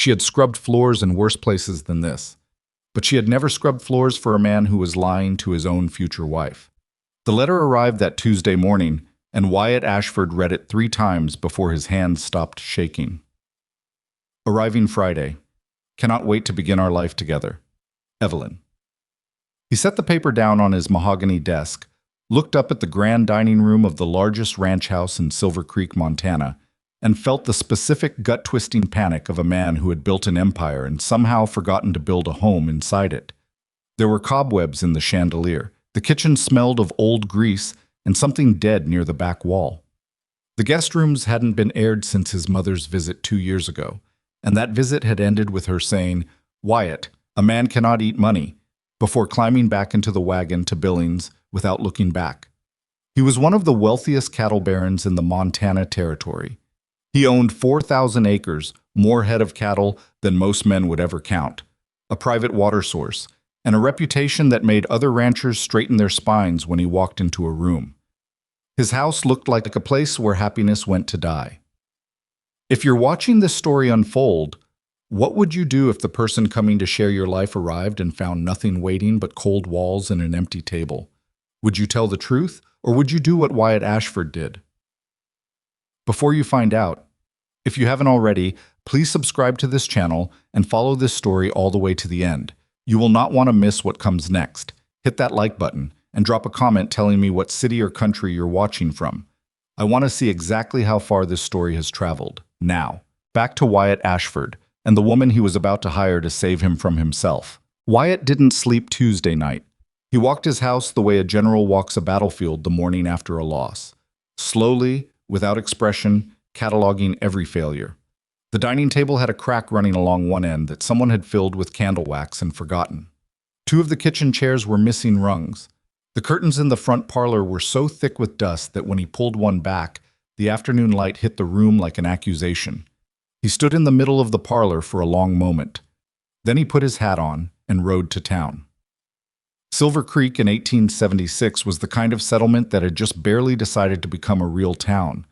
She had scrubbed floors in worse places than this, but she had never scrubbed floors for a man who was lying to his own future wife. The letter arrived that Tuesday morning, and Wyatt Ashford read it 3 times before his hands stopped shaking. Arriving Friday. Cannot wait to begin our life together. Evelyn. He set the paper down on his mahogany desk, looked up at the grand dining room of the largest ranch house in Silver Creek, Montana, and felt the specific gut-twisting panic of a man who had built an empire and somehow forgotten to build a home inside it. There were cobwebs in the chandelier. The kitchen smelled of old grease and something dead near the back wall. The guest rooms hadn't been aired since his mother's visit 2 years ago, and that visit had ended with her saying, "Wyatt, a man cannot eat money," before climbing back into the wagon to Billings without looking back. He was one of the wealthiest cattle barons in the Montana Territory. He owned 4,000 acres, more head of cattle than most men would ever count, a private water source, and a reputation that made other ranchers straighten their spines when he walked into a room. His house looked like a place where happiness went to die. If you're watching this story unfold, what would you do if the person coming to share your life arrived and found nothing waiting but cold walls and an empty table? Would you tell the truth, or would you do what Wyatt Ashford did? Before you find out, if you haven't already, please subscribe to this channel and follow this story all the way to the end. You will not want to miss what comes next. Hit that like button and drop a comment telling me what city or country you're watching from. I want to see exactly how far this story has traveled. Now, back to Wyatt Ashford and the woman he was about to hire to save him from himself. Wyatt didn't sleep Tuesday night. He walked his house the way a general walks a battlefield the morning after a loss. Slowly, without expression, cataloging every failure. The dining table had a crack running along one end that someone had filled with candle wax and forgotten. 2 of the kitchen chairs were missing rungs. The curtains in the front parlor were so thick with dust that when he pulled one back, the afternoon light hit the room like an accusation. He stood in the middle of the parlor for a long moment. Then he put his hat on and rode to town. Silver Creek in 1876 was the kind of settlement that had just barely decided to become a real town.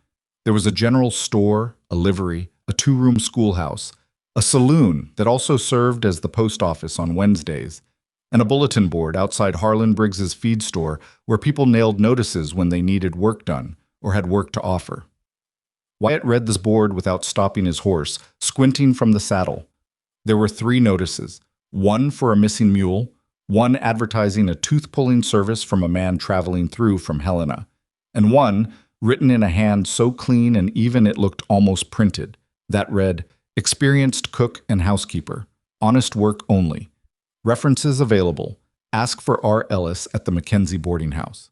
There was a general store, a livery, a 2-room schoolhouse, a saloon that also served as the post office on Wednesdays, and a bulletin board outside Harlan Briggs's feed store where people nailed notices when they needed work done or had work to offer. Wyatt read this board without stopping his horse, squinting from the saddle. There were 3 notices, one for a missing mule, one advertising a tooth-pulling service from a man traveling through from Helena, and one written in a hand so clean and even it looked almost printed, that read, "Experienced cook and housekeeper. Honest work only. References available. Ask for R. Ellis at the Mackenzie boarding house."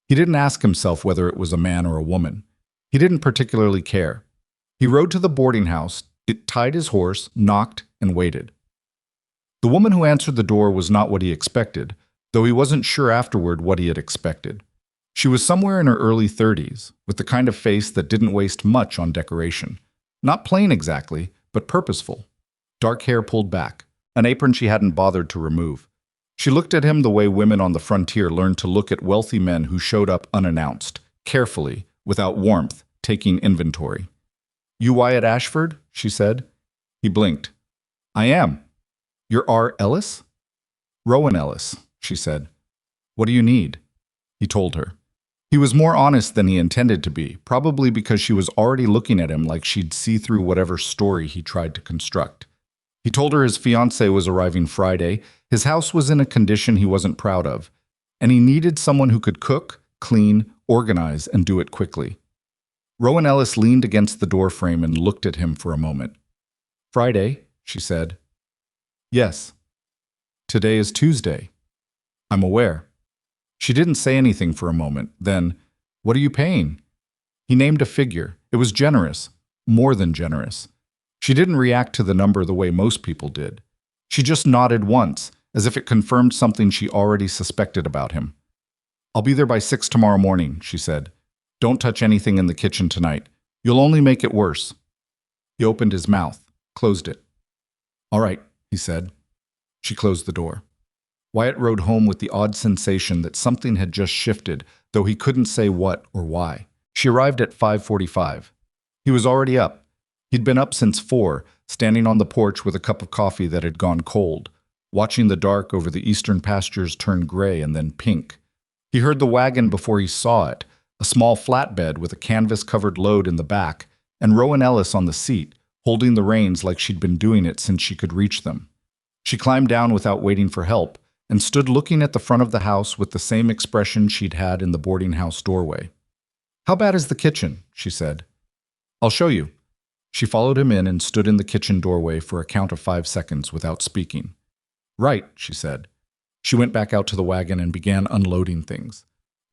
He didn't ask himself whether it was a man or a woman. He didn't particularly care. He rode to the boarding house, tied his horse, knocked, and waited. The woman who answered the door was not what he expected, though he wasn't sure afterward what he had expected. She was somewhere in her early 30s, with the kind of face that didn't waste much on decoration. Not plain exactly, but purposeful. Dark hair pulled back, an apron she hadn't bothered to remove. She looked at him the way women on the frontier learned to look at wealthy men who showed up unannounced, carefully, without warmth, taking inventory. "You Wyatt Ashford?" she said. He blinked. "I am." "You're R. Ellis?" "Rowan Ellis," she said. "What do you need?" He told her. He was more honest than he intended to be, probably because she was already looking at him like she'd see through whatever story he tried to construct. He told her his fiancée was arriving Friday, his house was in a condition he wasn't proud of, and he needed someone who could cook, clean, organize, and do it quickly. Rowan Ellis leaned against the doorframe and looked at him for a moment. "Friday," she said. "Yes." "Today is Tuesday." "I'm aware." She didn't say anything for a moment. Then, "What are you paying?" He named a figure. It was generous, more than generous. She didn't react to the number the way most people did. She just nodded once, as if it confirmed something she already suspected about him. "I'll be there by 6 tomorrow morning," she said. "Don't touch anything in the kitchen tonight. You'll only make it worse." He opened his mouth, closed it. "All right," he said. She closed the door. Wyatt rode home with the odd sensation that something had just shifted, though he couldn't say what or why. She arrived at 5:45. He was already up. He'd been up since 4, standing on the porch with a cup of coffee that had gone cold, watching the dark over the eastern pastures turn gray and then pink. He heard the wagon before he saw it, a small flatbed with a canvas-covered load in the back, and Rowan Ellis on the seat, holding the reins like she'd been doing it since she could reach them. She climbed down without waiting for help, and stood looking at the front of the house with the same expression she'd had in the boarding house doorway. "How bad is the kitchen?" she said. "I'll show you." She followed him in and stood in the kitchen doorway for a count of 5 seconds without speaking. "Right," she said. She went back out to the wagon and began unloading things.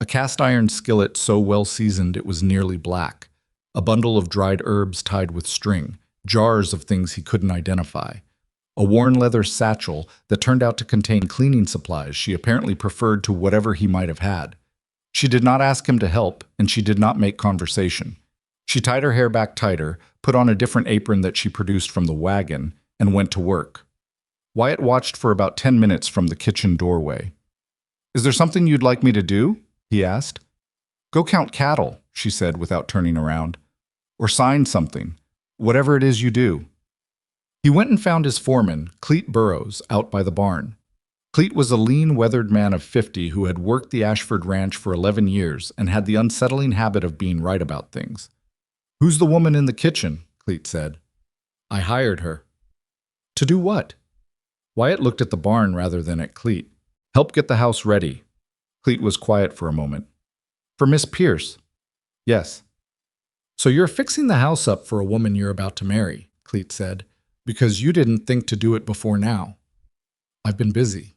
A cast-iron skillet so well seasoned it was nearly black, a bundle of dried herbs tied with string, jars of things he couldn't identify, a worn leather satchel that turned out to contain cleaning supplies she apparently preferred to whatever he might have had. She did not ask him to help, and she did not make conversation. She tied her hair back tighter, put on a different apron that she produced from the wagon, and went to work. Wyatt watched for about 10 minutes from the kitchen doorway. "Is there something you'd like me to do?" he asked. "Go count cattle," she said without turning around. "Or sign something. Whatever it is you do." He went and found his foreman, Cleet Burrows, out by the barn. Cleet was a lean, weathered man of 50 who had worked the Ashford Ranch for 11 years and had the unsettling habit of being right about things. "Who's the woman in the kitchen?" Cleet said. "I hired her." "To do what?" Wyatt looked at the barn rather than at Cleet. "Help get the house ready." Cleet was quiet for a moment. "For Miss Pierce?" "Yes." "So you're fixing the house up for a woman you're about to marry," Cleet said, "because you didn't think to do it before now." "I've been busy."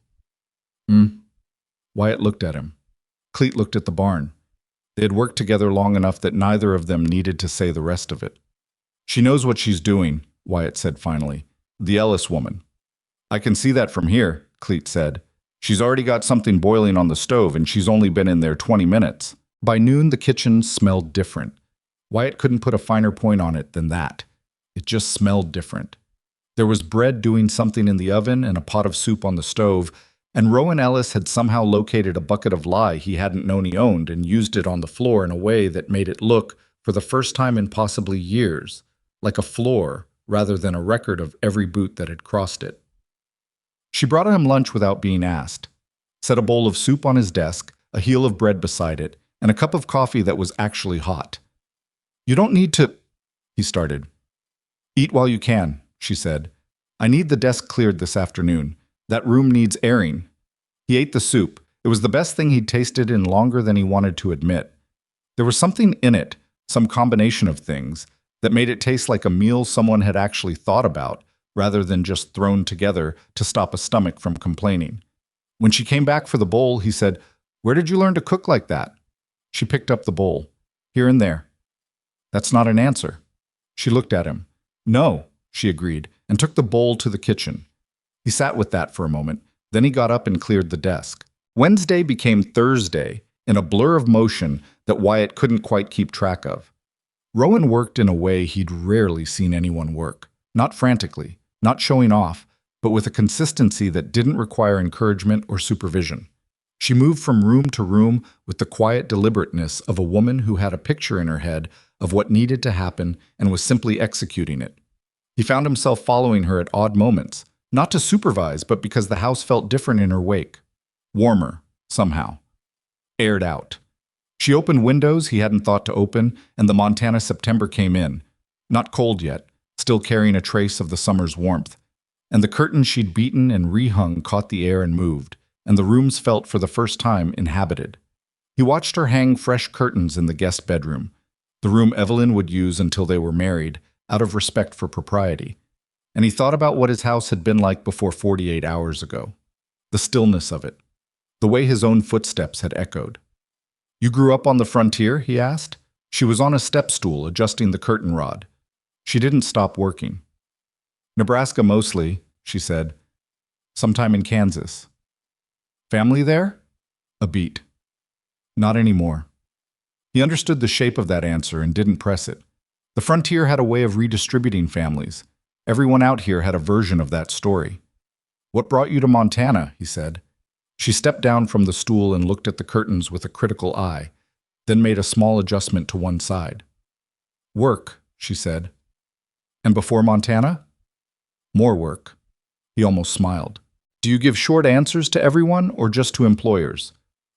Wyatt looked at him. Cleet looked at the barn. They had worked together long enough that neither of them needed to say the rest of it. "She knows what she's doing," Wyatt said finally. "The Ellis woman." "I can see that from here," Cleet said. "She's already got something boiling on the stove, and she's only been in there 20 minutes. By noon, the kitchen smelled different. Wyatt couldn't put a finer point on it than that. It just smelled different. There was bread doing something in the oven and a pot of soup on the stove, and Rowan Ellis had somehow located a bucket of lye he hadn't known he owned and used it on the floor in a way that made it look, for the first time in possibly years, like a floor rather than a record of every boot that had crossed it. She brought him lunch without being asked, set a bowl of soup on his desk, a heel of bread beside it, and a cup of coffee that was actually hot. "You don't need to," he started. "Eat while you can," she said. "I need the desk cleared this afternoon. That room needs airing." He ate the soup. It was the best thing he'd tasted in longer than he wanted to admit. There was something in it, some combination of things, that made it taste like a meal someone had actually thought about, rather than just thrown together to stop a stomach from complaining. When she came back for the bowl, he said, "Where did you learn to cook like that?" She picked up the bowl. "Here and there." "That's not an answer." She looked at him. "No," she agreed, and took the bowl to the kitchen. He sat with that for a moment. Then he got up and cleared the desk. Wednesday became Thursday in a blur of motion that Wyatt couldn't quite keep track of. Rowan worked in a way he'd rarely seen anyone work. Not frantically, not showing off, but with a consistency that didn't require encouragement or supervision. She moved from room to room with the quiet deliberateness of a woman who had a picture in her head of what needed to happen and was simply executing it. He found himself following her at odd moments, not to supervise, but because the house felt different in her wake. Warmer, somehow. Aired out. She opened windows he hadn't thought to open, and the Montana September came in. Not cold yet, still carrying a trace of the summer's warmth. And the curtains she'd beaten and rehung caught the air and moved, and the rooms felt for the first time inhabited. He watched her hang fresh curtains in the guest bedroom, the room Evelyn would use until they were married, out of respect for propriety. And he thought about what his house had been like before 48 hours ago. The stillness of it. The way his own footsteps had echoed. "You grew up on the frontier?" he asked. She was on a step stool, adjusting the curtain rod. She didn't stop working. "Nebraska mostly," she said. "Sometime in Kansas." "Family there?" A beat. "Not anymore." He understood the shape of that answer and didn't press it. The frontier had a way of redistributing families. Everyone out here had a version of that story. "What brought you to Montana?" he said. She stepped down from the stool and looked at the curtains with a critical eye, then made a small adjustment to one side. "Work," she said. And before Montana? More work. He almost smiled. Do you give short answers to everyone or just to employers?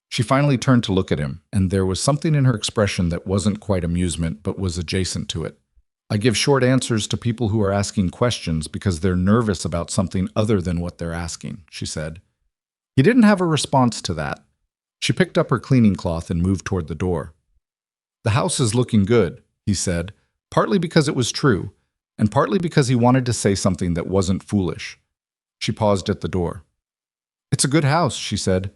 She finally turned to look at him, and there was something in her expression that wasn't quite amusement but was adjacent to it. I give short answers to people who are asking questions because they're nervous about something other than what they're asking, she said. He didn't have a response to that. She picked up her cleaning cloth and moved toward the door. The house is looking good, he said, partly because it was true, and partly because he wanted to say something that wasn't foolish. She paused at the door. It's a good house, she said.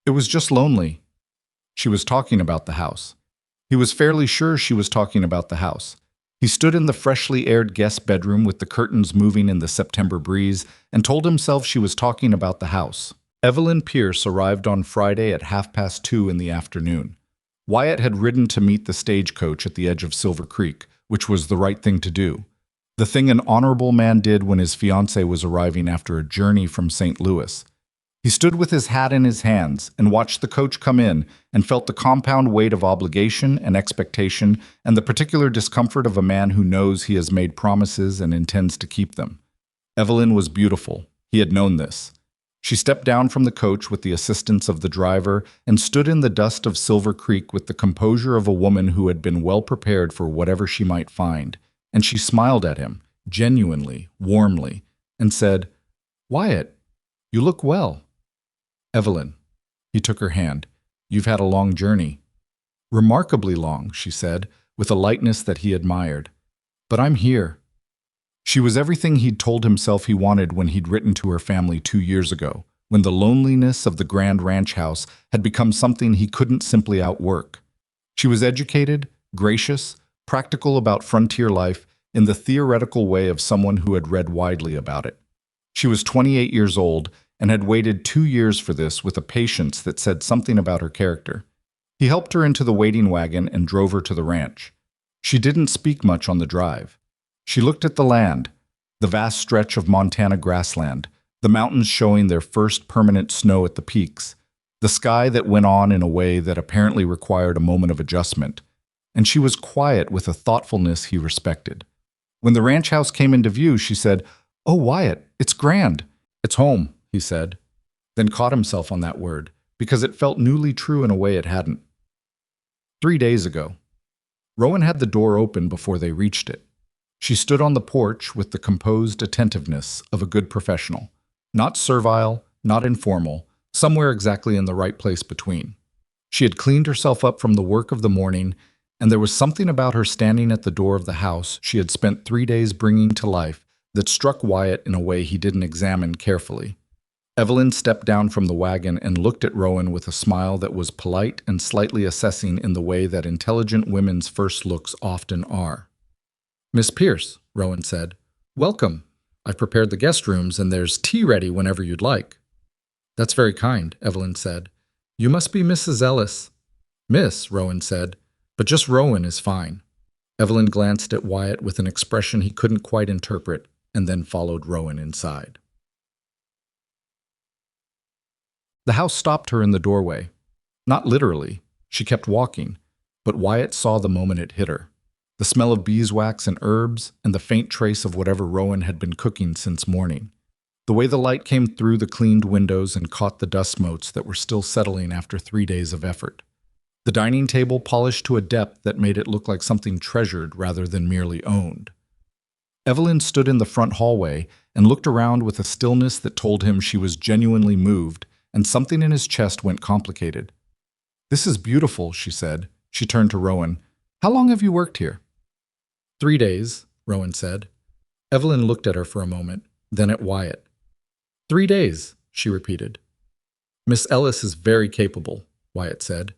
It was just lonely. She was talking about the house. He was fairly sure she was talking about the house. He stood in the freshly aired guest bedroom with the curtains moving in the September breeze and told himself she was talking about the house. Evelyn Pierce arrived on Friday at 2:30 in the afternoon. Wyatt had ridden to meet the stagecoach at the edge of Silver Creek, which was the right thing to do. The thing an honorable man did when his fiancée was arriving after a journey from St. Louis. He stood with his hat in his hands and watched the coach come in and felt the compound weight of obligation and expectation and the particular discomfort of a man who knows he has made promises and intends to keep them. Evelyn was beautiful. He had known this. She stepped down from the coach with the assistance of the driver and stood in the dust of Silver Creek with the composure of a woman who had been well prepared for whatever she might find. And she smiled at him, genuinely, warmly, and said, "Wyatt, you look well." "Evelyn." He took her hand. "You've had a long journey." "Remarkably long," she said, with a lightness that he admired. "But I'm here." She was everything he'd told himself he wanted when he'd written to her family 2 years ago, when the loneliness of the grand ranch house had become something he couldn't simply outwork. She was educated, gracious, practical about frontier life in the theoretical way of someone who had read widely about it. She was 28 years old and had waited 2 years for this with a patience that said something about her character. He helped her into the waiting wagon and drove her to the ranch. She didn't speak much on the drive. She looked at the land, the vast stretch of Montana grassland, the mountains showing their first permanent snow at the peaks, the sky that went on in a way that apparently required a moment of adjustment, and she was quiet with a thoughtfulness he respected. When the ranch house came into view, she said, "Oh, Wyatt, it's grand." "It's home," he said, then caught himself on that word, because it felt newly true in a way it hadn't. 3 days ago. Rowan had the door open before they reached it. She stood on the porch with the composed attentiveness of a good professional, not servile, not informal, somewhere exactly in the right place between. She had cleaned herself up from the work of the morning, and there was something about her standing at the door of the house she had spent 3 days bringing to life that struck Wyatt in a way he didn't examine carefully. Evelyn stepped down from the wagon and looked at Rowan with a smile that was polite and slightly assessing in the way that intelligent women's first looks often are. "Miss Pierce," Rowan said, "welcome. I've prepared the guest rooms and there's tea ready whenever you'd like." "That's very kind," Evelyn said. "You must be Mrs. Ellis." "Miss," Rowan said, "but just Rowan is fine." Evelyn glanced at Wyatt with an expression he couldn't quite interpret and then followed Rowan inside. The house stopped her in the doorway. Not literally. She kept walking, but Wyatt saw the moment it hit her. The smell of beeswax and herbs, and the faint trace of whatever Rowan had been cooking since morning. The way the light came through the cleaned windows and caught the dust motes that were still settling after 3 days of effort. The dining table polished to a depth that made it look like something treasured rather than merely owned. Evelyn stood in the front hallway and looked around with a stillness that told him she was genuinely moved, and something in his chest went complicated. "This is beautiful," she said. She turned to Rowan. "How long have you worked here?" 3 days, Rowan said. Evelyn looked at her for a moment, then at Wyatt. 3 days, she repeated. "Miss Ellis is very capable," Wyatt said.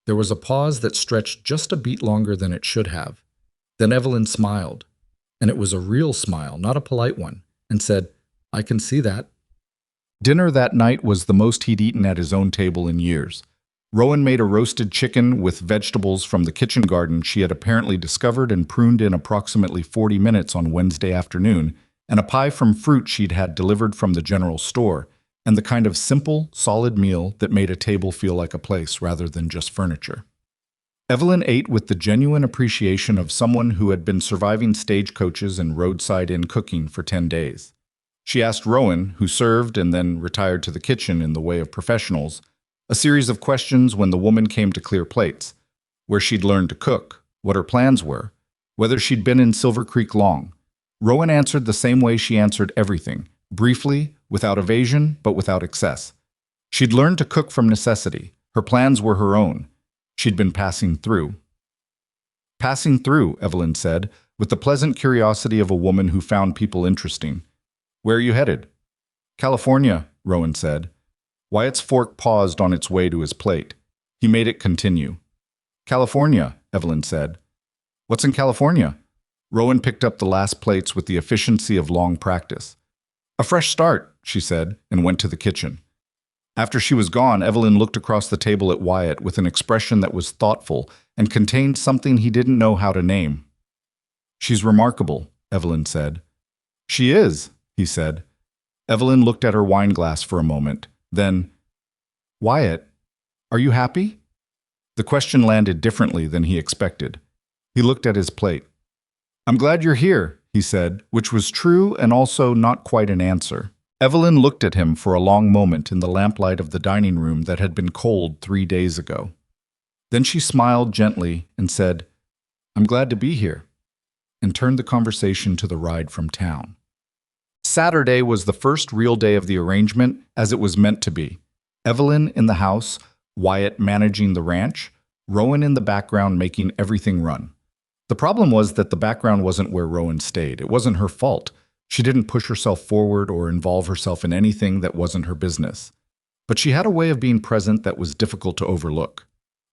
There was a pause that stretched just a beat longer than it should have. Then Evelyn smiled, and it was a real smile, not a polite one, and said, "I can see that." Dinner that night was the most he'd eaten at his own table in years. Rowan made a roasted chicken with vegetables from the kitchen garden she had apparently discovered and pruned in approximately 40 minutes on Wednesday afternoon, and a pie from fruit she'd had delivered from the general store, and the kind of simple, solid meal that made a table feel like a place rather than just furniture. Evelyn ate with the genuine appreciation of someone who had been surviving stagecoaches and roadside inn cooking for 10 days. She asked Rowan, who served and then retired to the kitchen in the way of professionals, a series of questions when the woman came to clear plates: where she'd learned to cook, what her plans were, whether she'd been in Silver Creek long. Rowan answered the same way she answered everything, briefly, without evasion, but without excess. She'd learned to cook from necessity. Her plans were her own. She'd been passing through. Passing through, Evelyn said, with the pleasant curiosity of a woman who found people interesting. Where are you headed? California, Rowan said. Wyatt's fork paused on its way to his plate. He made it continue. California, Evelyn said. What's in California? Rowan picked up the last plates with the efficiency of long practice. A fresh start, she said, and went to the kitchen. After she was gone, Evelyn looked across the table at Wyatt with an expression that was thoughtful and contained something he didn't know how to name. She's remarkable, Evelyn said. She is, he said. Evelyn looked at her wine glass for a moment. Then, Wyatt, are you happy? The question landed differently than he expected. He looked at his plate. I'm glad you're here, he said, which was true and also not quite an answer. Evelyn looked at him for a long moment in the lamplight of the dining room that had been cold 3 days ago. Then she smiled gently and said, I'm glad to be here, and turned the conversation to the ride from town. Saturday was the first real day of the arrangement, as it was meant to be. Evelyn in the house, Wyatt managing the ranch, Rowan in the background making everything run. The problem was that the background wasn't where Rowan stayed. It wasn't her fault. She didn't push herself forward or involve herself in anything that wasn't her business. But she had a way of being present that was difficult to overlook.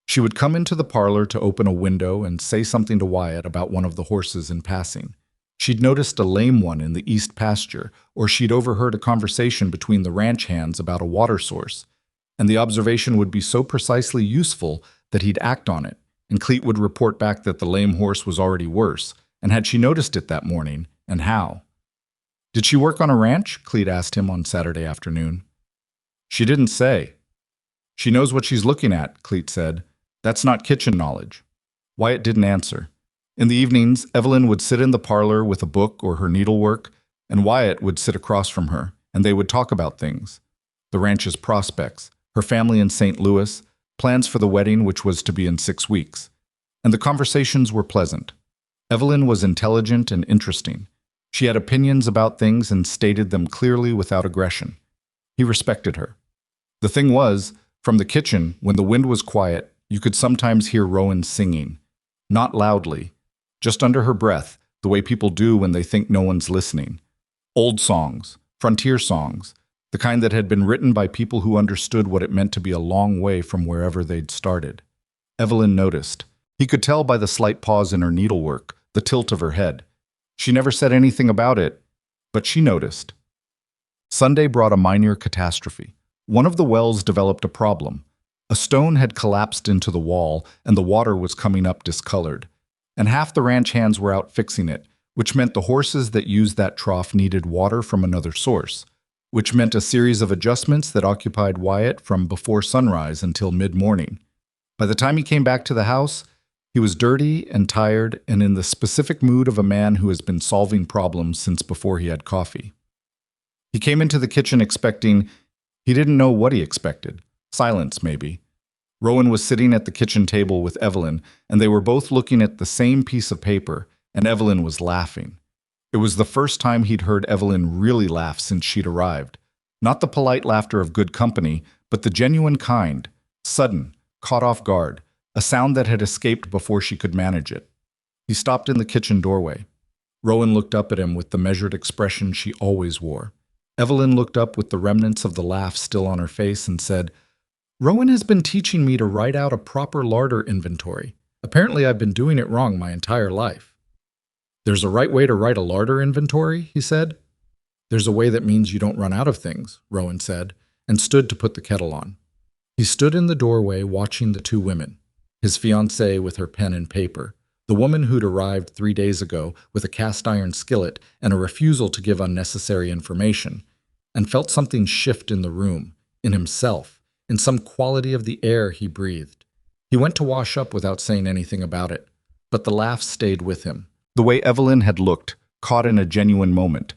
She would come into the parlor to open a window and say something to Wyatt about one of the horses in passing. She'd noticed a lame one in the east pasture, or she'd overheard a conversation between the ranch hands about a water source. And the observation would be so precisely useful that he'd act on it, and Cleet would report back that the lame horse was already worse, and had she noticed it that morning, and how? Did she work on a ranch? Cleet asked him on Saturday afternoon. She didn't say. She knows what she's looking at, Cleet said. That's not kitchen knowledge. Wyatt didn't answer. In the evenings, Evelyn would sit in the parlor with a book or her needlework, and Wyatt would sit across from her, and they would talk about things. The ranch's prospects, her family in St. Louis, plans for the wedding, which was to be in 6 weeks. And the conversations were pleasant. Evelyn was intelligent and interesting. She had opinions about things and stated them clearly without aggression. He respected her. The thing was, from the kitchen, when the wind was quiet, you could sometimes hear Rowan singing. Not loudly, just under her breath, the way people do when they think no one's listening. Old songs, frontier songs, the kind that had been written by people who understood what it meant to be a long way from wherever they'd started. Evelyn noticed. He could tell by the slight pause in her needlework, the tilt of her head. She never said anything about it, but she noticed. Sunday brought a minor catastrophe. One of the wells developed a problem. A stone had collapsed into the wall, and the water was coming up discolored. And half the ranch hands were out fixing it, which meant the horses that used that trough needed water from another source, which meant a series of adjustments that occupied Wyatt from before sunrise until mid-morning. By the time he came back to the house, he was dirty and tired and in the specific mood of a man who has been solving problems since before he had coffee. He came into the kitchen expecting, he didn't know what he expected. Silence, maybe. Rowan was sitting at the kitchen table with Evelyn, and they were both looking at the same piece of paper, and Evelyn was laughing. It was the first time he'd heard Evelyn really laugh since she'd arrived. Not the polite laughter of good company, but the genuine kind, sudden, caught off guard, a sound that had escaped before she could manage it. He stopped in the kitchen doorway. Rowan looked up at him with the measured expression she always wore. Evelyn looked up with the remnants of the laugh still on her face and said, Rowan has been teaching me to write out a proper larder inventory. Apparently I've been doing it wrong my entire life. There's a right way to write a larder inventory, he said. There's a way that means you don't run out of things, Rowan said, and stood to put the kettle on. He stood in the doorway watching the two women, his fiancée with her pen and paper, the woman who'd arrived 3 days ago with a cast-iron skillet and a refusal to give unnecessary information, and felt something shift in the room, in himself, in some quality of the air he breathed. He went to wash up without saying anything about it, but the laugh stayed with him. The way Evelyn had looked, caught in a genuine moment.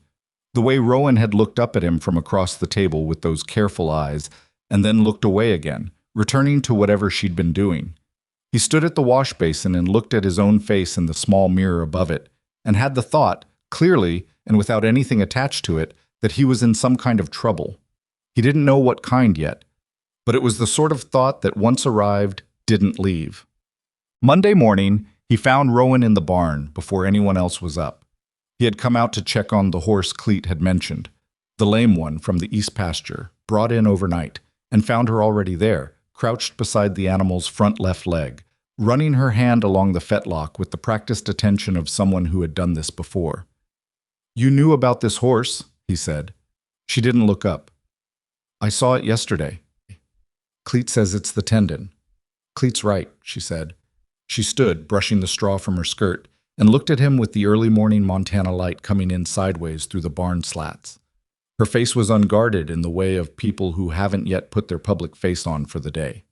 The way Rowan had looked up at him from across the table with those careful eyes, and then looked away again, returning to whatever she'd been doing. He stood at the wash basin and looked at his own face in the small mirror above it, and had the thought, clearly and without anything attached to it, that he was in some kind of trouble. He didn't know what kind yet, but it was the sort of thought that once arrived, didn't leave. Monday morning, he found Rowan in the barn before anyone else was up. He had come out to check on the horse Cleet had mentioned, the lame one from the east pasture, brought in overnight, and found her already there, crouched beside the animal's front left leg, running her hand along the fetlock with the practiced attention of someone who had done this before. "You knew about this horse," he said. She didn't look up. "I saw it yesterday." "Cleet says it's the tendon." "Cleet's right," she said. She stood, brushing the straw from her skirt, and looked at him with the early morning Montana light coming in sideways through the barn slats. Her face was unguarded in the way of people who haven't yet put their public face on for the day.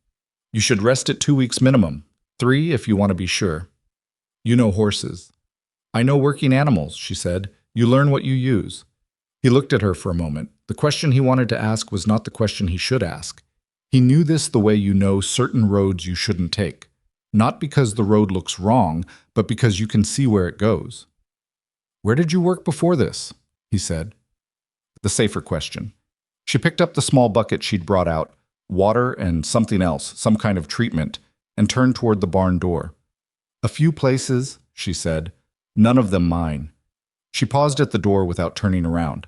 "You should rest at 2 weeks minimum, 3 if you want to be sure. You know horses." "I know working animals," she said. "You learn what you use." He looked at her for a moment. The question he wanted to ask was not the question he should ask. He knew this the way you know certain roads you shouldn't take. Not because the road looks wrong, but because you can see where it goes. "Where did you work before this?" he said. The safer question. She picked up the small bucket she'd brought out, water and something else, some kind of treatment, and turned toward the barn door. "A few places," she said, "none of them mine." She paused at the door without turning around.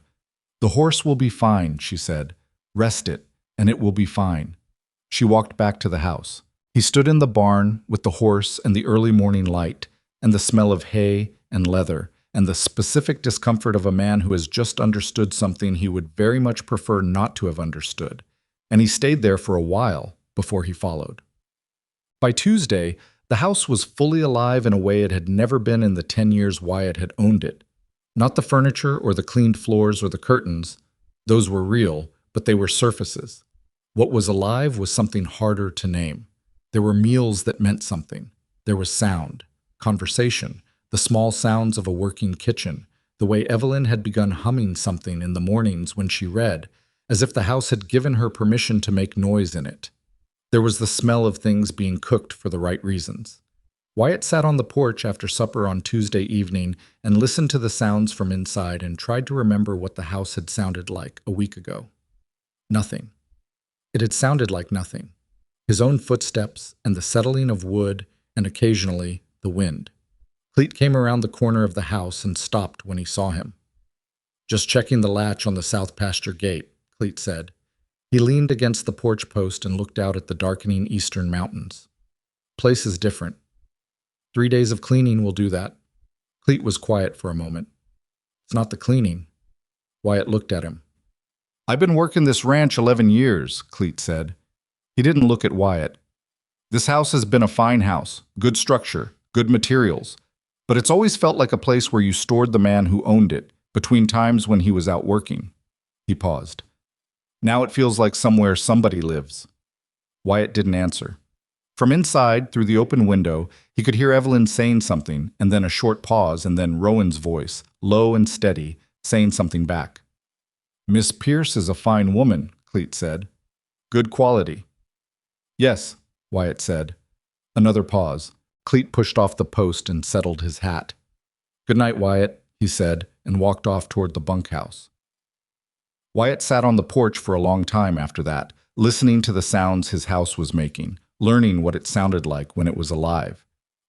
"The horse will be fine," she said. "Rest it, and it will be fine." She walked back to the house. He stood in the barn with the horse and the early morning light, and the smell of hay and leather, and the specific discomfort of a man who has just understood something he would very much prefer not to have understood. And he stayed there for a while before he followed. By Tuesday, the house was fully alive in a way it had never been in the 10 years Wyatt had owned it. Not the furniture or the cleaned floors or the curtains. Those were real, but they were surfaces. What was alive was something harder to name. There were meals that meant something. There was sound, conversation, the small sounds of a working kitchen, the way Evelyn had begun humming something in the mornings when she read, as if the house had given her permission to make noise in it. There was the smell of things being cooked for the right reasons. Wyatt sat on the porch after supper on Tuesday evening and listened to the sounds from inside and tried to remember what the house had sounded like a week ago. Nothing. It had sounded like nothing. His own footsteps and the settling of wood and occasionally the wind. Cleet came around the corner of the house and stopped when he saw him. "Just checking the latch on the south pasture gate," Cleet said. He leaned against the porch post and looked out at the darkening eastern mountains. "Place is different. 3 days of cleaning will do that." Cleet was quiet for a moment. "It's not the cleaning." Wyatt looked at him. "I've been working this ranch 11 years, Cleet said. He didn't look at Wyatt. "This house has been a fine house, good structure, good materials, but it's always felt like a place where you stored the man who owned it, between times when he was out working." He paused. "Now it feels like somewhere somebody lives." Wyatt didn't answer. From inside, through the open window, he could hear Evelyn saying something, and then a short pause, and then Rowan's voice, low and steady, saying something back. "Miss Pierce is a fine woman," Cleet said. "Good quality." "Yes," Wyatt said. Another pause. Cleet pushed off the post and settled his hat. "Good night, Wyatt," he said, and walked off toward the bunkhouse. Wyatt sat on the porch for a long time after that, listening to the sounds his house was making, learning what it sounded like when it was alive.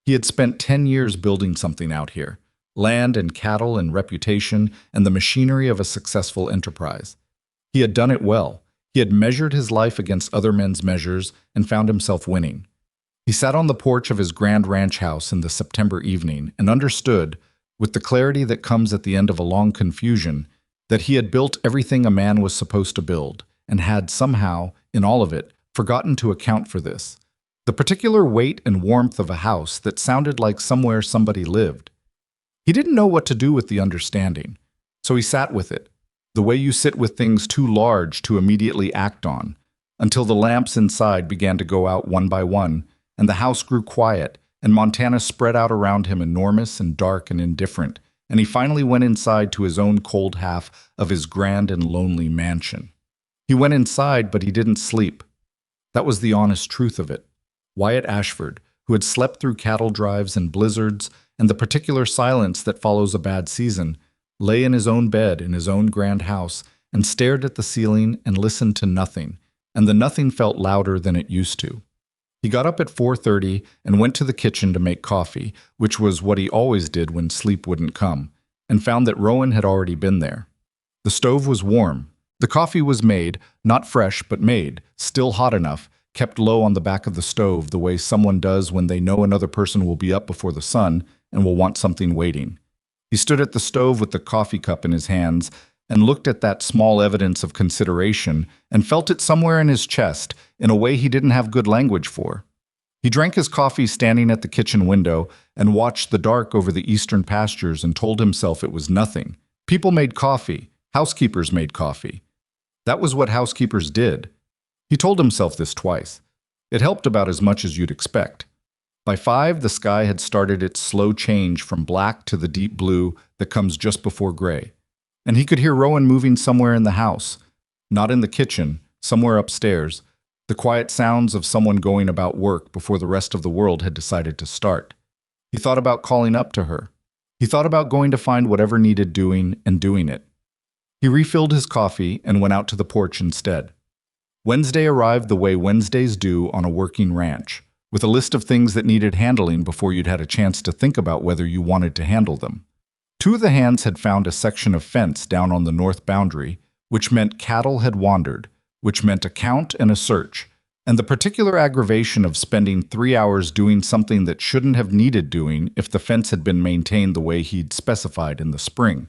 He had spent 10 years building something out here, land and cattle and reputation and the machinery of a successful enterprise. He had done it well. He had measured his life against other men's measures and found himself winning. He sat on the porch of his grand ranch house in the September evening and understood, with the clarity that comes at the end of a long confusion, that he had built everything a man was supposed to build and had somehow, in all of it, forgotten to account for this. The particular weight and warmth of a house that sounded like somewhere somebody lived. He didn't know what to do with the understanding, so he sat with it, the way you sit with things too large to immediately act on, until the lamps inside began to go out one by one, and the house grew quiet, and Montana spread out around him enormous and dark and indifferent, and he finally went inside to his own cold half of his grand and lonely mansion. He went inside, but he didn't sleep. That was the honest truth of it. Wyatt Ashford, who had slept through cattle drives and blizzards and the particular silence that follows a bad season, lay in his own bed in his own grand house and stared at the ceiling and listened to nothing, and the nothing felt louder than it used to. He got up at 4:30 and went to the kitchen to make coffee, which was what he always did when sleep wouldn't come, and found that Rowan had already been there. The stove was warm. The coffee was made, not fresh but made, still hot enough, kept low on the back of the stove the way someone does when they know another person will be up before the sun and will want something waiting. He stood at the stove with the coffee cup in his hands and looked at that small evidence of consideration and felt it somewhere in his chest in a way he didn't have good language for. He drank his coffee standing at the kitchen window and watched the dark over the eastern pastures and told himself it was nothing. People made coffee. Housekeepers made coffee. That was what housekeepers did. He told himself this twice. It helped about as much as you'd expect. By 5, the sky had started its slow change from black to the deep blue that comes just before gray. And he could hear Rowan moving somewhere in the house, not in the kitchen, somewhere upstairs, the quiet sounds of someone going about work before the rest of the world had decided to start. He thought about calling up to her. He thought about going to find whatever needed doing and doing it. He refilled his coffee and went out to the porch instead. Wednesday arrived the way Wednesdays do on a working ranch, with a list of things that needed handling before you'd had a chance to think about whether you wanted to handle them. 2 of the hands had found a section of fence down on the north boundary, which meant cattle had wandered, which meant a count and a search, and the particular aggravation of spending 3 hours doing something that shouldn't have needed doing if the fence had been maintained the way he'd specified in the spring.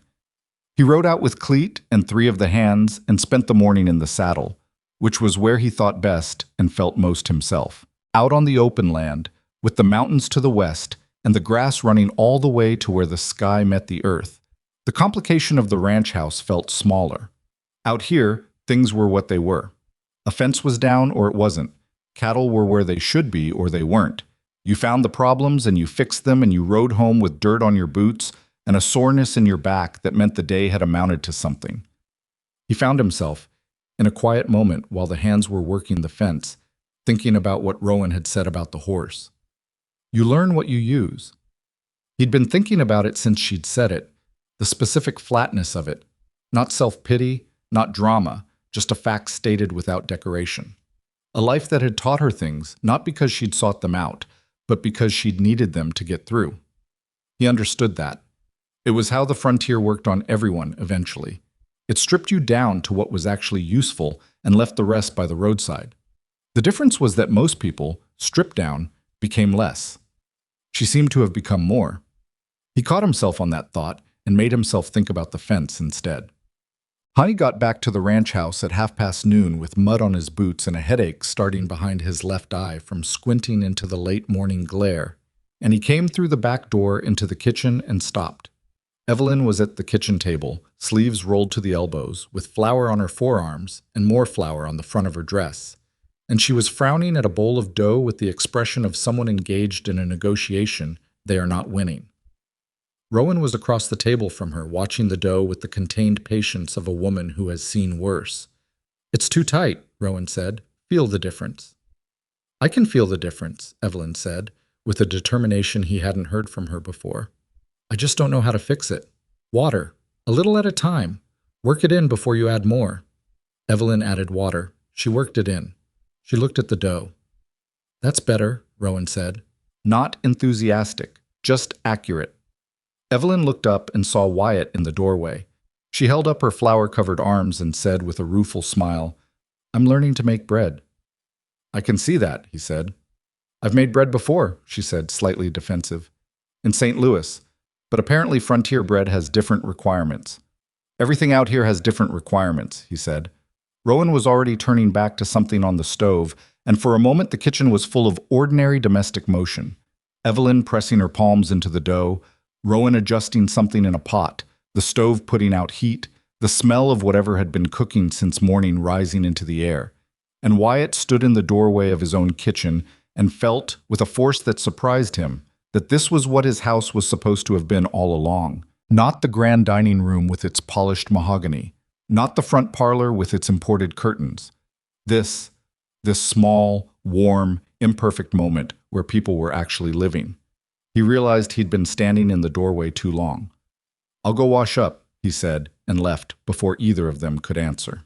He rode out with Cleet and 3 of the hands and spent the morning in the saddle, which was where he thought best and felt most himself. Out on the open land, with the mountains to the west and the grass running all the way to where the sky met the earth, the complication of the ranch house felt smaller. Out here, things were what they were. A fence was down or it wasn't. Cattle were where they should be or they weren't. You found the problems and you fixed them and you rode home with dirt on your boots and a soreness in your back that meant the day had amounted to something. He found himself, in a quiet moment while the hands were working the fence, thinking about what Rowan had said about the horse. You learn what you use. He'd been thinking about it since she'd said it, the specific flatness of it, not self-pity, not drama, just a fact stated without decoration. A life that had taught her things, not because she'd sought them out, but because she'd needed them to get through. He understood that. It was how the frontier worked on everyone eventually. It stripped you down to what was actually useful and left the rest by the roadside. The difference was that most people, stripped down, became less. She seemed to have become more. He caught himself on that thought and made himself think about the fence instead. Honey got back to the ranch house at noon with mud on his boots and a headache starting behind his left eye from squinting into the late morning glare, and he came through the back door into the kitchen and stopped. Evelyn was at the kitchen table, sleeves rolled to the elbows, with flour on her forearms and more flour on the front of her dress, and she was frowning at a bowl of dough with the expression of someone engaged in a negotiation they are not winning. Rowan was across the table from her, watching the dough with the contained patience of a woman who has seen worse. "It's too tight," Rowan said. "Feel the difference." "I can feel the difference," Evelyn said, with a determination he hadn't heard from her before. "I just don't know how to fix it. Water. A little at a time. Work it in before you add more." Evelyn added water. She worked it in. She looked at the dough. "That's better," Rowan said. Not enthusiastic, just accurate. Evelyn looked up and saw Wyatt in the doorway. She held up her flour-covered arms and said with a rueful smile, "I'm learning to make bread." "I can see that," he said. "I've made bread before," she said, slightly defensive. "In St. Louis. But apparently frontier bread has different requirements." "Everything out here has different requirements," he said. Rowan was already turning back to something on the stove, and for a moment the kitchen was full of ordinary domestic motion. Evelyn pressing her palms into the dough, Rowan adjusting something in a pot, the stove putting out heat, the smell of whatever had been cooking since morning rising into the air. And Wyatt stood in the doorway of his own kitchen and felt, with a force that surprised him, that this was what his house was supposed to have been all along. Not the grand dining room with its polished mahogany, not the front parlor with its imported curtains. This small, warm, imperfect moment where people were actually living. He realized he'd been standing in the doorway too long. "I'll go wash up," he said, and left before either of them could answer.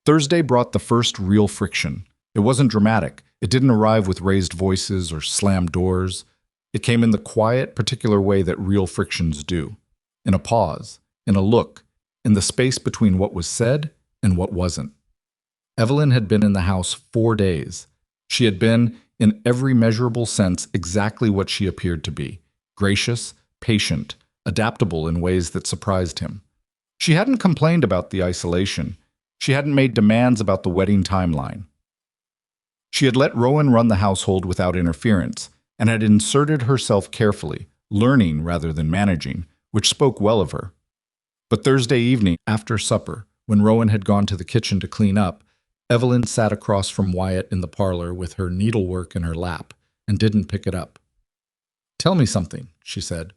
Thursday brought the first real friction. It wasn't dramatic. It didn't arrive with raised voices or slammed doors. It came in the quiet, particular way that real frictions do. In a pause, in a look, in the space between what was said and what wasn't. Evelyn had been in the house 4 days. She had been, in every measurable sense, exactly what she appeared to be: gracious, patient, adaptable in ways that surprised him. She hadn't complained about the isolation. She hadn't made demands about the wedding timeline. She had let Rowan run the household without interference, and had inserted herself carefully, learning rather than managing, which spoke well of her. But Thursday evening, after supper, when Rowan had gone to the kitchen to clean up, Evelyn sat across from Wyatt in the parlor with her needlework in her lap and didn't pick it up. "Tell me something," she said.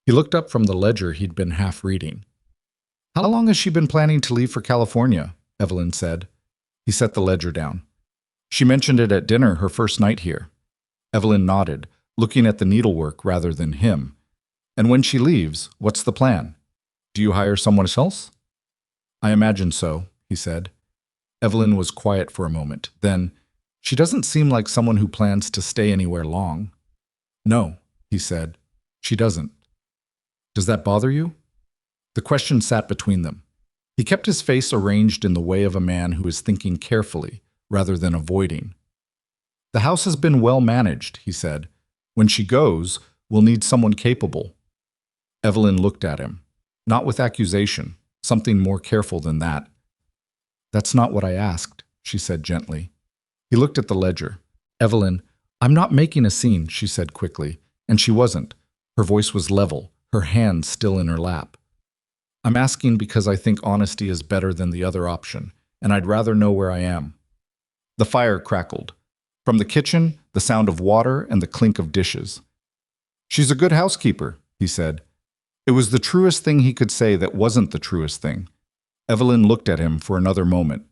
He looked up from the ledger he'd been half reading. "How long has she been planning to leave for California?" Evelyn said. He set the ledger down. "She mentioned it at dinner her first night here." Evelyn nodded, looking at the needlework rather than him. "And when she leaves, what's the plan? Do you hire someone else?" "I imagine so," he said. Evelyn was quiet for a moment. Then, "She doesn't seem like someone who plans to stay anywhere long." "No," he said. "She doesn't." "Does that bother you?" The question sat between them. He kept his face arranged in the way of a man who is thinking carefully, rather than avoiding. "The house has been well managed," he said. "When she goes, we'll need someone capable." Evelyn looked at him, not with accusation, something more careful than that. "That's not what I asked," she said gently. He looked at the ledger. "Evelyn, I'm not making a scene," she said quickly, and she wasn't. Her voice was level, her hands still in her lap. "I'm asking because I think honesty is better than the other option, and I'd rather know where I am." The fire crackled. From the kitchen, the sound of water and the clink of dishes. "She's a good housekeeper," he said. It was the truest thing he could say that wasn't the truest thing. Evelyn looked at him for another moment.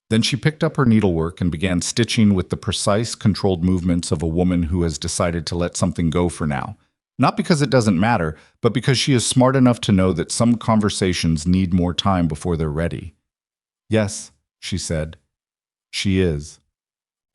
Then she picked up her needlework and began stitching with the precise, controlled movements of a woman who has decided to let something go for now. Not because it doesn't matter, but because she is smart enough to know that some conversations need more time before they're ready. "Yes," she said. "She is."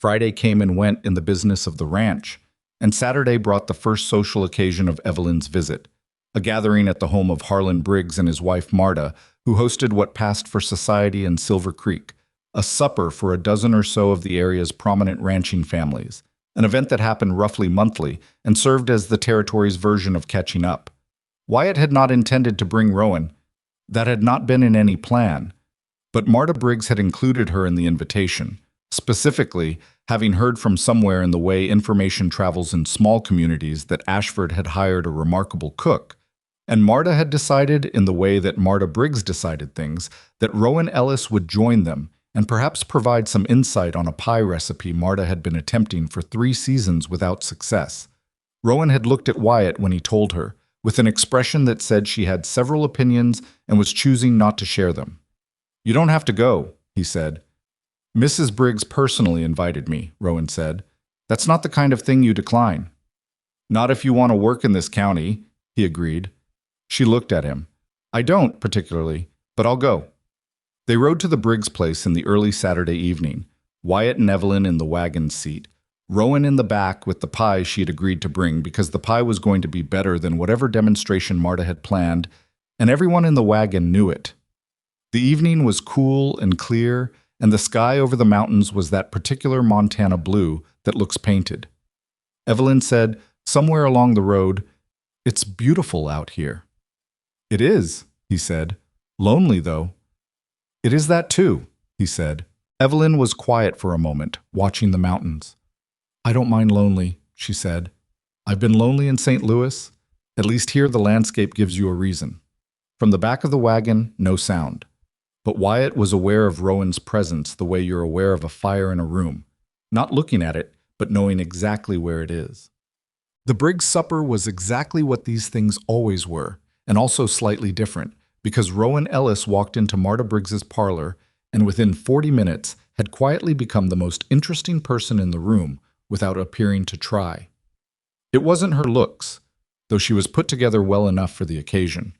Friday came and went in the business of the ranch, and Saturday brought the first social occasion of Evelyn's visit, a gathering at the home of Harlan Briggs and his wife Marta, who hosted what passed for society in Silver Creek, a supper for a dozen or so of the area's prominent ranching families, an event that happened roughly monthly and served as the territory's version of catching up. Wyatt had not intended to bring Rowan. That had not been in any plan, but Marta Briggs had included her in the invitation, specifically having heard from somewhere in the way information travels in small communities that Ashford had hired a remarkable cook. And Marta had decided, in the way that Marta Briggs decided things, that Rowan Ellis would join them and perhaps provide some insight on a pie recipe Marta had been attempting for 3 seasons without success. Rowan had looked at Wyatt when he told her, with an expression that said she had several opinions and was choosing not to share them. "You don't have to go," he said. "Mrs. Briggs personally invited me," Rowan said. "That's not the kind of thing you decline." "Not if you want to work in this county," he agreed. She looked at him. "I don't, particularly, but I'll go." They rode to the Briggs place in the early Saturday evening, Wyatt and Evelyn in the wagon seat, Rowan in the back with the pie she had agreed to bring because the pie was going to be better than whatever demonstration Marta had planned, and everyone in the wagon knew it. The evening was cool and clear, and the sky over the mountains was that particular Montana blue that looks painted. Evelyn said, somewhere along the road, "It's beautiful out here." "It is," he said. "Lonely, though." "It is that too," he said. Evelyn was quiet for a moment, watching the mountains. "I don't mind lonely," she said. "I've been lonely in St. Louis. At least here the landscape gives you a reason." From the back of the wagon, no sound. But Wyatt was aware of Rowan's presence the way you're aware of a fire in a room. Not looking at it, but knowing exactly where it is. The Briggs supper was exactly what these things always were, and also slightly different, because Rowan Ellis walked into Marta Briggs's parlor and within 40 minutes had quietly become the most interesting person in the room without appearing to try. It wasn't her looks, though she was put together well enough for the occasion.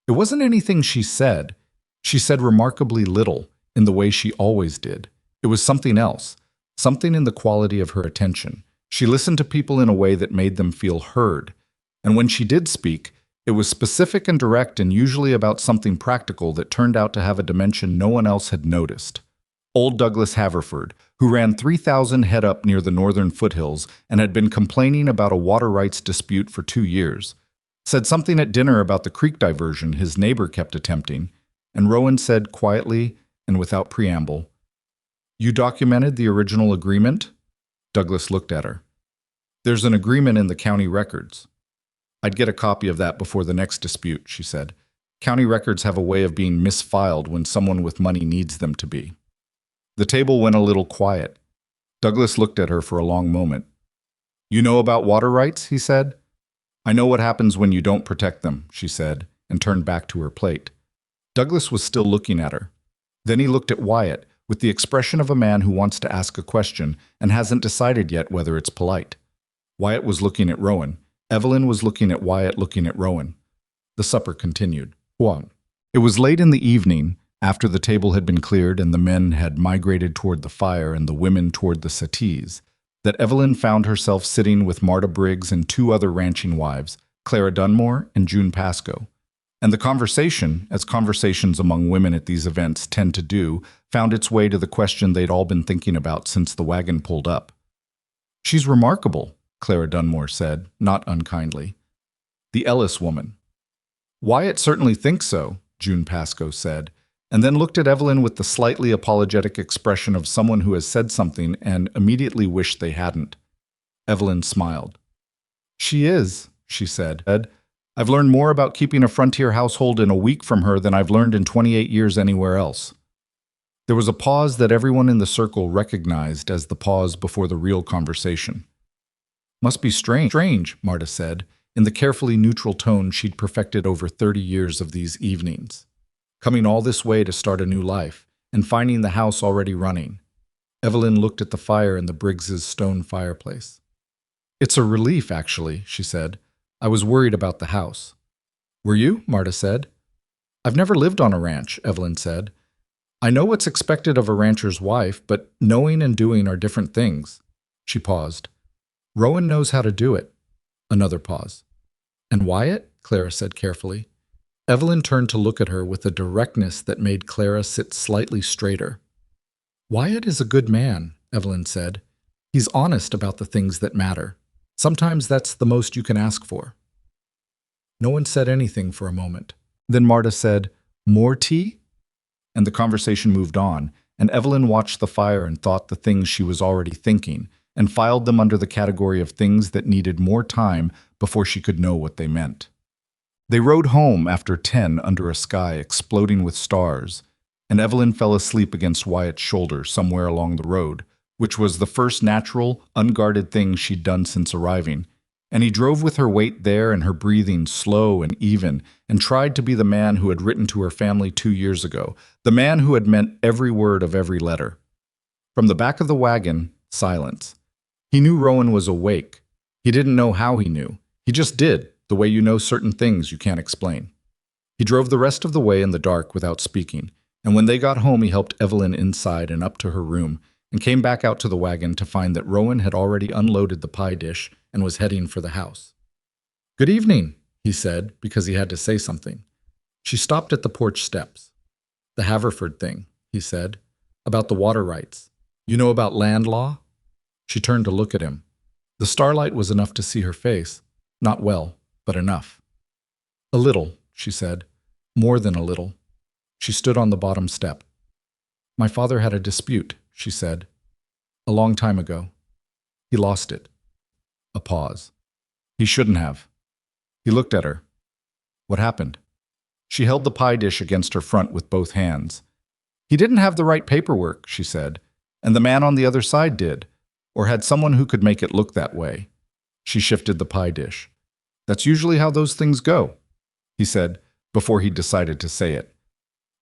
It wasn't anything she said. She said remarkably little in the way she always did. It was something else, something in the quality of her attention. She listened to people in a way that made them feel heard. And when she did speak, it was specific and direct and usually about something practical that turned out to have a dimension no one else had noticed. Old Douglas Haverford, who ran 3,000 head up near the northern foothills and had been complaining about a water rights dispute for 2 years, said something at dinner about the creek diversion his neighbor kept attempting, and Rowan said quietly and without preamble, "You documented the original agreement?" Douglas looked at her. "There's an agreement in the county records." "I'd get a copy of that before the next dispute," she said. "County records have a way of being misfiled when someone with money needs them to be." The table went a little quiet. Douglas looked at her for a long moment. "You know about water rights?" he said. "I know what happens when you don't protect them," she said, and turned back to her plate. Douglas was still looking at her. Then he looked at Wyatt, with the expression of a man who wants to ask a question and hasn't decided yet whether it's polite. Wyatt was looking at Rowan. Evelyn was looking at Wyatt looking at Rowan. The supper continued. Juan. It was late in the evening, after the table had been cleared and the men had migrated toward the fire and the women toward the settees, that Evelyn found herself sitting with Marta Briggs and 2 other ranching wives, Clara Dunmore and June Pascoe. And the conversation, as conversations among women at these events tend to do, found its way to the question they'd all been thinking about since the wagon pulled up. "She's remarkable," Clara Dunmore said, not unkindly. "The Ellis woman." "Wyatt certainly thinks so," June Pascoe said, and then looked at Evelyn with the slightly apologetic expression of someone who has said something and immediately wished they hadn't. Evelyn smiled. "She is," she said. "I've learned more about keeping a frontier household in a week from her than I've learned in 28 years anywhere else." There was a pause that everyone in the circle recognized as the pause before the real conversation. "Must be strange," Marta said, in the carefully neutral tone she'd perfected over 30 years of these evenings. "Coming all this way to start a new life, and finding the house already running." Evelyn looked at the fire in the Briggs's stone fireplace. "It's a relief, actually," she said. "I was worried about the house." "Were you?" Marta said. "I've never lived on a ranch," Evelyn said. "I know what's expected of a rancher's wife, but knowing and doing are different things." She paused. "Rowan knows how to do it." Another pause. "And Wyatt?" Clara said carefully. Evelyn turned to look at her with a directness that made Clara sit slightly straighter. "Wyatt is a good man," Evelyn said. "He's honest about the things that matter. Sometimes that's the most you can ask for." No one said anything for a moment. Then Marta said, "More tea?" And the conversation moved on, and Evelyn watched the fire and thought the things she was already thinking, and filed them under the category of things that needed more time before she could know what they meant. They rode home after 10 under a sky exploding with stars, and Evelyn fell asleep against Wyatt's shoulder somewhere along the road, which was the first natural, unguarded thing she'd done since arriving, and he drove with her weight there and her breathing slow and even, and tried to be the man who had written to her family 2 years ago, the man who had meant every word of every letter. From the back of the wagon, silence. He knew Rowan was awake. He didn't know how he knew. He just did, the way you know certain things you can't explain. He drove the rest of the way in the dark without speaking, and when they got home he helped Evelyn inside and up to her room, and came back out to the wagon to find that Rowan had already unloaded the pie dish and was heading for the house. "Good evening," he said, because he had to say something. She stopped at the porch steps. "The Haverford thing," he said, "about the water rights. You know about land law?" She turned to look at him. The starlight was enough to see her face. Not well, but enough. "A little," she said. "More than a little." She stood on the bottom step. "My father had a dispute," she said. "A long time ago. He lost it." A pause. "He shouldn't have." He looked at her. "What happened?" She held the pie dish against her front with both hands. "He didn't have the right paperwork," she said, "and the man on the other side did. or had someone who could make it look that way. She shifted the pie dish. That's usually how those things go, he said, before he decided to say it.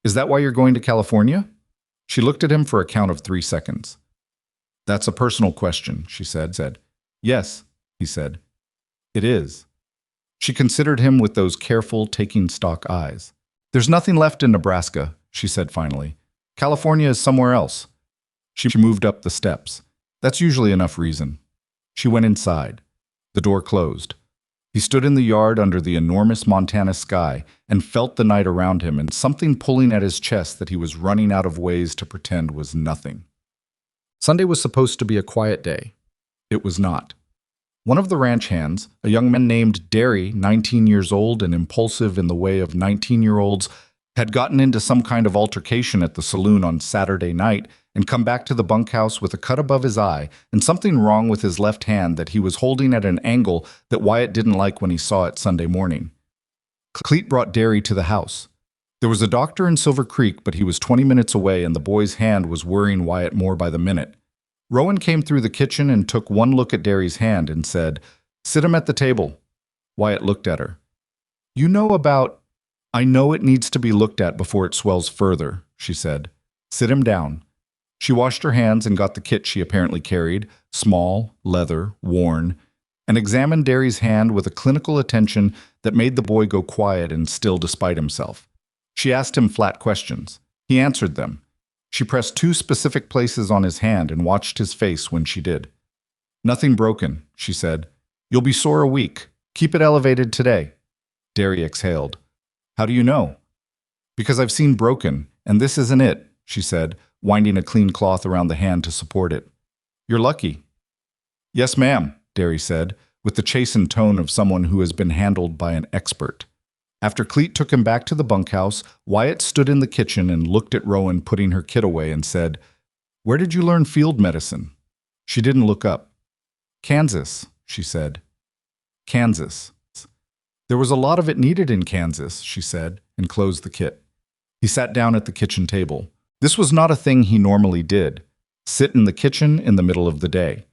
Is that why you're going to California? She looked at him for a count of 3 seconds. That's a personal question, she said. Yes, he said. It is. She considered him with those careful, taking stock eyes. There's nothing left in Nebraska, she said finally. California is somewhere else. She moved up the steps. That's usually enough reason. She went inside. The door closed. He stood in the yard under the enormous Montana sky and felt the night around him and something pulling at his chest that he was running out of ways to pretend was nothing. Sunday was supposed to be a quiet day. It was not. One of the ranch hands, a young man named Derry, 19 years old and impulsive in the way of 19-year-olds, had gotten into some kind of altercation at the saloon on Saturday night and come back to the bunkhouse with a cut above his eye and something wrong with his left hand that he was holding at an angle that Wyatt didn't like when he saw it Sunday morning. Cleet brought Derry to the house. There was a doctor in Silver Creek, but he was 20 minutes away and the boy's hand was worrying Wyatt more by the minute. Rowan came through the kitchen and took one look at Derry's hand and said, "Sit him at the table." Wyatt looked at her. "You know about—" "I know it needs to be looked at before it swells further," she said. "Sit him down." She washed her hands and got the kit she apparently carried, small, leather, worn, and examined Derry's hand with a clinical attention that made the boy go quiet and still despite himself. She asked him flat questions. He answered them. She pressed 2 specific places on his hand and watched his face when she did. "Nothing broken," she said. "You'll be sore a week. Keep it elevated today." Derry exhaled. "How do you know?" "Because I've seen broken, and this isn't it," she said, winding a clean cloth around the hand to support it. "You're lucky." "Yes, ma'am," Derry said, with the chastened tone of someone who has been handled by an expert. After Cleet took him back to the bunkhouse, Wyatt stood in the kitchen and looked at Rowan putting her kit away and said, "Where did you learn field medicine?" She didn't look up. "Kansas," she said. "Kansas. There was a lot of it needed in Kansas," she said, and closed the kit. He sat down at the kitchen table. This was not a thing he normally did, sit in the kitchen in the middle of the day.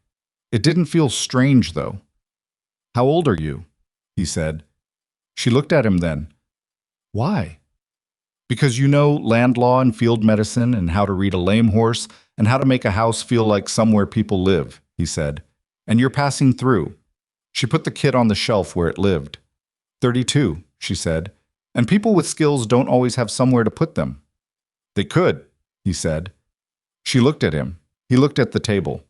It didn't feel strange, though. "How old are you?" he said. She looked at him then. "Why?" "Because you know land law and field medicine and how to read a lame horse and how to make a house feel like somewhere people live," he said. "And you're passing through." She put the kit on the shelf where it lived. 32, she said. "And people with skills don't always have somewhere to put them." "They could," he said. She looked at him. He looked at the table.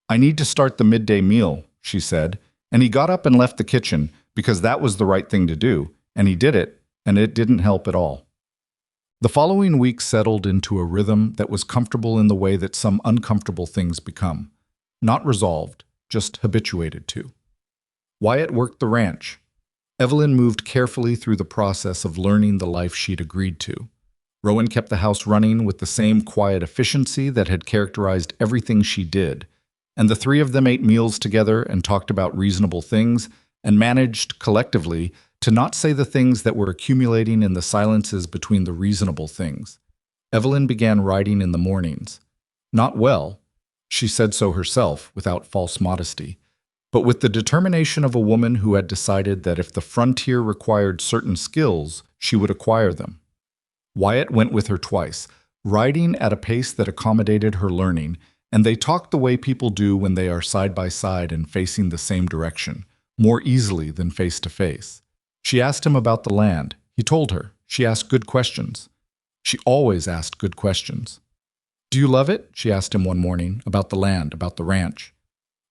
"I need to start the midday meal," she said, and he got up and left the kitchen because that was the right thing to do, and he did it, and it didn't help at all. The following week settled into a rhythm that was comfortable in the way that some uncomfortable things become. Not resolved, just habituated to. Wyatt worked the ranch. Evelyn moved carefully through the process of learning the life she'd agreed to. Rowan kept the house running with the same quiet efficiency that had characterized everything she did, and the 3 of them ate meals together and talked about reasonable things and managed, collectively, to not say the things that were accumulating in the silences between the reasonable things. Evelyn began writing in the mornings. Not well, she said so herself, without false modesty, but with the determination of a woman who had decided that if the frontier required certain skills, she would acquire them. Wyatt went with her twice, writing at a pace that accommodated her learning, and they talked the way people do when they are side by side and facing the same direction, more easily than face to face. She asked him about the land. He told her. She asked good questions. She always asked good questions. "Do you love it?" she asked him one morning, about the land, about the ranch.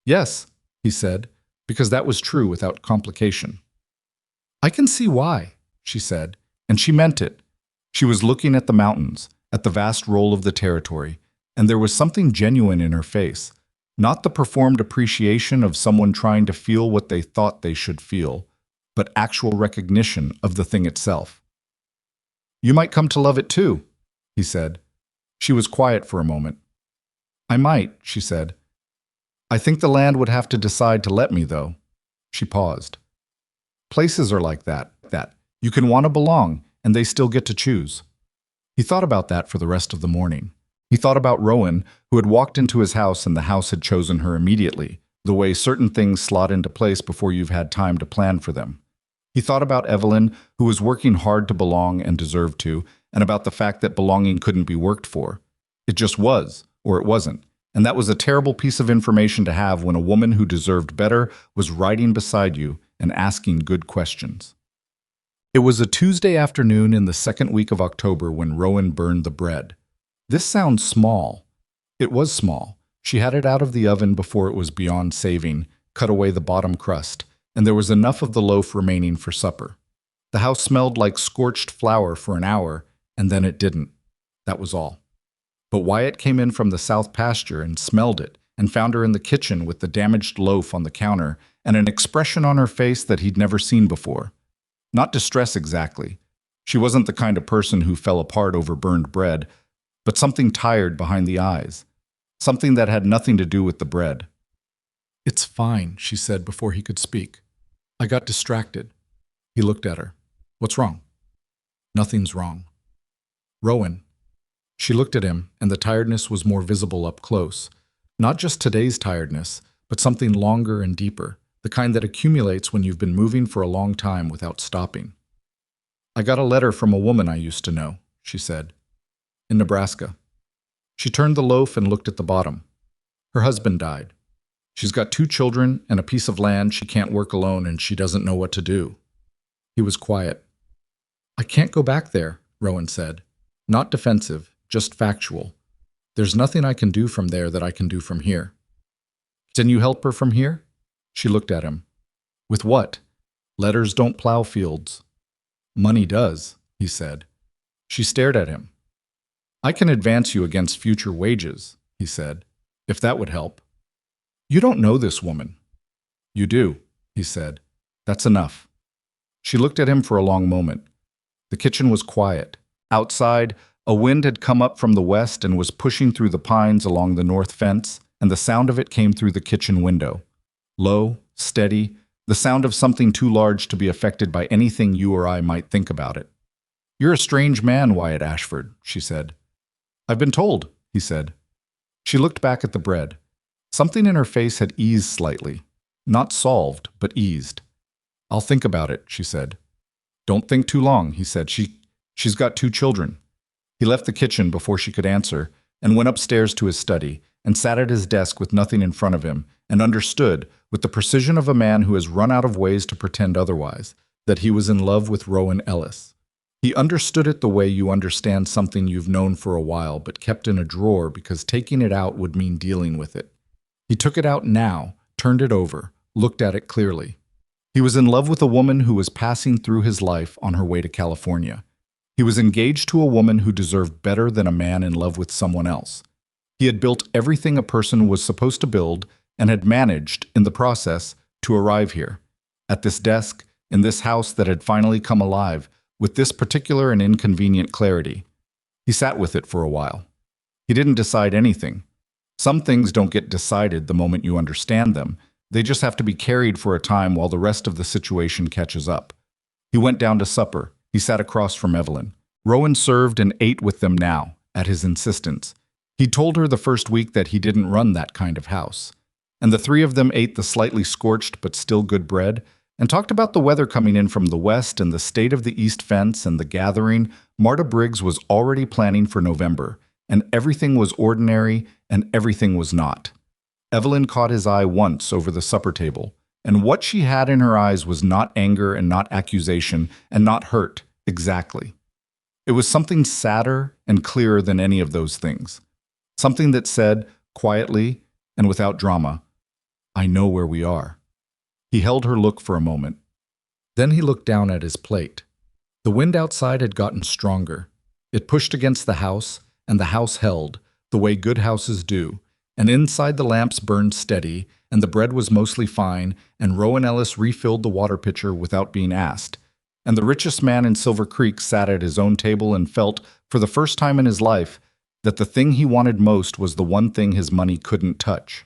"Yes," he said, because that was true without complication. "I can see why," she said, and she meant it. She was looking at the mountains, at the vast roll of the territory, and there was something genuine in her face, not the performed appreciation of someone trying to feel what they thought they should feel, but actual recognition of the thing itself. "You might come to love it too," he said. She was quiet for a moment. "I might," she said. "I think the land would have to decide to let me, though." She paused. "Places are like that. You can want to belong, and they still get to choose." He thought about that for the rest of the morning. He thought about Rowan, who had walked into his house and the house had chosen her immediately, the way certain things slot into place before you've had time to plan for them. He thought about Evelyn, who was working hard to belong and deserved to, and about the fact that belonging couldn't be worked for. It just was, or it wasn't. And that was a terrible piece of information to have when a woman who deserved better was riding beside you and asking good questions. It was a Tuesday afternoon in the second week of October when Rowan burned the bread. This sounds small. It was small. She had it out of the oven before it was beyond saving, cut away the bottom crust, and there was enough of the loaf remaining for supper. The house smelled like scorched flour for an hour, and then it didn't. That was all. But Wyatt came in from the south pasture and smelled it, and found her in the kitchen with the damaged loaf on the counter and an expression on her face that he'd never seen before. Not distress exactly. She wasn't the kind of person who fell apart over burned bread, but something tired behind the eyes. Something that had nothing to do with the bread. "It's fine," she said before he could speak. "I got distracted." He looked at her. "What's wrong?" "Nothing's wrong." "Rowan." She looked at him, and the tiredness was more visible up close. Not just today's tiredness, but something longer and deeper, the kind that accumulates when you've been moving for a long time without stopping. "I got a letter from a woman I used to know," she said. "In Nebraska." She turned the loaf and looked at the bottom. Her husband died. She's got 2 children and a piece of land she can't work alone, and she doesn't know what to do. He was quiet. "I can't go back there," Rowan said. Not defensive, just factual. "There's nothing I can do from there that I can do from here." "Can you help her from here?" She looked at him. "With what? Letters don't plow fields." "Money does," he said. She stared at him. "I can advance you against future wages," he said, "if that would help." "You don't know this woman." "You do," he said. "That's enough." She looked at him for a long moment. The kitchen was quiet. Outside, a wind had come up from the west and was pushing through the pines along the north fence, and the sound of it came through the kitchen window. Low, steady, the sound of something too large to be affected by anything you or I might think about it. "You're a strange man, Wyatt Ashford," she said. "I've been told," he said. She looked back at the bread. Something in her face had eased slightly. Not solved, but eased. "I'll think about it," she said. "Don't think too long," he said. She's got 2 children." He left the kitchen before she could answer, and went upstairs to his study, and sat at his desk with nothing in front of him, and understood, with the precision of a man who has run out of ways to pretend otherwise, that he was in love with Rowan Ellis. He understood it the way you understand something you've known for a while but kept in a drawer because taking it out would mean dealing with it. He took it out now, turned it over, looked at it clearly. He was in love with a woman who was passing through his life on her way to California. He was engaged to a woman who deserved better than a man in love with someone else. He had built everything a person was supposed to build and had managed, in the process, to arrive here, at this desk, in this house that had finally come alive, with this particular and inconvenient clarity. He sat with it for a while. He didn't decide anything. Some things don't get decided the moment you understand them. They just have to be carried for a time while the rest of the situation catches up. He went down to supper. He sat across from Evelyn. Rowan served and ate with them now, at his insistence. He told her the first week that he didn't run that kind of house. And the 3 of them ate the slightly scorched but still good bread, and talked about the weather coming in from the west and the state of the east fence and the gathering. Marta Briggs was already planning for November, and everything was ordinary and everything was not. Evelyn caught his eye once over the supper table, and what she had in her eyes was not anger and not accusation and not hurt, exactly. It was something sadder and clearer than any of those things. Something that said, quietly and without drama, "I know where we are." He held her look for a moment. Then he looked down at his plate. The wind outside had gotten stronger. It pushed against the house, and the house held, the way good houses do, and inside the lamps burned steady, and the bread was mostly fine, and Rowan Ellis refilled the water pitcher without being asked. And the richest man in Silver Creek sat at his own table and felt, for the first time in his life, that the thing he wanted most was the one thing his money couldn't touch.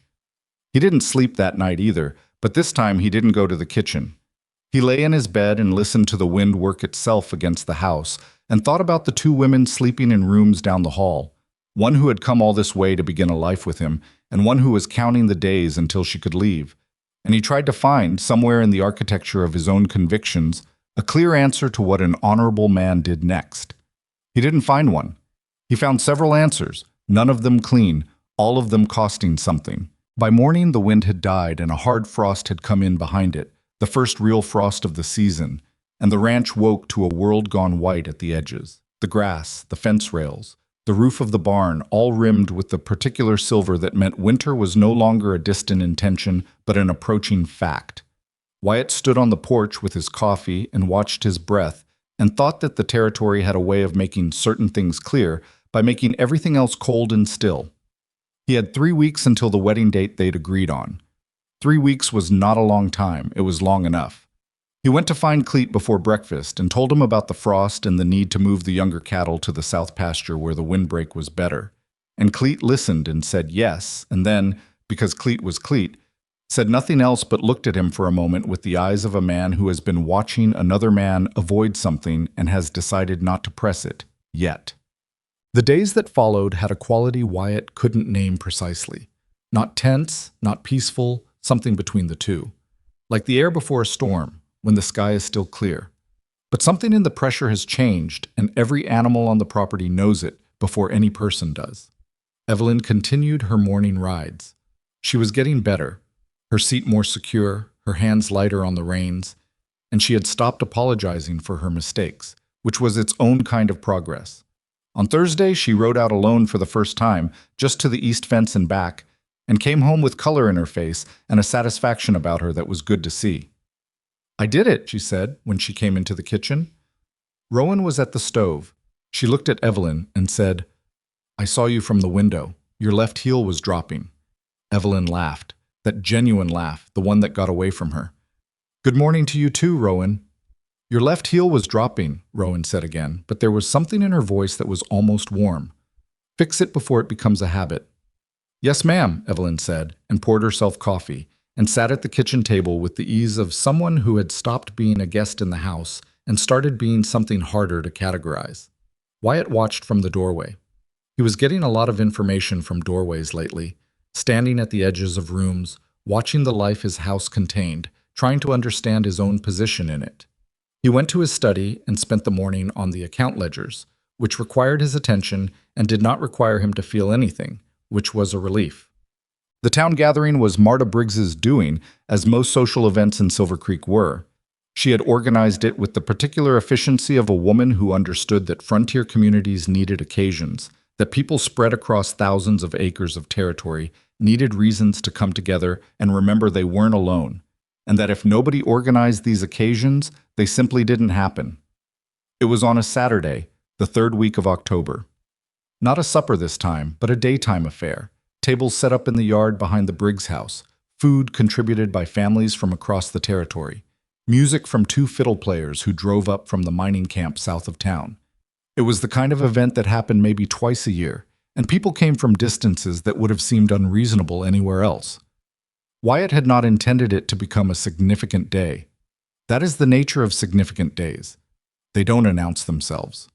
He didn't sleep that night either, but this time he didn't go to the kitchen. He lay in his bed and listened to the wind work itself against the house, and thought about the 2 women sleeping in rooms down the hall. one who had come all this way to begin a life with him, and one who was counting the days until she could leave. And he tried to find, somewhere in the architecture of his own convictions, a clear answer to what an honorable man did next. He didn't find one. He found several answers, none of them clean, all of them costing something. By morning, the wind had died and a hard frost had come in behind it, the first real frost of the season, and the ranch woke to a world gone white at the edges. The grass, the fence rails, the roof of the barn, all rimmed with the particular silver that meant winter was no longer a distant intention, but an approaching fact. Wyatt stood on the porch with his coffee and watched his breath, and thought that the territory had a way of making certain things clear by making everything else cold and still. He had 3 weeks until the wedding date they'd agreed on. 3 weeks was not a long time, it was long enough. He went to find Cleet before breakfast and told him about the frost and the need to move the younger cattle to the south pasture where the windbreak was better. And Cleet listened and said yes, and then, because Cleet was Cleet, said nothing else but looked at him for a moment with the eyes of a man who has been watching another man avoid something and has decided not to press it, yet. The days that followed had a quality Wyatt couldn't name precisely. Not tense, not peaceful, something between the two. Like the air before a storm, when the sky is still clear. But something in the pressure has changed, and every animal on the property knows it before any person does. Evelyn continued her morning rides. She was getting better, her seat more secure, her hands lighter on the reins, and she had stopped apologizing for her mistakes, which was its own kind of progress. On Thursday, she rode out alone for the first time, just to the east fence and back, and came home with color in her face and a satisfaction about her that was good to see. "I did it," she said when she came into the kitchen. Rowan was at the stove. She looked at Evelyn and said, "I saw you from the window. Your left heel was dropping." Evelyn laughed, that genuine laugh, the one that got away from her. "Good morning to you too, Rowan." "Your left heel was dropping," Rowan said again, but there was something in her voice that was almost warm. "Fix it before it becomes a habit." "Yes, ma'am," Evelyn said, and poured herself coffee, and sat at the kitchen table with the ease of someone who had stopped being a guest in the house and started being something harder to categorize. Wyatt watched from the doorway. He was getting a lot of information from doorways lately, standing at the edges of rooms, watching the life his house contained, trying to understand his own position in it. He went to his study and spent the morning on the account ledgers, which required his attention and did not require him to feel anything, which was a relief. The town gathering was Marta Briggs's doing, as most social events in Silver Creek were. She had organized it with the particular efficiency of a woman who understood that frontier communities needed occasions, that people spread across thousands of acres of territory needed reasons to come together and remember they weren't alone, and that if nobody organized these occasions, they simply didn't happen. It was on a Saturday, the 3rd week of October. Not a supper this time, but a daytime affair. Tables set up in the yard behind the Briggs house, food contributed by families from across the territory, music from 2 fiddle players who drove up from the mining camp south of town. It was the kind of event that happened maybe twice a year, and people came from distances that would have seemed unreasonable anywhere else. Wyatt had not intended it to become a significant day. That is the nature of significant days. They don't announce themselves.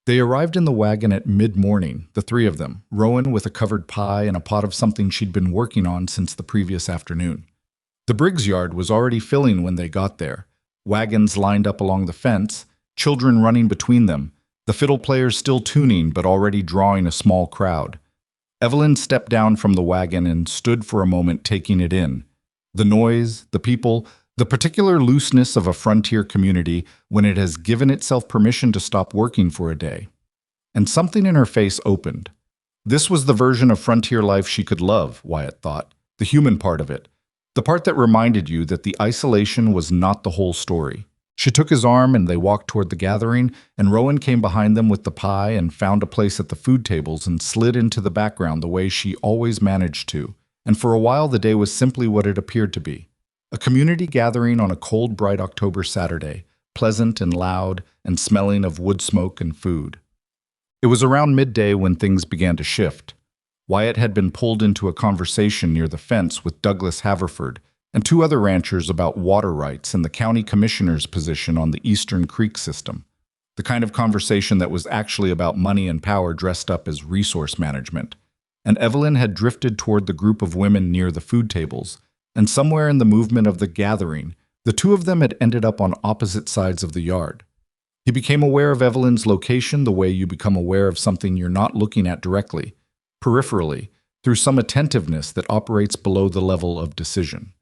They arrived in the wagon at mid-morning, the 3 of them, Rowan with a covered pie and a pot of something she'd been working on since the previous afternoon. The Briggs yard was already filling when they got there, wagons lined up along the fence, children running between them, the fiddle players still tuning but already drawing a small crowd. Evelyn stepped down from the wagon and stood for a moment taking it in. The noise, the people, the particular looseness of a frontier community when it has given itself permission to stop working for a day. And something in her face opened. This was the version of frontier life she could love, Wyatt thought, the human part of it, the part that reminded you that the isolation was not the whole story. She took his arm and they walked toward the gathering, and Rowan came behind them with the pie and found a place at the food tables and slid into the background the way she always managed to, and for a while the day was simply what it appeared to be. A community gathering on a cold, bright October Saturday, pleasant and loud and smelling of wood smoke and food. It was around midday when things began to shift. Wyatt had been pulled into a conversation near the fence with Douglas Haverford and 2 other ranchers about water rights and the county commissioner's position on the Eastern Creek system. the kind of conversation that was actually about money and power dressed up as resource management. And Evelyn had drifted toward the group of women near the food tables, and somewhere in the movement of the gathering, the two of them had ended up on opposite sides of the yard. He became aware of Evelyn's location the way you become aware of something you're not looking at directly, peripherally, through some attentiveness that operates below the level of decision.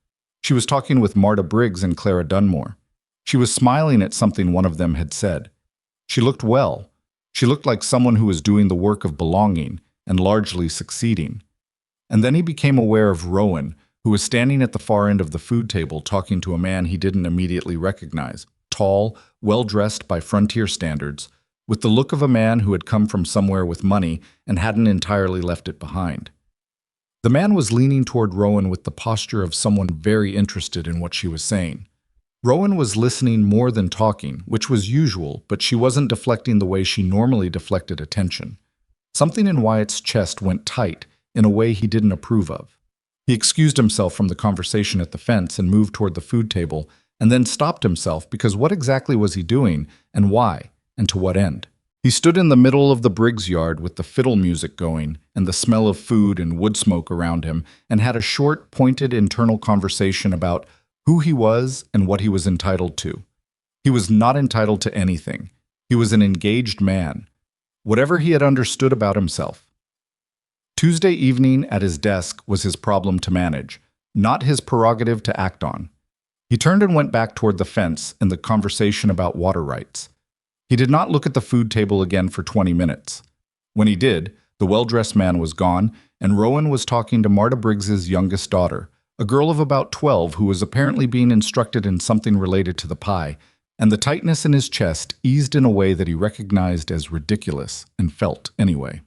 She was talking with Marta Briggs and Clara Dunmore. She was smiling at something one of them had said. She looked well. She looked like someone who was doing the work of belonging and largely succeeding. And then he became aware of Rowan, who was standing at the far end of the food table talking to a man he didn't immediately recognize, tall, well-dressed by frontier standards, with the look of a man who had come from somewhere with money and hadn't entirely left it behind. The man was leaning toward Rowan with the posture of someone very interested in what she was saying. Rowan was listening more than talking, which was usual, but she wasn't deflecting the way she normally deflected attention. Something in Wyatt's chest went tight in a way he didn't approve of. He excused himself from the conversation at the fence and moved toward the food table, and then stopped himself because what exactly was he doing, and why, and to what end? He stood in the middle of the Briggs yard with the fiddle music going and the smell of food and wood smoke around him, and had a short, pointed internal conversation about who he was and what he was entitled to. He was not entitled to anything. He was an engaged man. Whatever he had understood about himself. Tuesday evening at his desk was his problem to manage, not his prerogative to act on. He turned and went back toward the fence and the conversation about water rights. He did not look at the food table again for 20 minutes. When he did, the well-dressed man was gone, and Rowan was talking to Marta Briggs's youngest daughter, a girl of about 12 who was apparently being instructed in something related to the pie, and the tightness in his chest eased in a way that he recognized as ridiculous, and felt anyway.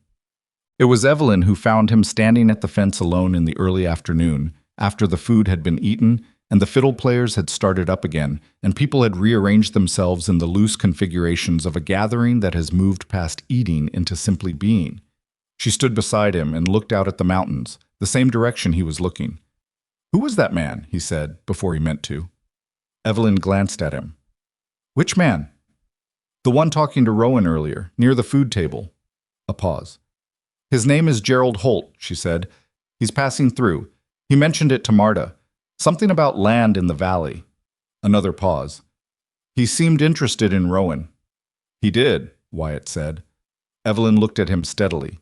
It was Evelyn who found him standing at the fence alone in the early afternoon, after the food had been eaten, and the fiddle players had started up again, and people had rearranged themselves in the loose configurations of a gathering that has moved past eating into simply being. She stood beside him and looked out at the mountains, the same direction he was looking. "Who was that man?" he said, before he meant to. Evelyn glanced at him. "Which man?" "The one talking to Rowan earlier, near the food table." A pause. "His name is Gerald Holt," she said. "He's passing through. He mentioned it to Marta. Something about land in the valley." Another pause. "He seemed interested in Rowan." "He did," Wyatt said. Evelyn looked at him steadily.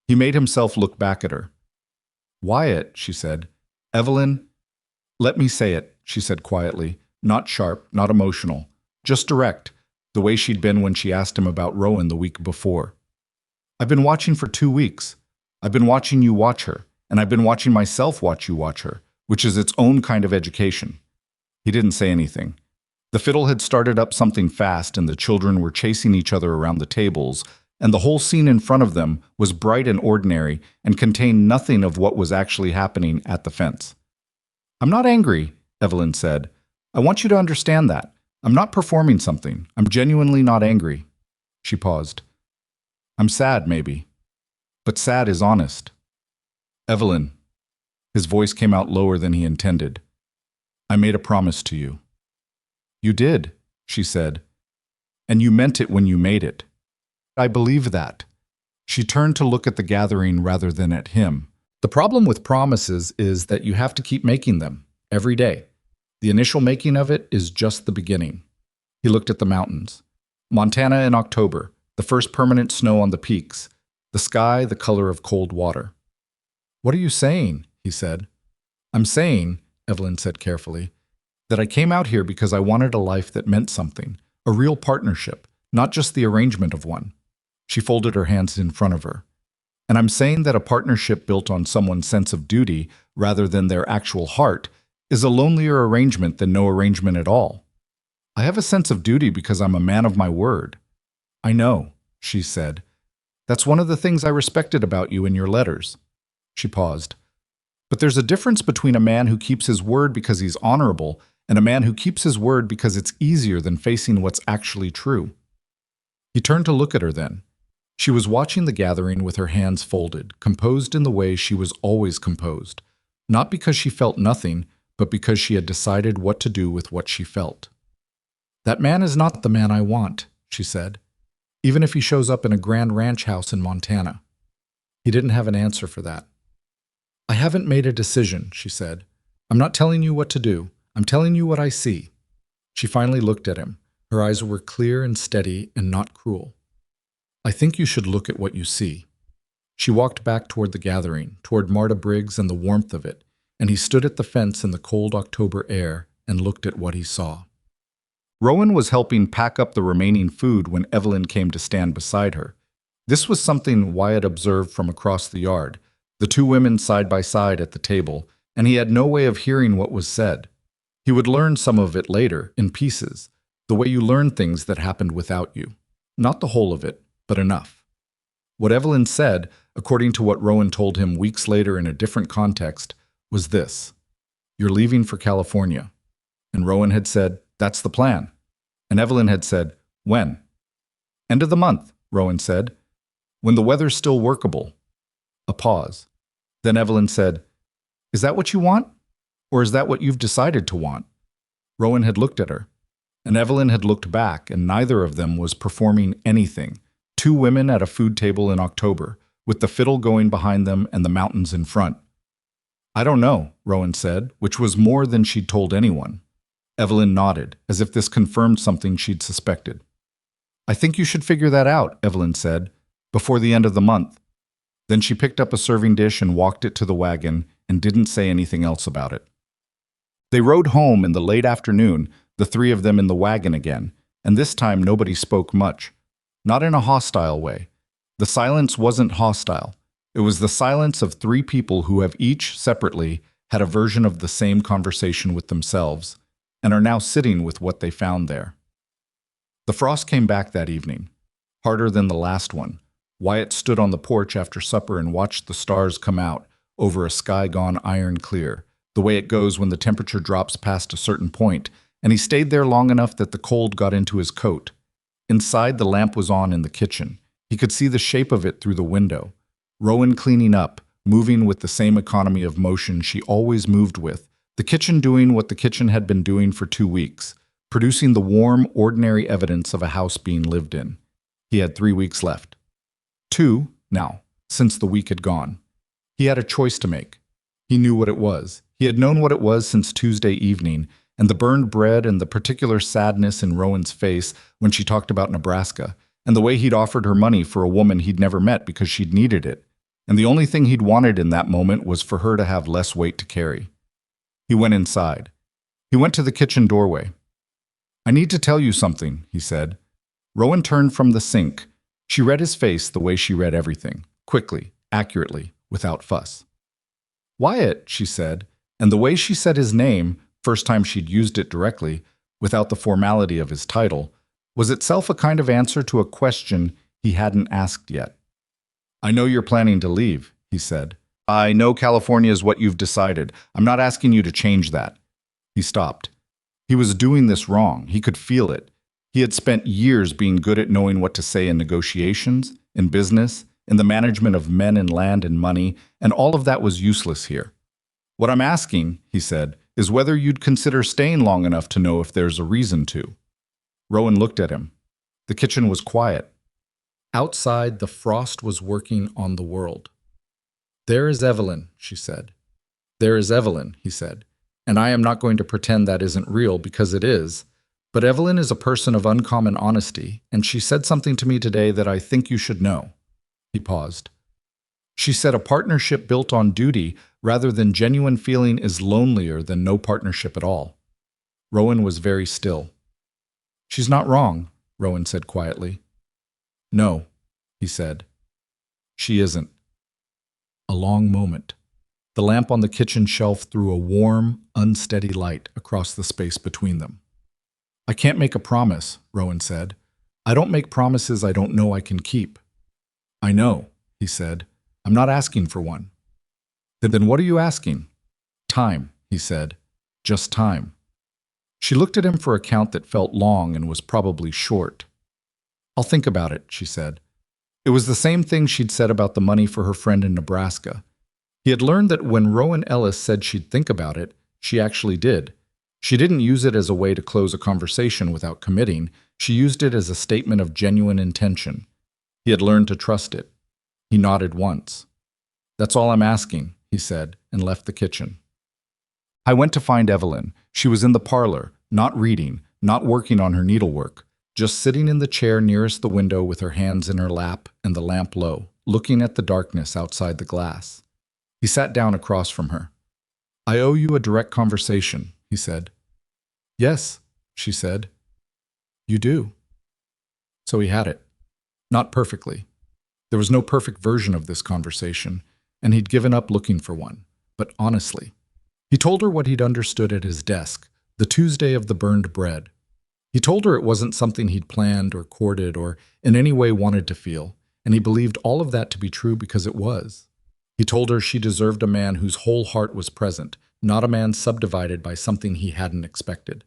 He made himself look back at her. "Wyatt," she said. "Evelyn—" "Let me say it," she said quietly, not sharp, not emotional, just direct, the way she'd been when she asked him about Rowan the week before. "I've been watching for 2 weeks. I've been watching you watch her, and I've been watching myself watch you watch her, which is its own kind of education." He didn't say anything. The fiddle had started up something fast, and the children were chasing each other around the tables, and the whole scene in front of them was bright and ordinary and contained nothing of what was actually happening at the fence. "I'm not angry," Evelyn said. "I want you to understand that. I'm not performing something. I'm genuinely not angry." She paused. "I'm sad, maybe. But sad is honest." "Evelyn." His voice came out lower than he intended. "I made a promise to you." "You did," she said. "And you meant it when you made it." "I believe that." She turned to look at the gathering rather than at him. The problem with promises is that you have to keep making them, every day. The initial making of it is just the beginning. He looked at the mountains. Montana in October, the first permanent snow on the peaks, the sky the color of cold water. "What are you saying?" he said. "I'm saying," Evelyn said carefully, "that I came out here because I wanted a life that meant something, a real partnership, not just the arrangement of one." She folded her hands in front of her. "And I'm saying that a partnership built on someone's sense of duty rather than their actual heart is a lonelier arrangement than no arrangement at all. I have a sense of duty because I'm a man of my word." "I know," she said. "That's one of the things I respected about you in your letters." She paused. "But there's a difference between a man who keeps his word because he's honorable and a man who keeps his word because it's easier than facing what's actually true." He turned to look at her then. She was watching the gathering with her hands folded, composed in the way she was always composed, not because she felt nothing, but because she had decided what to do with what she felt. "That man is not the man I want," she said. even if he shows up in a grand ranch house in Montana. He didn't have an answer for that. I haven't made a decision, she said. I'm not telling you what to do. I'm telling you what I see. She finally looked at him. Her eyes were clear and steady and not cruel. I think you should look at what you see. She walked back toward the gathering, toward Marta Briggs and the warmth of it, and he stood at the fence in the cold October air and looked at what he saw. Rowan was helping pack up the remaining food when Evelyn came to stand beside her. This was something Wyatt observed from across the yard, the two women side by side at the table, and he had no way of hearing what was said. He would learn some of it later, in pieces, the way you learn things that happened without you. Not the whole of it, but enough. What Evelyn said, according to what Rowan told him weeks later in a different context, was this: "You're leaving for California." And Rowan had said, "That's the plan." And Evelyn had said, "When?" "End of the month," Rowan said. "When the weather's still workable." A pause. Then Evelyn said, "Is that what you want? Or is that what you've decided to want?" Rowan had looked at her, and Evelyn had looked back, and neither of them was performing anything. Two women at a food table in October, with the fiddle going behind them and the mountains in front. "I don't know," Rowan said, which was more than she'd told anyone. Evelyn nodded, as if this confirmed something she'd suspected. "I think you should figure that out," Evelyn said, "before the end of the month." Then she picked up a serving dish and walked it to the wagon and didn't say anything else about it. They rode home in the late afternoon, the three of them in the wagon again, and this time nobody spoke much. Not in a hostile way. The silence wasn't hostile. It was the silence of three people who have each, separately, had a version of the same conversation with themselves, and are now sitting with what they found there. The frost came back that evening, harder than the last one. Wyatt stood on the porch after supper and watched the stars come out over a sky gone iron clear, the way it goes when the temperature drops past a certain point, and he stayed there long enough that the cold got into his coat. Inside, the lamp was on in the kitchen. He could see the shape of it through the window. Rowan cleaning up, moving with the same economy of motion she always moved with, the kitchen doing what the kitchen had been doing for 2 weeks, producing the warm, ordinary evidence of a house being lived in. He had 3 weeks left. 2, now, since the week had gone. He had a choice to make. He knew what it was. He had known what it was since Tuesday evening, and the burned bread and the particular sadness in Rowan's face when she talked about Nebraska, and the way he'd offered her money for a woman he'd never met because she'd needed it, and the only thing he'd wanted in that moment was for her to have less weight to carry. He went inside. He went to the kitchen doorway. "I need to tell you something," he said. Rowan turned from the sink. She read his face the way she read everything, quickly, accurately, without fuss. "Wyatt," she said, and the way she said his name, first time she'd used it directly, without the formality of his title, was itself a kind of answer to a question he hadn't asked yet. "I know you're planning to leave," he said. "I know California is what you've decided. I'm not asking you to change that." He stopped. He was doing this wrong. He could feel it. He had spent years being good at knowing what to say in negotiations, in business, in the management of men and land and money, and all of that was useless here. "What I'm asking," he said, "is whether you'd consider staying long enough to know if there's a reason to." Rowan looked at him. The kitchen was quiet. Outside, the frost was working on the world. "There is Evelyn," she said. "There is Evelyn," he said. "And I am not going to pretend that isn't real, because it is. But Evelyn is a person of uncommon honesty, and she said something to me today that I think you should know." He paused. "She said a partnership built on duty rather than genuine feeling is lonelier than no partnership at all." Rowan was very still. "She's not wrong," Rowan said quietly. "No," he said. "She isn't." A long moment. The lamp on the kitchen shelf threw a warm, unsteady light across the space between them. "I can't make a promise," Rowan said. "I don't make promises I don't know I can keep." "I know," he said. "I'm not asking for one." "Then what are you asking?" "Time," he said. "Just time." She looked at him for a count that felt long and was probably short. "I'll think about it," she said. It was the same thing she'd said about the money for her friend in Nebraska. He had learned that when Rowan Ellis said she'd think about it, she actually did. She didn't use it as a way to close a conversation without committing. She used it as a statement of genuine intention. He had learned to trust it. He nodded once. "That's all I'm asking," he said, and left the kitchen. I went to find Evelyn. She was in the parlor, not reading, not working on her needlework, just sitting in the chair nearest the window with her hands in her lap and the lamp low, looking at the darkness outside the glass. He sat down across from her. "I owe you a direct conversation," he said. "Yes," she said. "You do." So he had it. Not perfectly. There was no perfect version of this conversation, and he'd given up looking for one. But honestly, he told her what he'd understood at his desk, the Tuesday of the burned bread. He told her it wasn't something he'd planned or courted or in any way wanted to feel, and he believed all of that to be true because it was. He told her she deserved a man whose whole heart was present, not a man subdivided by something he hadn't expected.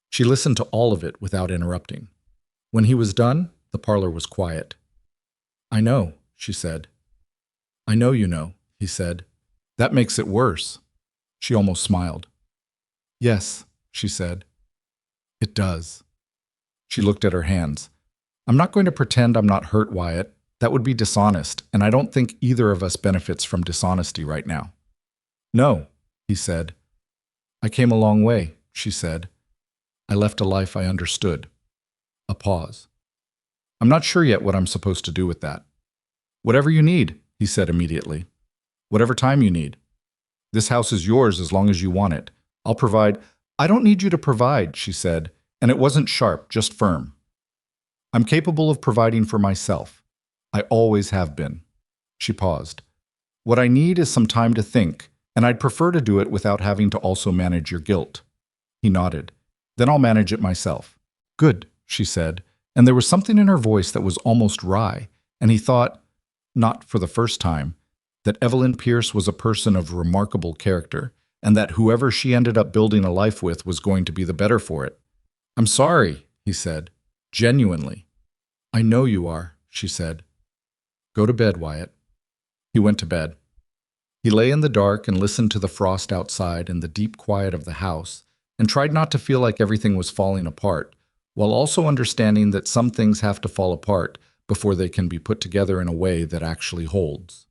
She listened to all of it without interrupting. When he was done, the parlor was quiet. "I know," she said. "I know you know," he said. "That makes it worse." She almost smiled. "Yes," she said. "It does." She looked at her hands. "I'm not going to pretend I'm not hurt, Wyatt. That would be dishonest, and I don't think either of us benefits from dishonesty right now." "No," he said. "I came a long way," she said. "I left a life I understood." A pause. "I'm not sure yet what I'm supposed to do with that." "Whatever you need," he said immediately. "Whatever time you need. This house is yours as long as you want it. I'll provide." "I don't need you to provide," she said, and it wasn't sharp, just firm. "I'm capable of providing for myself. I always have been." She paused. "What I need is some time to think, and I'd prefer to do it without having to also manage your guilt." He nodded. "Then I'll manage it myself." "Good," she said, and there was something in her voice that was almost wry, and he thought, not for the first time, that Evelyn Pierce was a person of remarkable character, and that whoever she ended up building a life with was going to be the better for it. "I'm sorry," he said, genuinely. "I know you are," she said. "Go to bed, Wyatt." He went to bed. He lay in the dark and listened to the frost outside and the deep quiet of the house, and tried not to feel like everything was falling apart, while also understanding that some things have to fall apart before they can be put together in a way that actually holds.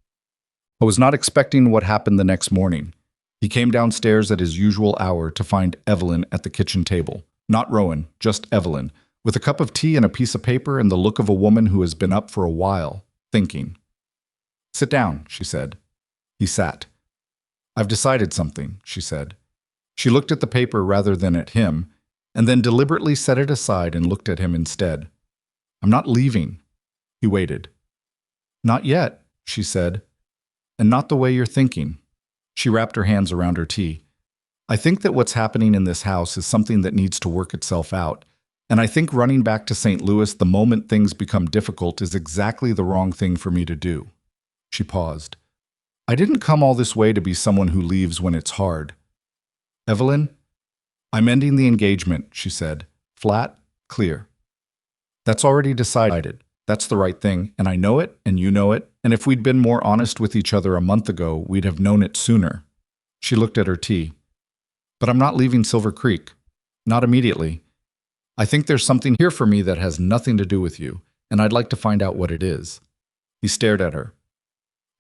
I was not expecting what happened the next morning. He came downstairs at his usual hour to find Evelyn at the kitchen table. Not Rowan, just Evelyn, with a cup of tea and a piece of paper and the look of a woman who has been up for a while, thinking. "Sit down," she said. He sat. "I've decided something," she said. She looked at the paper rather than at him, and then deliberately set it aside and looked at him instead. "I'm not leaving." He waited. "Not yet," she said, "and not the way you're thinking." She wrapped her hands around her tea. "I think that what's happening in this house is something that needs to work itself out, and I think running back to St. Louis the moment things become difficult is exactly the wrong thing for me to do." She paused. "I didn't come all this way to be someone who leaves when it's hard." "Evelyn, I'm ending the engagement," she said, flat, clear. "That's already decided. That's the right thing, and I know it, and you know it, and if we'd been more honest with each other a month ago, we'd have known it sooner." She looked at her tea. "But I'm not leaving Silver Creek. Not immediately. I think there's something here for me that has nothing to do with you, and I'd like to find out what it is." He stared at her.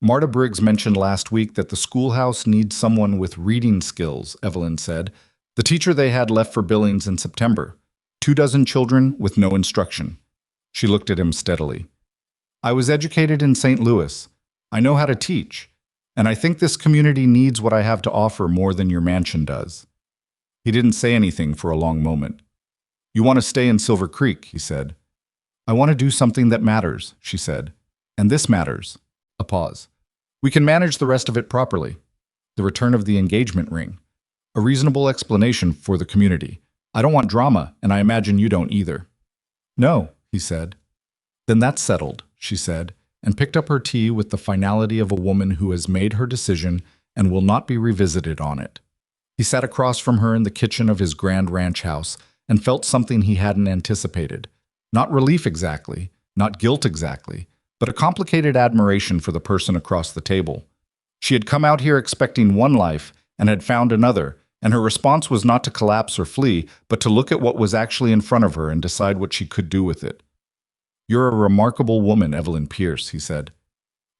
"Marta Briggs mentioned last week that the schoolhouse needs someone with reading skills," Evelyn said. "The teacher they had left for Billings in September. 24 children with no instruction." She looked at him steadily. "I was educated in St. Louis. I know how to teach, and I think this community needs what I have to offer more than your mansion does." He didn't say anything for a long moment. "You want to stay in Silver Creek," he said. "I want to do something that matters," she said. "And this matters." A pause. "We can manage the rest of it properly." The return of the engagement ring. A reasonable explanation for the community. "I don't want drama, and I imagine you don't either." "No," he said. "Then that's settled," she said, and picked up her tea with the finality of a woman who has made her decision and will not be revisited on it. He sat across from her in the kitchen of his grand ranch house and felt something he hadn't anticipated. Not relief exactly, not guilt exactly, but a complicated admiration for the person across the table. She had come out here expecting one life and had found another, And her response was not to collapse or flee, but to look at what was actually in front of her and decide what she could do with it. "You're a remarkable woman, Evelyn Pierce," he said.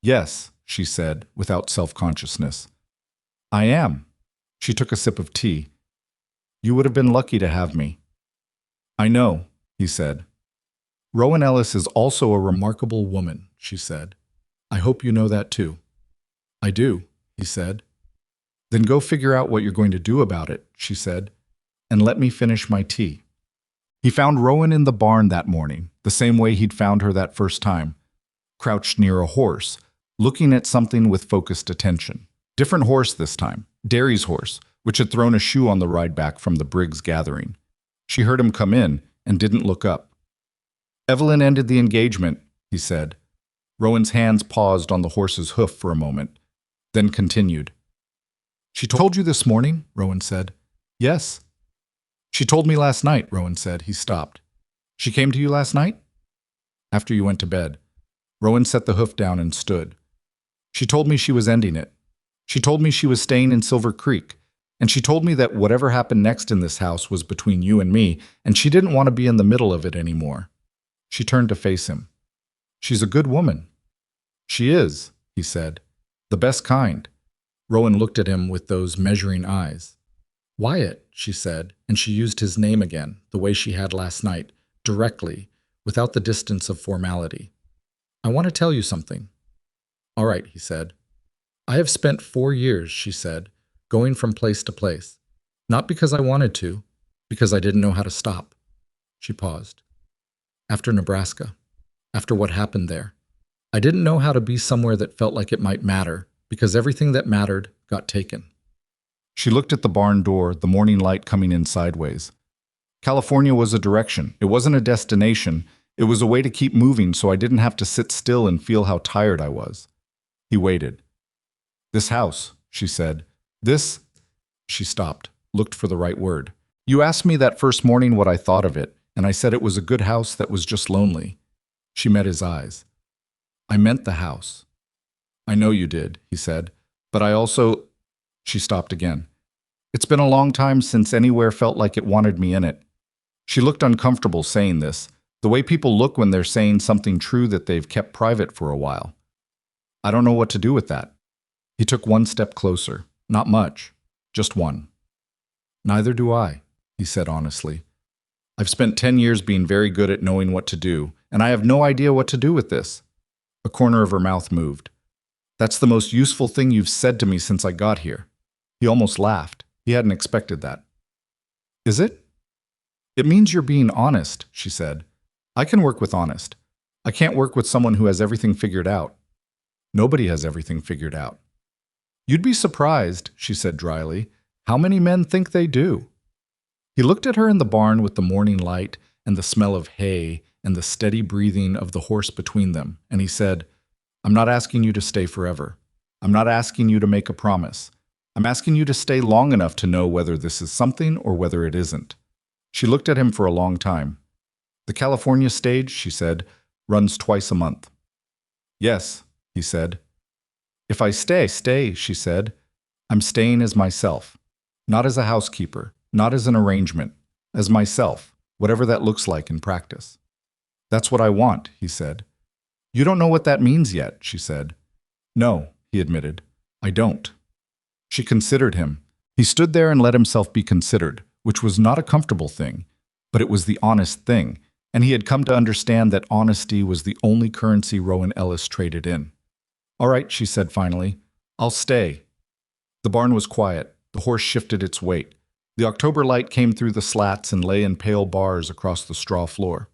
"Yes," she said, without self-consciousness. "I am." She took a sip of tea. "You would have been lucky to have me." "I know," he said. "Rowan Ellis is also a remarkable woman," she said. "I hope you know that too." "I do," he said. "Then go figure out what you're going to do about it," she said, "and let me finish my tea." He found Rowan in the barn that morning, the same way he'd found her that first time, crouched near a horse, looking at something with focused attention. Different horse this time, Derry's horse, which had thrown a shoe on the ride back from the Briggs gathering. She heard him come in and didn't look up. "Evelyn ended the engagement," he said. Rowan's hands paused on the horse's hoof for a moment, then continued. "She told you this morning?" Rowan said. "Yes." "She told me last night," Rowan said. He stopped. "She came to you last night?" "After you went to bed." Rowan set the hoof down and stood. "She told me she was ending it. She told me she was staying in Silver Creek. And she told me that whatever happened next in this house was between you and me, and she didn't want to be in the middle of it anymore." She turned to face him. "She's a good woman." "She is," he said. "The best kind." Rowan looked at him with those measuring eyes. "Wyatt," she said, and she used his name again, the way she had last night, directly, without the distance of formality. "I want to tell you something." "All right," he said. "I have spent 4 years," she said, "going from place to place. Not because I wanted to, because I didn't know how to stop." She paused. "After Nebraska, after what happened there, I didn't know how to be somewhere that felt like it might matter, because everything that mattered got taken." She looked at the barn door, the morning light coming in sideways. California was a direction. It wasn't a destination. It was a way to keep moving so I didn't have to sit still and feel how tired I was. He waited. "This house," she said. "This—" She stopped, looked for the right word. "You asked me that first morning what I thought of it, and I said it was a good house that was just lonely." She met his eyes. "I meant the house." "I know you did," he said. "But I also—" She stopped again. "It's been a long time since anywhere felt like it wanted me in it." She looked uncomfortable saying this, the way people look when they're saying something true that they've kept private for a while. "I don't know what to do with that." He took one step closer. Not much, just one. "Neither do I," he said honestly. "I've spent 10 years being very good at knowing what to do, and I have no idea what to do with this." A corner of her mouth moved. "That's the most useful thing you've said to me since I got here." He almost laughed. He hadn't expected that. "Is it?" "It means you're being honest," she said. "I can work with honest. I can't work with someone who has everything figured out." "Nobody has everything figured out." "You'd be surprised," she said dryly, "how many men think they do." He looked at her in the barn with the morning light and the smell of hay and the steady breathing of the horse between them, and he said, "I'm not asking you to stay forever. I'm not asking you to make a promise. I'm asking you to stay long enough to know whether this is something or whether it isn't." She looked at him for a long time. "The California stage," she said, "runs twice a month." "Yes," he said. "If I stay," she said. "I'm staying as myself. Not as a housekeeper, not as an arrangement, as myself, whatever that looks like in practice." "That's what I want," he said. "You don't know what that means yet," she said. "No," he admitted. "I don't." She considered him. He stood there and let himself be considered, which was not a comfortable thing, but it was the honest thing, and he had come to understand that honesty was the only currency Rowan Ellis traded in. "All right," she said finally. "I'll stay." The barn was quiet. The horse shifted its weight. The October light came through the slats and lay in pale bars across the straw floor.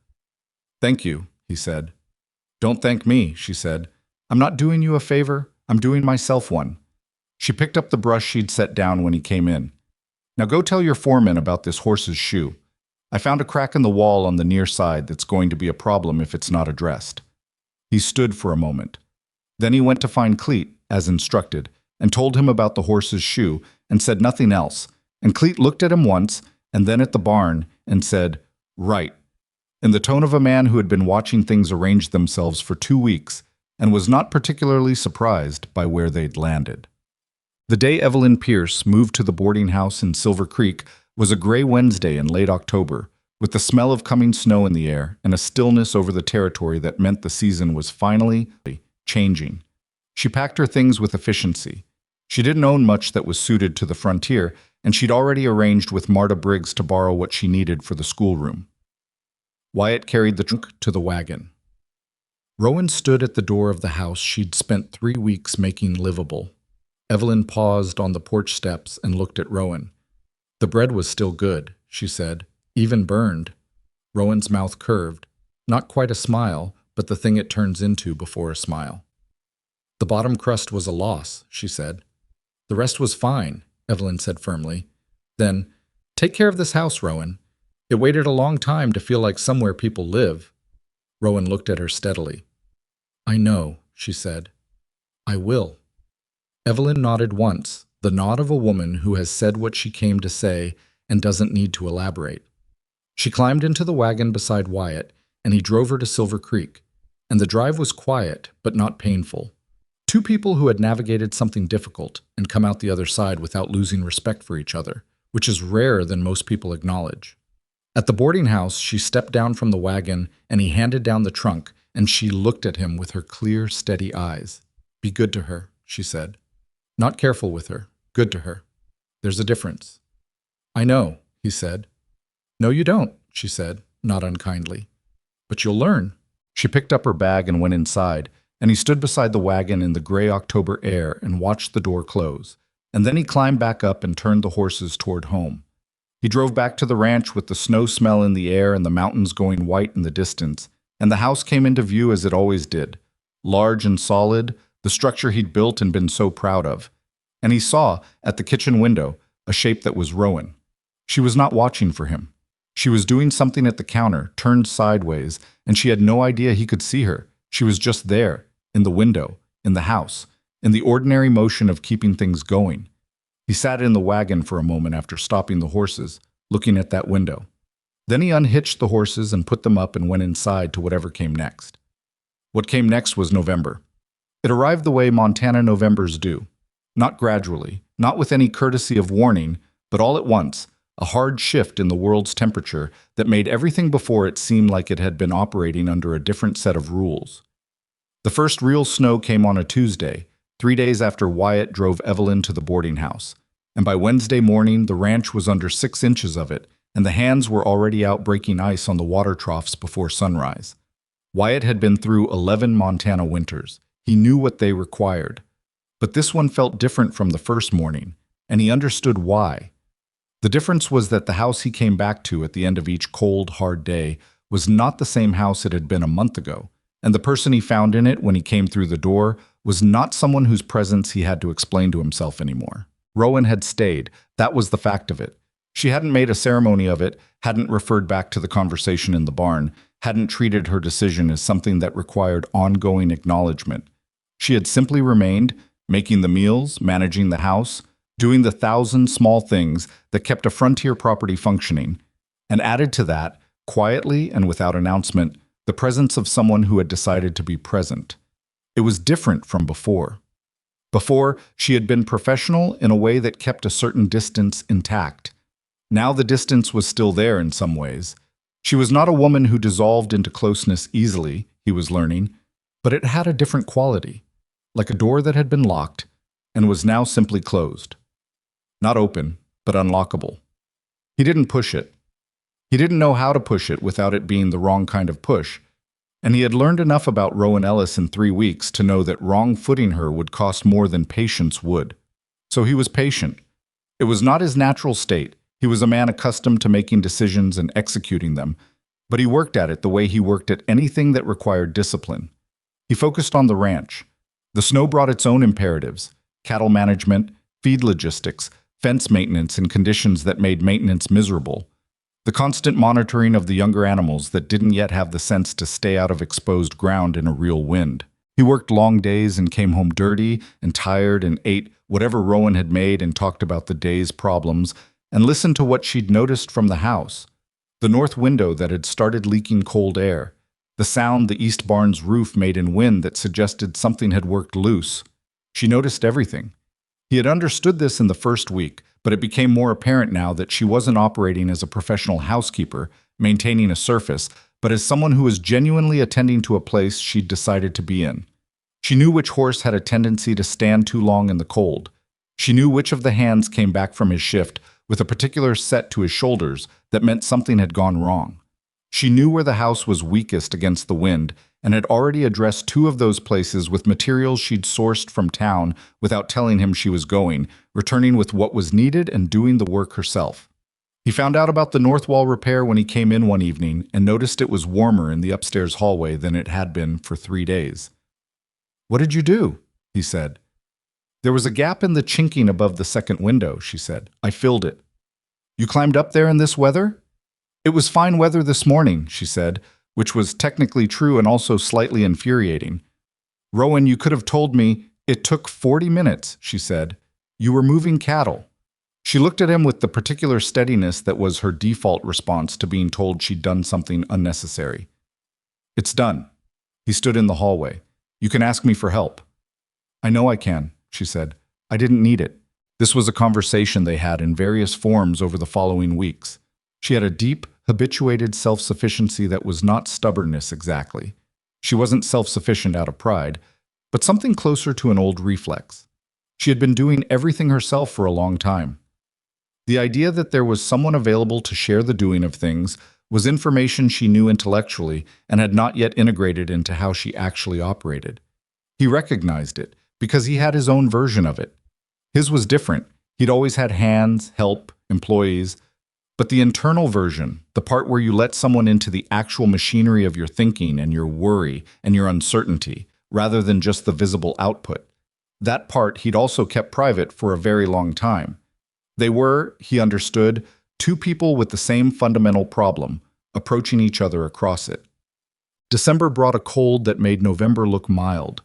"Thank you," he said. "Don't thank me," she said. "I'm not doing you a favor. I'm doing myself one." She picked up the brush she'd set down when he came in. "Now go tell your foreman about this horse's shoe. I found a crack in the wall on the near side that's going to be a problem if it's not addressed." He stood for a moment. Then he went to find Cleet, as instructed, and told him about the horse's shoe, and said nothing else. And Cleet looked at him once, and then at the barn, and said, "Right," in the tone of a man who had been watching things arrange themselves for 2 weeks, and was not particularly surprised by where they'd landed. The day Evelyn Pierce moved to the boarding house in Silver Creek was a gray Wednesday in late October, with the smell of coming snow in the air and a stillness over the territory that meant the season was finally changing. She packed her things with efficiency. She didn't own much that was suited to the frontier, and she'd already arranged with Marta Briggs to borrow what she needed for the schoolroom. Wyatt carried the trunk to the wagon. Rowan stood at the door of the house she'd spent 3 weeks making livable. Evelyn paused on the porch steps and looked at Rowan. The bread was still good, she said, even burned. Rowan's mouth curved. Not quite a smile, but the thing it turns into before a smile. The bottom crust was a loss, she said. The rest was fine, Evelyn said firmly. Then, take care of this house, Rowan. It waited a long time to feel like somewhere people live. Rowan looked at her steadily. I know, she said. I will. Evelyn nodded once, the nod of a woman who has said what she came to say and doesn't need to elaborate. She climbed into the wagon beside Wyatt, and he drove her to Silver Creek, and the drive was quiet but not painful. Two people who had navigated something difficult and come out the other side without losing respect for each other, which is rarer than most people acknowledge. At the boarding house, she stepped down from the wagon, and he handed down the trunk, and she looked at him with her clear, steady eyes. Be good to her, she said. Not careful with her, good to her. There's a difference. I know, he said. No, you don't, she said, not unkindly. But you'll learn. She picked up her bag and went inside, and he stood beside the wagon in the gray October air and watched the door close, and then he climbed back up and turned the horses toward home. He drove back to the ranch with the snow smell in the air and the mountains going white in the distance, and the house came into view as it always did, large and solid, the structure he'd built and been so proud of. And he saw, at the kitchen window, a shape that was Rowan. She was not watching for him. She was doing something at the counter, turned sideways, and she had no idea he could see her. She was just there, in the window, in the house, in the ordinary motion of keeping things going. He sat in the wagon for a moment after stopping the horses, looking at that window. Then he unhitched the horses and put them up and went inside to whatever came next. What came next was November. It arrived the way Montana Novembers do. Not gradually, not with any courtesy of warning, but all at once, a hard shift in the world's temperature that made everything before it seem like it had been operating under a different set of rules. The first real snow came on a Tuesday, 3 days after Wyatt drove Evelyn to the boarding house, and by Wednesday morning the ranch was under 6 inches of it, and the hands were already out breaking ice on the water troughs before sunrise. Wyatt had been through 11 Montana winters. He knew what they required. But this one felt different from the first morning, and he understood why. The difference was that the house he came back to at the end of each cold, hard day was not the same house it had been a month ago, and the person he found in it when he came through the door was not someone whose presence he had to explain to himself anymore. Rowan had stayed. That was the fact of it. She hadn't made a ceremony of it, hadn't referred back to the conversation in the barn, hadn't treated her decision as something that required ongoing acknowledgement. She had simply remained, making the meals, managing the house, doing the 1,000 small things that kept a frontier property functioning, and added to that, quietly and without announcement, the presence of someone who had decided to be present. It was different from before. Before, she had been professional in a way that kept a certain distance intact. Now the distance was still there in some ways. She was not a woman who dissolved into closeness easily, he was learning, but it had a different quality, like a door that had been locked and was now simply closed. Not open, but unlockable. He didn't push it. He didn't know how to push it without it being the wrong kind of push, and he had learned enough about Rowan Ellis in 3 weeks to know that wrong-footing her would cost more than patience would. So he was patient. It was not his natural state. He was a man accustomed to making decisions and executing them, but he worked at it the way he worked at anything that required discipline. He focused on the ranch. The snow brought its own imperatives: cattle management, feed logistics, fence maintenance in conditions that made maintenance miserable, the constant monitoring of the younger animals that didn't yet have the sense to stay out of exposed ground in a real wind. He worked long days and came home dirty and tired and ate whatever Rowan had made and talked about the day's problems and listened to what she'd noticed from the house: the north window that had started leaking cold air, the sound the east barn's roof made in wind that suggested something had worked loose. She noticed everything. He had understood this in the first week, but it became more apparent now that she wasn't operating as a professional housekeeper, maintaining a surface, but as someone who was genuinely attending to a place she'd decided to be in. She knew which horse had a tendency to stand too long in the cold. She knew which of the hands came back from his shift with a particular set to his shoulders that meant something had gone wrong. She knew where the house was weakest against the wind and had already addressed two of those places with materials she'd sourced from town without telling him she was going, returning with what was needed and doing the work herself. He found out about the north wall repair when he came in one evening and noticed it was warmer in the upstairs hallway than it had been for 3 days. "What did you do?" he said. "There was a gap in the chinking above the second window," she said. "I filled it." "You climbed up there in this weather?" "It was fine weather this morning," she said, which was technically true and also slightly infuriating. "Rowan, you could have told me it took 40 minutes," she said. "You were moving cattle." She looked at him with the particular steadiness that was her default response to being told she'd done something unnecessary. "It's done." He stood in the hallway. "You can ask me for help." "I know I can," she said. "I didn't need it." This was a conversation they had in various forms over the following weeks. She had a deep, habituated self-sufficiency that was not stubbornness exactly. She wasn't self-sufficient out of pride, but something closer to an old reflex. She had been doing everything herself for a long time. The idea that there was someone available to share the doing of things was information she knew intellectually and had not yet integrated into how she actually operated. He recognized it because he had his own version of it. His was different. He'd always had hands, help, employees. But the internal version, the part where you let someone into the actual machinery of your thinking and your worry and your uncertainty, rather than just the visible output, that part he'd also kept private for a very long time. They were, he understood, two people with the same fundamental problem, approaching each other across it. December brought a cold that made November look mild.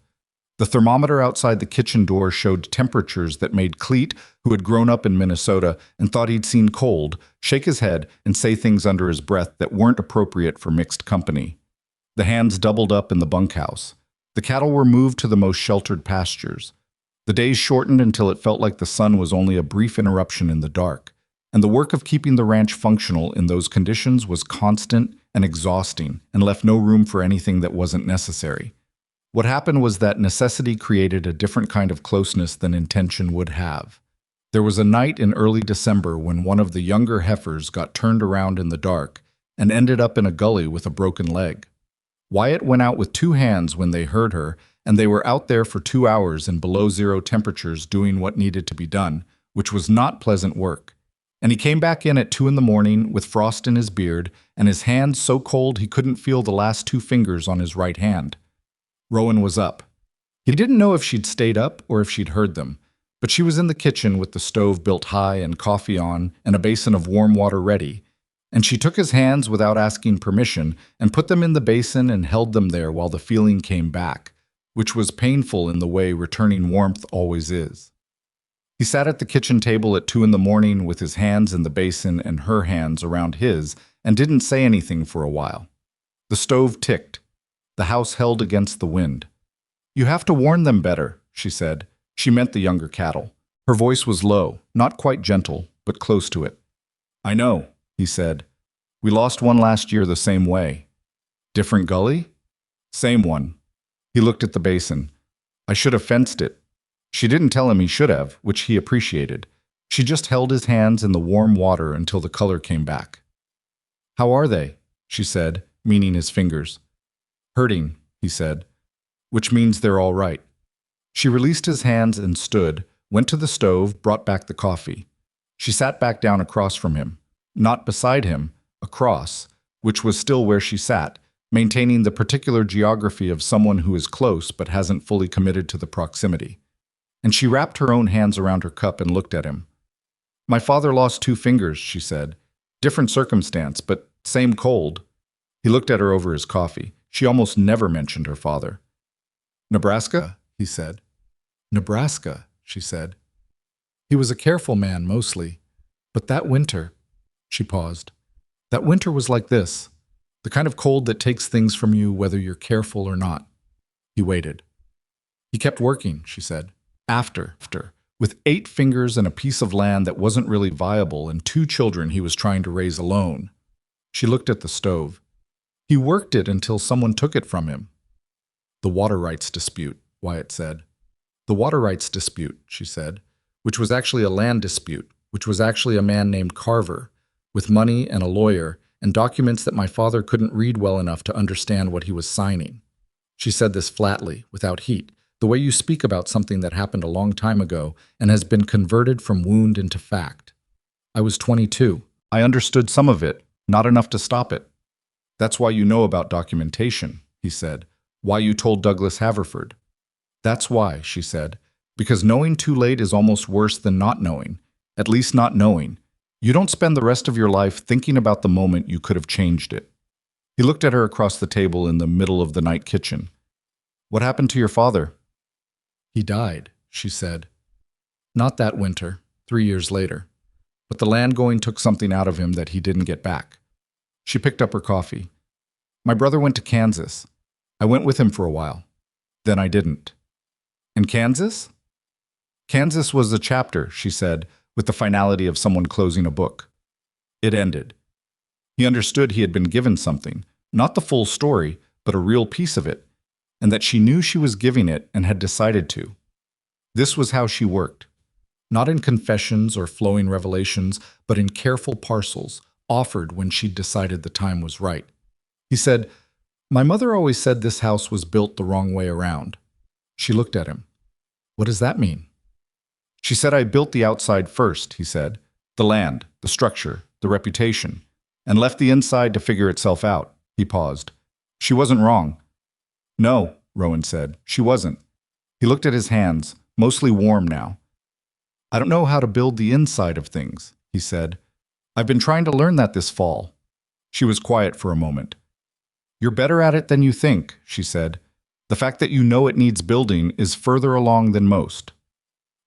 The thermometer outside the kitchen door showed temperatures that made Cleet, who had grown up in Minnesota and thought he'd seen cold, shake his head and say things under his breath that weren't appropriate for mixed company. The hands doubled up in the bunkhouse. The cattle were moved to the most sheltered pastures. The days shortened until it felt like the sun was only a brief interruption in the dark, and the work of keeping the ranch functional in those conditions was constant and exhausting and left no room for anything that wasn't necessary. What happened was that necessity created a different kind of closeness than intention would have. There was a night in early December when one of the younger heifers got turned around in the dark and ended up in a gully with a broken leg. Wyatt went out with 2 hands when they heard her, and they were out there for 2 hours in below-zero temperatures doing what needed to be done, which was not pleasant work. And he came back in at 2 in the morning with frost in his beard and his hands so cold he couldn't feel the last 2 fingers on his right hand. Rowan was up. He didn't know if she'd stayed up or if she'd heard them, but she was in the kitchen with the stove built high and coffee on and a basin of warm water ready, and she took his hands without asking permission and put them in the basin and held them there while the feeling came back, which was painful in the way returning warmth always is. He sat at the kitchen table at 2 in the morning with his hands in the basin and her hands around his and didn't say anything for a while. The stove ticked. The house held against the wind. "You have to warn them better," she said. She meant the younger cattle. Her voice was low, not quite gentle, but close to it. "I know," he said. "We lost one last year the same way." "Different gully?" "Same one." He looked at the basin. "I should have fenced it." She didn't tell him he should have, which he appreciated. She just held his hands in the warm water until the color came back. "How are they?" she said, meaning his fingers. "Hurting," he said, "which means they're all right." She released his hands and stood, went to the stove, brought back the coffee. She sat back down across from him, not beside him, across, which was still where she sat, maintaining the particular geography of someone who is close but hasn't fully committed to the proximity. And she wrapped her own hands around her cup and looked at him. "My father lost 2 fingers," she said. "Different circumstance, but same cold." He looked at her over his coffee. She almost never mentioned her father. "Nebraska?" he said. "Nebraska," she said. "He was a careful man, mostly. But that winter," she paused, "that winter was like this. The kind of cold that takes things from you whether you're careful or not." He waited. "He kept working," she said. After, with 8 fingers and a piece of land that wasn't really viable and 2 children he was trying to raise alone. She looked at the stove. He worked it until someone took it from him. The water rights dispute, Wyatt said. The water rights dispute, she said, which was actually a land dispute, which was actually a man named Carver, with money and a lawyer, and documents that my father couldn't read well enough to understand what he was signing. She said this flatly, without heat, the way you speak about something that happened a long time ago and has been converted from wound into fact. I was 22. I understood some of it, not enough to stop it. That's why you know about documentation, he said. Why you told Douglas Haverford. That's why, she said, because knowing too late is almost worse than not knowing, at least not knowing. You don't spend the rest of your life thinking about the moment you could have changed it. He looked at her across the table in the middle of the night kitchen. What happened to your father? He died, she said. Not that winter, 3 years later. But the land going took something out of him that he didn't get back. She picked up her coffee. My brother went to Kansas. I went with him for a while. Then I didn't. And Kansas? Kansas was a chapter, she said, with the finality of someone closing a book. It ended. He understood he had been given something, not the full story, but a real piece of it, and that she knew she was giving it and had decided to. This was how she worked. Not in confessions or flowing revelations, but in careful parcels, offered when she'd decided the time was right. He said, My mother always said this house was built the wrong way around. She looked at him. What does that mean? She said I built the outside first, he said. The land, the structure, the reputation, and left the inside to figure itself out. He paused. She wasn't wrong. No, Rowan said. She wasn't. He looked at his hands, mostly warm now. I don't know how to build the inside of things, he said. I've been trying to learn that this fall. She was quiet for a moment. You're better at it than you think, she said. The fact that you know it needs building is further along than most.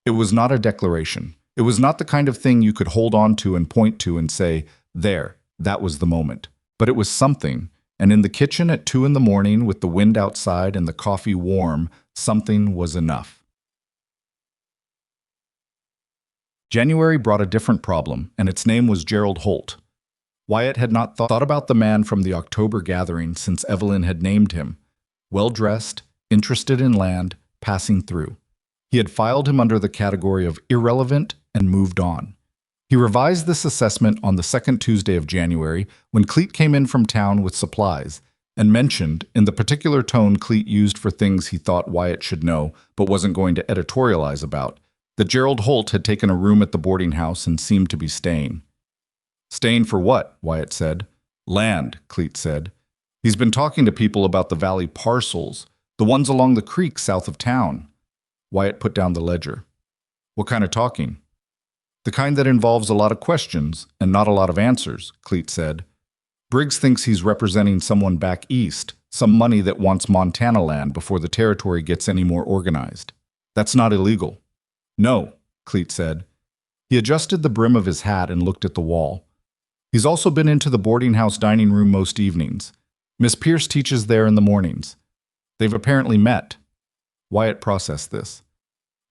It was not a declaration. It was not the kind of thing you could hold on to and point to and say, there, that was the moment. But it was something, and in the kitchen at 2 a.m, with the wind outside and the coffee warm, something was enough. January brought a different problem, and its name was Gerald Holt. Wyatt had not thought about the man from the October gathering since Evelyn had named him. Well-dressed, interested in land, passing through. He had filed him under the category of irrelevant and moved on. He revised this assessment on the second Tuesday of January when Cleet came in from town with supplies and mentioned, in the particular tone Cleet used for things he thought Wyatt should know but wasn't going to editorialize about, that Gerald Holt had taken a room at the boarding house and seemed to be staying. Staying for what? Wyatt said. Land, Cleet said. He's been talking to people about the valley parcels, the ones along the creek south of town. Wyatt put down the ledger. What kind of talking? The kind that involves a lot of questions and not a lot of answers, Cleet said. Briggs thinks he's representing someone back east, some money that wants Montana land before the territory gets any more organized. That's not illegal. No, Cleet said. He adjusted the brim of his hat and looked at the wall. He's also been into the boarding house dining room most evenings. Miss Pierce teaches there in the mornings. They've apparently met. Wyatt processed this.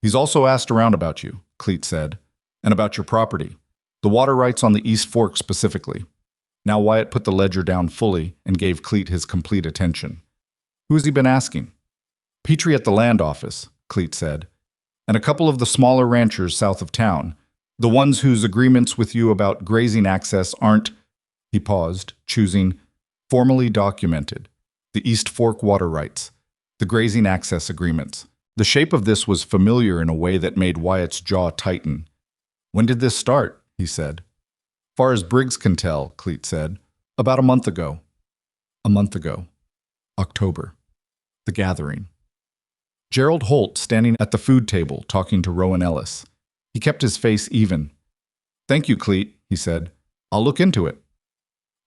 He's also asked around about you, Cleet said, and about your property, the water rights on the East Fork specifically. Now Wyatt put the ledger down fully and gave Cleet his complete attention. Who has he been asking? Petrie at the land office, Cleet said, and a couple of the smaller ranchers south of town, the ones whose agreements with you about grazing access aren't, he paused, choosing, formally documented, the East Fork water rights, the grazing access agreements. The shape of this was familiar in a way that made Wyatt's jaw tighten. When did this start? He said. Far as Briggs can tell, Cleet said. About a month ago. A month ago. October. The gathering. Gerald Holt standing at the food table talking to Rowan Ellis. He kept his face even. Thank you, Cleet, he said. I'll look into it.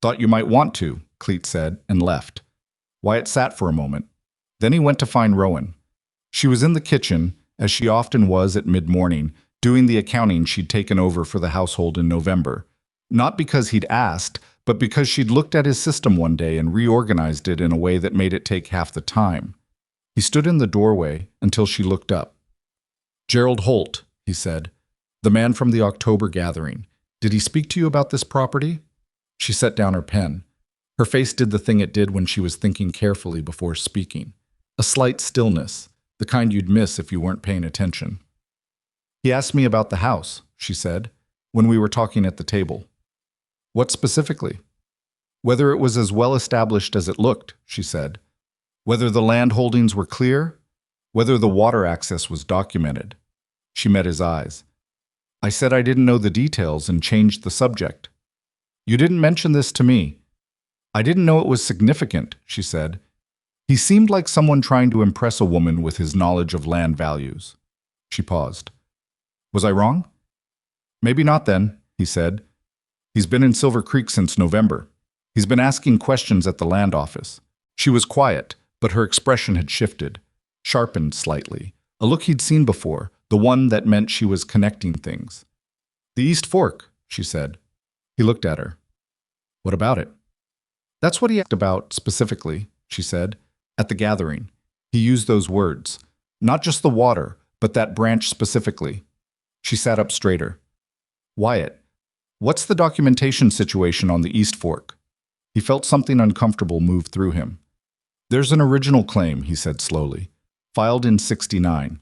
Thought you might want to, Cleet said, and left. Wyatt sat for a moment. Then he went to find Rowan. She was in the kitchen, as she often was at mid-morning, doing the accounting she'd taken over for the household in November. Not because he'd asked, but because she'd looked at his system one day and reorganized it in a way that made it take half the time. He stood in the doorway until she looked up. Gerald Holt, he said. "The man from the October gathering. Did he speak to you about this property?" She set down her pen. Her face did the thing it did when she was thinking carefully before speaking. A slight stillness, the kind you'd miss if you weren't paying attention. "He asked me about the house," she said, "when we were talking at the table." "What specifically?" "Whether it was as well established as it looked," she said. "Whether the land holdings were clear, whether the water access was documented." She met his eyes. "I said I didn't know the details and changed the subject." "You didn't mention this to me." "I didn't know it was significant," she said. He seemed like someone trying to impress a woman with his knowledge of land values. She paused. "Was I wrong?" "Maybe not then," he said. "He's been in Silver Creek since November. He's been asking questions at the land office." She was quiet, but her expression had shifted, sharpened slightly, a look he'd seen before, the one that meant she was connecting things. "The East Fork," she said. He looked at her. "What about it?" "That's what he asked about specifically," she said. "At the gathering. He used those words. Not just the water, but that branch specifically." She sat up straighter. "Wyatt, what's the documentation situation on the East Fork?" He felt something uncomfortable move through him. "There's an original claim," he said slowly, "filed in '69.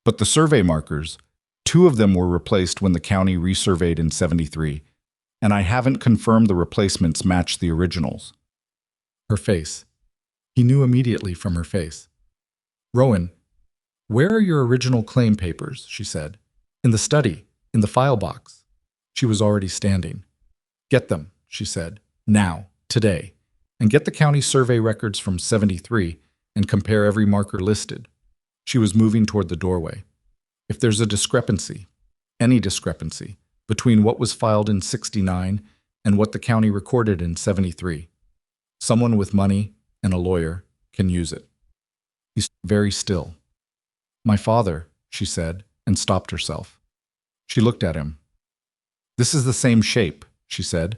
But the survey markers, 2 of them were replaced when the county resurveyed in '73, and I haven't confirmed the replacements match the originals." Her face. He knew immediately from her face. "Rowan, where are your original claim papers?" she said. "In the study, in the file box." She was already standing. "Get them," she said, "now, today, and get the county survey records from '73 and compare every marker listed." She was moving toward the doorway. "If there's a discrepancy, any discrepancy, between what was filed in '69 and what the county recorded in '73, someone with money and a lawyer can use it." He stood very still. "My father," she said, and stopped herself. She looked at him. "This is the same shape," she said.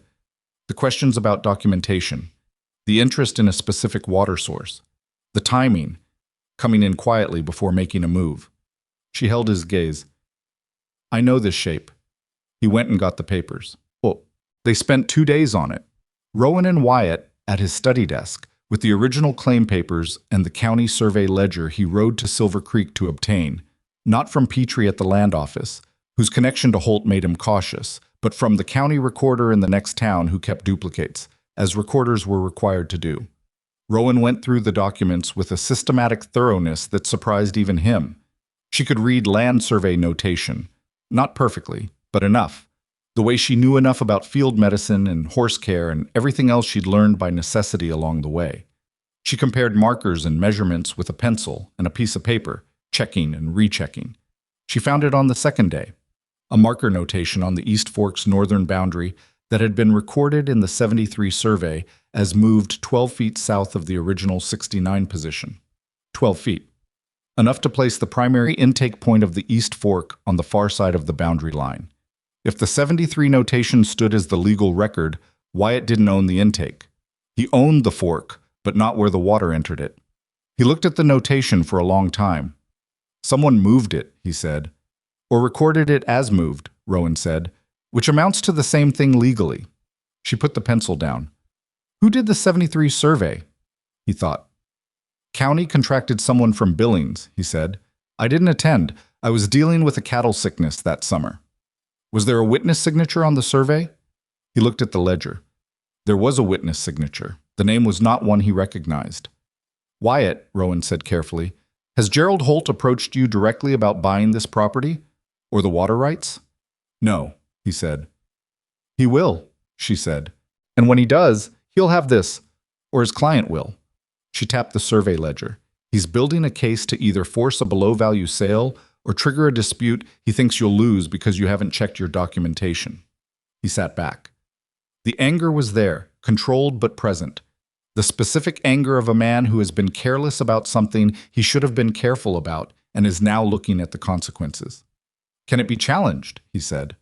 "The questions about documentation, the interest in a specific water source, the timing, coming in quietly before making a move." She held his gaze. "I know this shape." He went and got the papers. "Oh, they spent 2 days on it." Rowan and Wyatt, at his study desk, with the original claim papers and the county survey ledger he rode to Silver Creek to obtain, not from Petrie at the land office, whose connection to Holt made him cautious, but from the county recorder in the next town who kept duplicates, as recorders were required to do. Rowan went through the documents with a systematic thoroughness that surprised even him. She could read land survey notation, not perfectly, but enough, the way she knew enough about field medicine and horse care and everything else she'd learned by necessity along the way. She compared markers and measurements with a pencil and a piece of paper, checking and rechecking. She found it on the second day, a marker notation on the East Fork's northern boundary that had been recorded in the '73 survey as moved 12 feet south of the original '69 position. 12 feet. Enough to place the primary intake point of the East Fork on the far side of the boundary line. If the '73 notation stood as the legal record, Wyatt didn't own the intake. He owned the fork, but not where the water entered it. He looked at the notation for a long time. "Someone moved it," he said. "Or recorded it as moved," Rowan said, "which amounts to the same thing legally." She put the pencil down. "Who did the '73 survey?" He thought. "County contracted someone from Billings," he said. "I didn't attend. I was dealing with a cattle sickness that summer." "Was there a witness signature on the survey?" He looked at the ledger. There was a witness signature. The name was not one he recognized. "Wyatt," Rowan said carefully, "has Gerald Holt approached you directly about buying this property? Or the water rights?" "No," he said. "He will," she said. "And when he does, he'll have this, or his client will." She tapped the survey ledger. "He's building a case to either force a below-value sale or trigger a dispute he thinks you'll lose because you haven't checked your documentation." He sat back. The anger was there, controlled but present. The specific anger of a man who has been careless about something he should have been careful about and is now looking at the consequences. "Can it be challenged?" he said.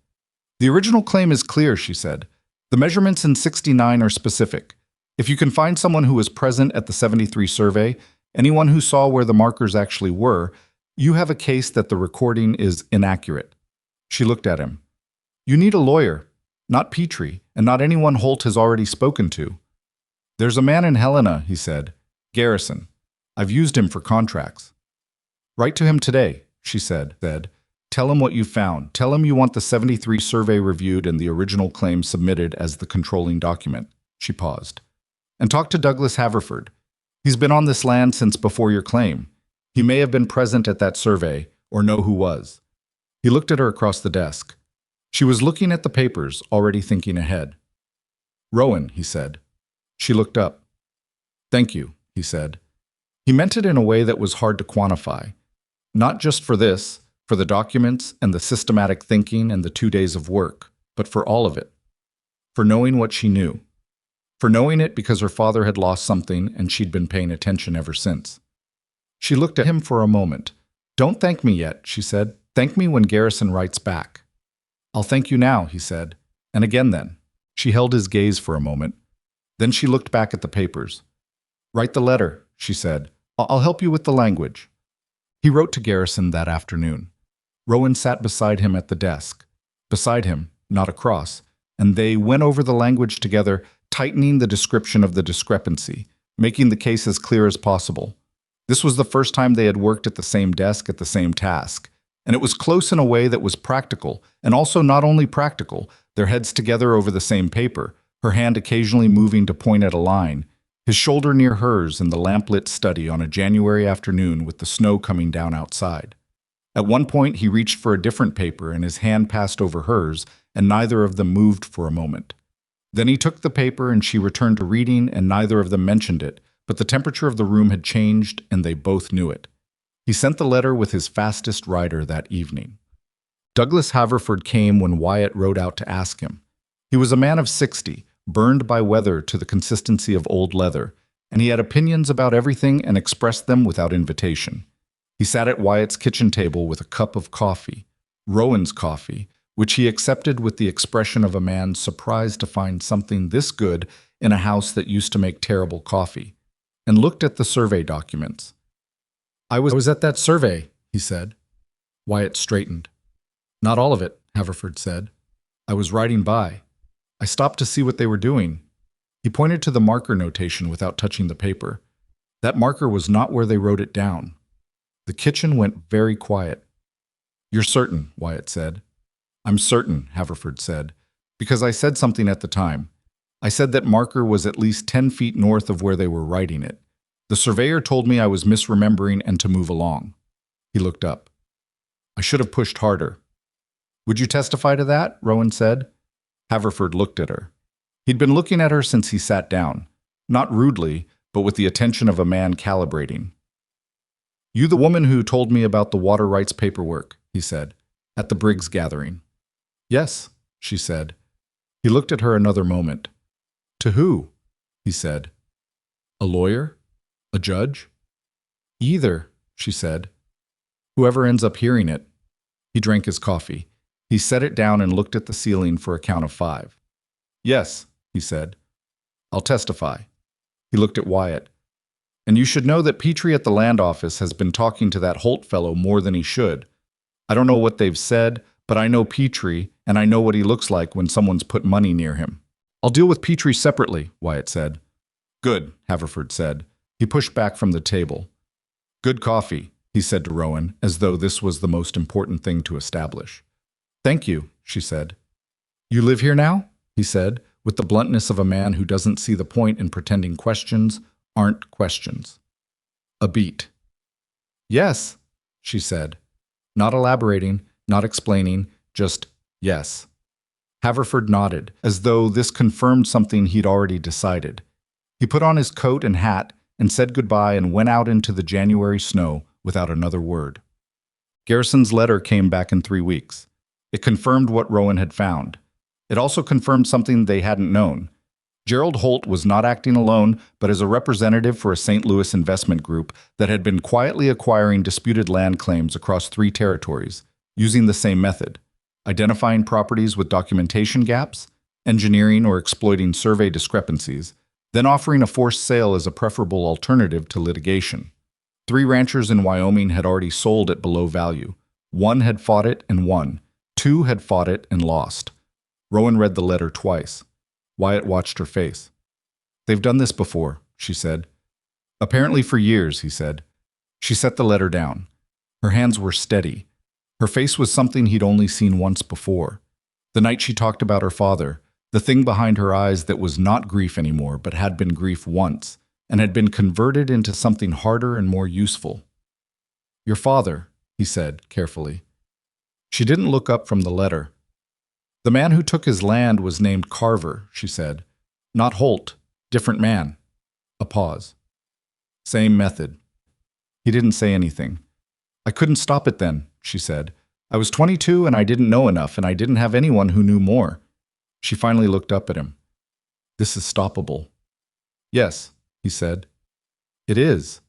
"The original claim is clear," she said. "The measurements in '69 are specific. If you can find someone who was present at the '73 survey, anyone who saw where the markers actually were, You have a case that the recording is inaccurate. She looked at him. You need a lawyer, not Petrie, and not anyone Holt has already spoken to. There's a man in Helena, he said. Garrison. I've used him for contracts. Write to him today, she said. Tell him what you found. Tell him you want the 73 survey reviewed and the original claim submitted as the controlling document. She paused. And talk to Douglas Haverford. He's been on this land since before your claim. He may have been present at that survey, or know who was. He looked at her across the desk. She was looking at the papers, already thinking ahead. Rowan, he said. She looked up. Thank you, he said. He meant it in a way that was hard to quantify. Not just for this, for the documents and the systematic thinking and the 2 days of work, but for all of it. For knowing what she knew. For knowing it because her father had lost something and she'd been paying attention ever since. She looked at him for a moment. Don't thank me yet, she said. Thank me when Garrison writes back. I'll thank you now, he said. And again then. She held his gaze for a moment. Then she looked back at the papers. Write the letter, she said. I'll help you with the language. He wrote to Garrison that afternoon. Rowan sat beside him at the desk. Beside him, not across, and they went over the language together, tightening the description of the discrepancy, making the case as clear as possible. This was the first time they had worked at the same desk at the same task, and it was close in a way that was practical, and also not only practical, their heads together over the same paper, her hand occasionally moving to point at a line, his shoulder near hers in the lamplit study on a January afternoon with the snow coming down outside. At one point he reached for a different paper and his hand passed over hers, and neither of them moved for a moment. Then he took the paper and she returned to reading, and neither of them mentioned it, but the temperature of the room had changed and they both knew it. He sent the letter with his fastest rider that evening. Douglas Haverford came when Wyatt rode out to ask him. He was a man of 60, burned by weather to the consistency of old leather, and he had opinions about everything and expressed them without invitation. He sat at Wyatt's kitchen table with a cup of coffee, Rowan's coffee, which he accepted with the expression of a man surprised to find something this good in a house that used to make terrible coffee, and looked at the survey documents. I was at that survey, he said. Wyatt straightened. Not all of it, Haverford said. I was riding by. I stopped to see what they were doing. He pointed to the marker notation without touching the paper. That marker was not where they wrote it down. The kitchen went very quiet. You're certain, Wyatt said. I'm certain, Haverford said, because I said something at the time. I said that marker was at least 10 feet north of where they were writing it. The surveyor told me I was misremembering and to move along. He looked up. I should have pushed harder. Would you testify to that? Rowan said. Haverford looked at her. He'd been looking at her since he sat down, not rudely, but with the attention of a man calibrating. You the woman who told me about the water rights paperwork, he said, at the Briggs gathering. Yes, she said. He looked at her another moment. To who? He said. A lawyer? A judge? Either, she said. Whoever ends up hearing it. He drank his coffee. He set it down and looked at the ceiling for a count of 5. Yes, he said. I'll testify. He looked at Wyatt. And you should know that Petrie at the land office has been talking to that Holt fellow more than he should. I don't know what they've said, but I know Petrie, and I know what he looks like when someone's put money near him. I'll deal with Petrie separately, Wyatt said. Good, Haverford said. He pushed back from the table. Good coffee, he said to Rowan, as though this was the most important thing to establish. Thank you, she said. You live here now? He said, with the bluntness of a man who doesn't see the point in pretending questions aren't questions. A beat. Yes, she said, not elaborating, not explaining, just yes. Haverford nodded, as though this confirmed something he'd already decided. He put on his coat and hat and said goodbye and went out into the January snow without another word. Garrison's letter came back in 3 weeks. It confirmed what Rowan had found. It also confirmed something they hadn't known. Gerald Holt was not acting alone, but as a representative for a St. Louis investment group that had been quietly acquiring disputed land claims across 3 territories, using the same method: identifying properties with documentation gaps, engineering or exploiting survey discrepancies, then offering a forced sale as a preferable alternative to litigation. 3 ranchers in Wyoming had already sold it below value. 1 had fought it and won. 2 had fought it and lost. Rowan read the letter twice. Wyatt watched her face. "They've done this before," she said. "Apparently for years," he said. She set the letter down. Her hands were steady. Her face was something he'd only seen once before. The night she talked about her father, the thing behind her eyes that was not grief anymore but had been grief once, and had been converted into something harder and more useful. "Your father," he said carefully. She didn't look up from the letter. "The man who took his land was named Carver," she said. "Not Holt. Different man." A pause. "Same method." He didn't say anything. "I couldn't stop it then," she said. "I was 22 and I didn't know enough, and I didn't have anyone who knew more." She finally looked up at him. "This is stoppable." "Yes," he said. "It is."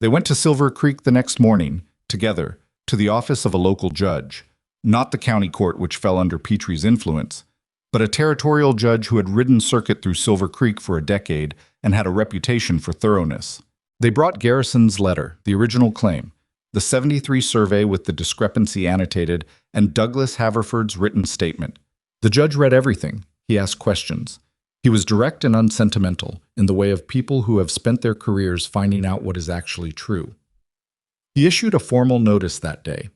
They went to Silver Creek the next morning, together, to the office of a local judge, not the county court which fell under Petrie's influence, but a territorial judge who had ridden circuit through Silver Creek for a decade and had a reputation for thoroughness. They brought Garrison's letter, the original claim, the 73 survey with the discrepancy annotated, and Douglas Haverford's written statement. The judge read everything. He asked questions. He was direct and unsentimental, in the way of people who have spent their careers finding out what is actually true. He issued a formal notice that day,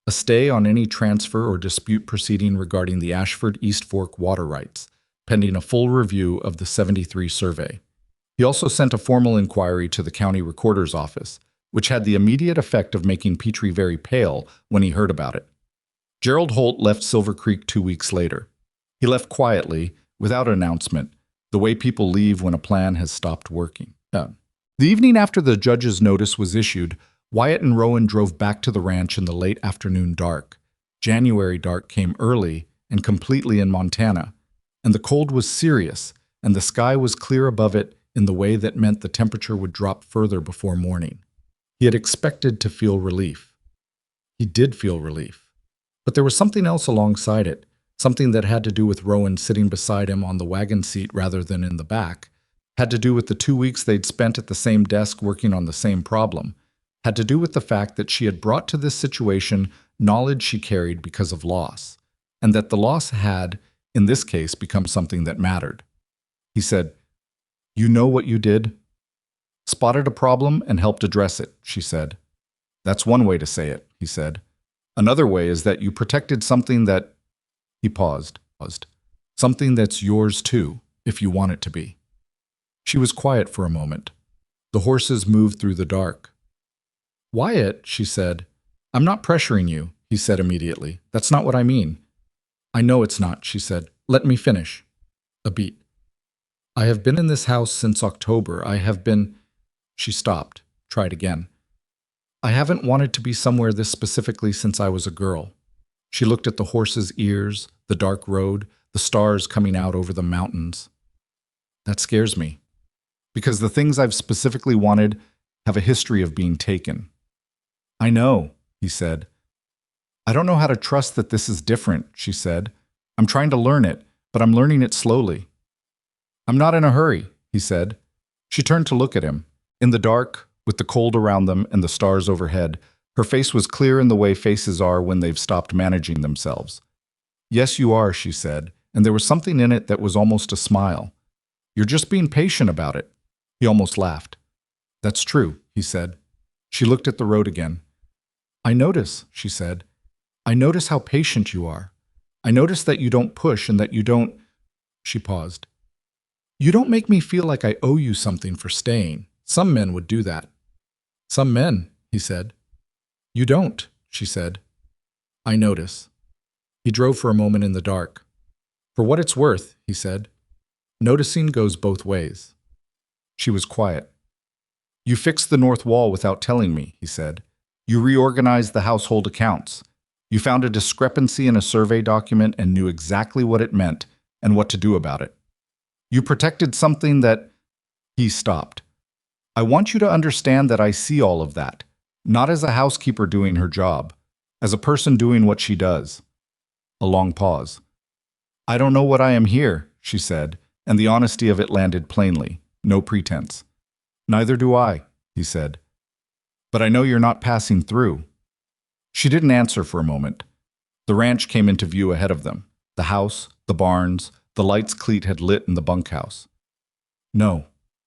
a stay on any transfer or dispute proceeding regarding the Ashford East Fork water rights, pending a full review of the 73 survey. He also sent a formal inquiry to the county recorder's office, which had the immediate effect of making Petrie very pale when he heard about it. Gerald Holt left Silver Creek 2 weeks later. He left quietly, without announcement, the way people leave when a plan has stopped working. The evening after the judge's notice was issued, Wyatt and Rowan drove back to the ranch in the late afternoon dark. January dark came early and completely in Montana, and the cold was serious, and the sky was clear above it in the way that meant the temperature would drop further before morning. He had expected to feel relief. He did feel relief. But there was something else alongside it, something that had to do with Rowan sitting beside him on the wagon seat rather than in the back, had to do with the 2 weeks they'd spent at the same desk working on the same problem, had to do with the fact that she had brought to this situation knowledge she carried because of loss, and that the loss had, in this case, become something that mattered. He said, "You know what you did?" "Spotted a problem and helped address it," she said. "That's one way to say it," he said. "Another way is that you protected something that—" He paused. "Something that's yours too, if you want it to be." She was quiet for a moment. The horses moved through the dark. "Wyatt," she said. "I'm not pressuring you," he said immediately. "That's not what I mean." "I know it's not," she said. "Let me finish." A beat. "I have been in this house since October. I have been—" She stopped, tried again. "I haven't wanted to be somewhere this specifically since I was a girl." She looked at the horses' ears, the dark road, the stars coming out over the mountains. "That scares me, because the things I've specifically wanted have a history of being taken." "I know," he said. "I don't know how to trust that this is different," she said. "I'm trying to learn it, but I'm learning it slowly." "I'm not in a hurry," he said. She turned to look at him. In the dark, with the cold around them and the stars overhead, her face was clear in the way faces are when they've stopped managing themselves. "Yes, you are," she said, and there was something in it that was almost a smile. "You're just being patient about it." He almost laughed. "That's true," he said. She looked at the road again. "I notice," she said. "I notice how patient you are. I notice that you don't push and that you don't—" She paused. "You don't make me feel like I owe you something for staying. Some men would do that." "Some men," he said. "You don't," she said. "I notice." He drove for a moment in the dark. "For what it's worth," he said, "noticing goes both ways." She was quiet. "You fixed the north wall without telling me," he said. "You reorganized the household accounts. You found a discrepancy in a survey document and knew exactly what it meant and what to do about it. You protected something that—" He stopped. "I want you to understand that I see all of that, not as a housekeeper doing her job, as a person doing what she does." A long pause. "I don't know what I am here," she said, and the honesty of it landed plainly, no pretense. "Neither do I," he said. But I know you're not passing through." She didn't answer for a moment. The ranch came into view ahead of them. The house, the barns, the lights Cleet had lit in the bunkhouse. "No,"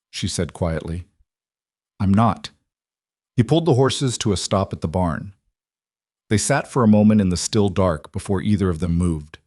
she said quietly. "I'm not." He pulled the horses to a stop at the barn. They sat for a moment in the still dark before either of them moved.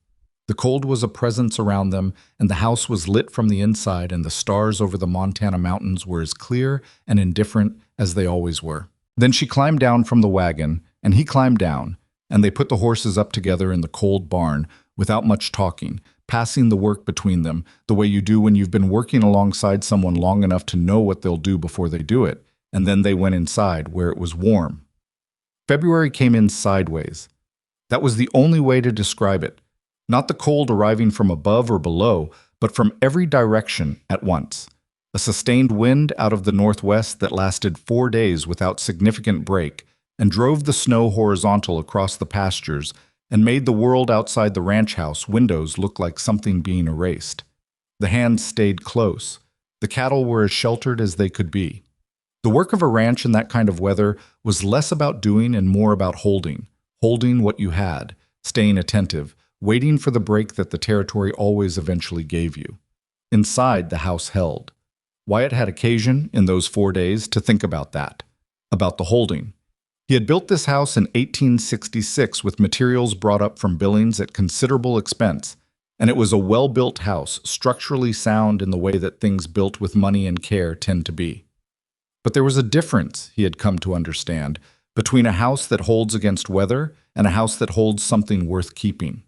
The cold was a presence around them, and the house was lit from the inside, and the stars over the Montana mountains were as clear and indifferent as they always were. Then she climbed down from the wagon, and he climbed down, and they put the horses up together in the cold barn without much talking, passing the work between them, the way you do when you've been working alongside someone long enough to know what they'll do before they do it, and then they went inside, where it was warm. February came in sideways. That was the only way to describe it. Not the cold arriving from above or below, but from every direction at once. A sustained wind out of the northwest that lasted 4 days without significant break and drove the snow horizontal across the pastures and made the world outside the ranch house windows look like something being erased. The hands stayed close. The cattle were as sheltered as they could be. The work of a ranch in that kind of weather was less about doing and more about holding what you had, staying attentive, waiting for the break that the territory always eventually gave you. Inside, the house held. Wyatt had occasion, in those 4 days, to think about that, about the holding. He had built this house in 1866 with materials brought up from Billings at considerable expense, and it was a well-built house, structurally sound in the way that things built with money and care tend to be. But there was a difference, he had come to understand, between a house that holds against weather and a house that holds something worth keeping.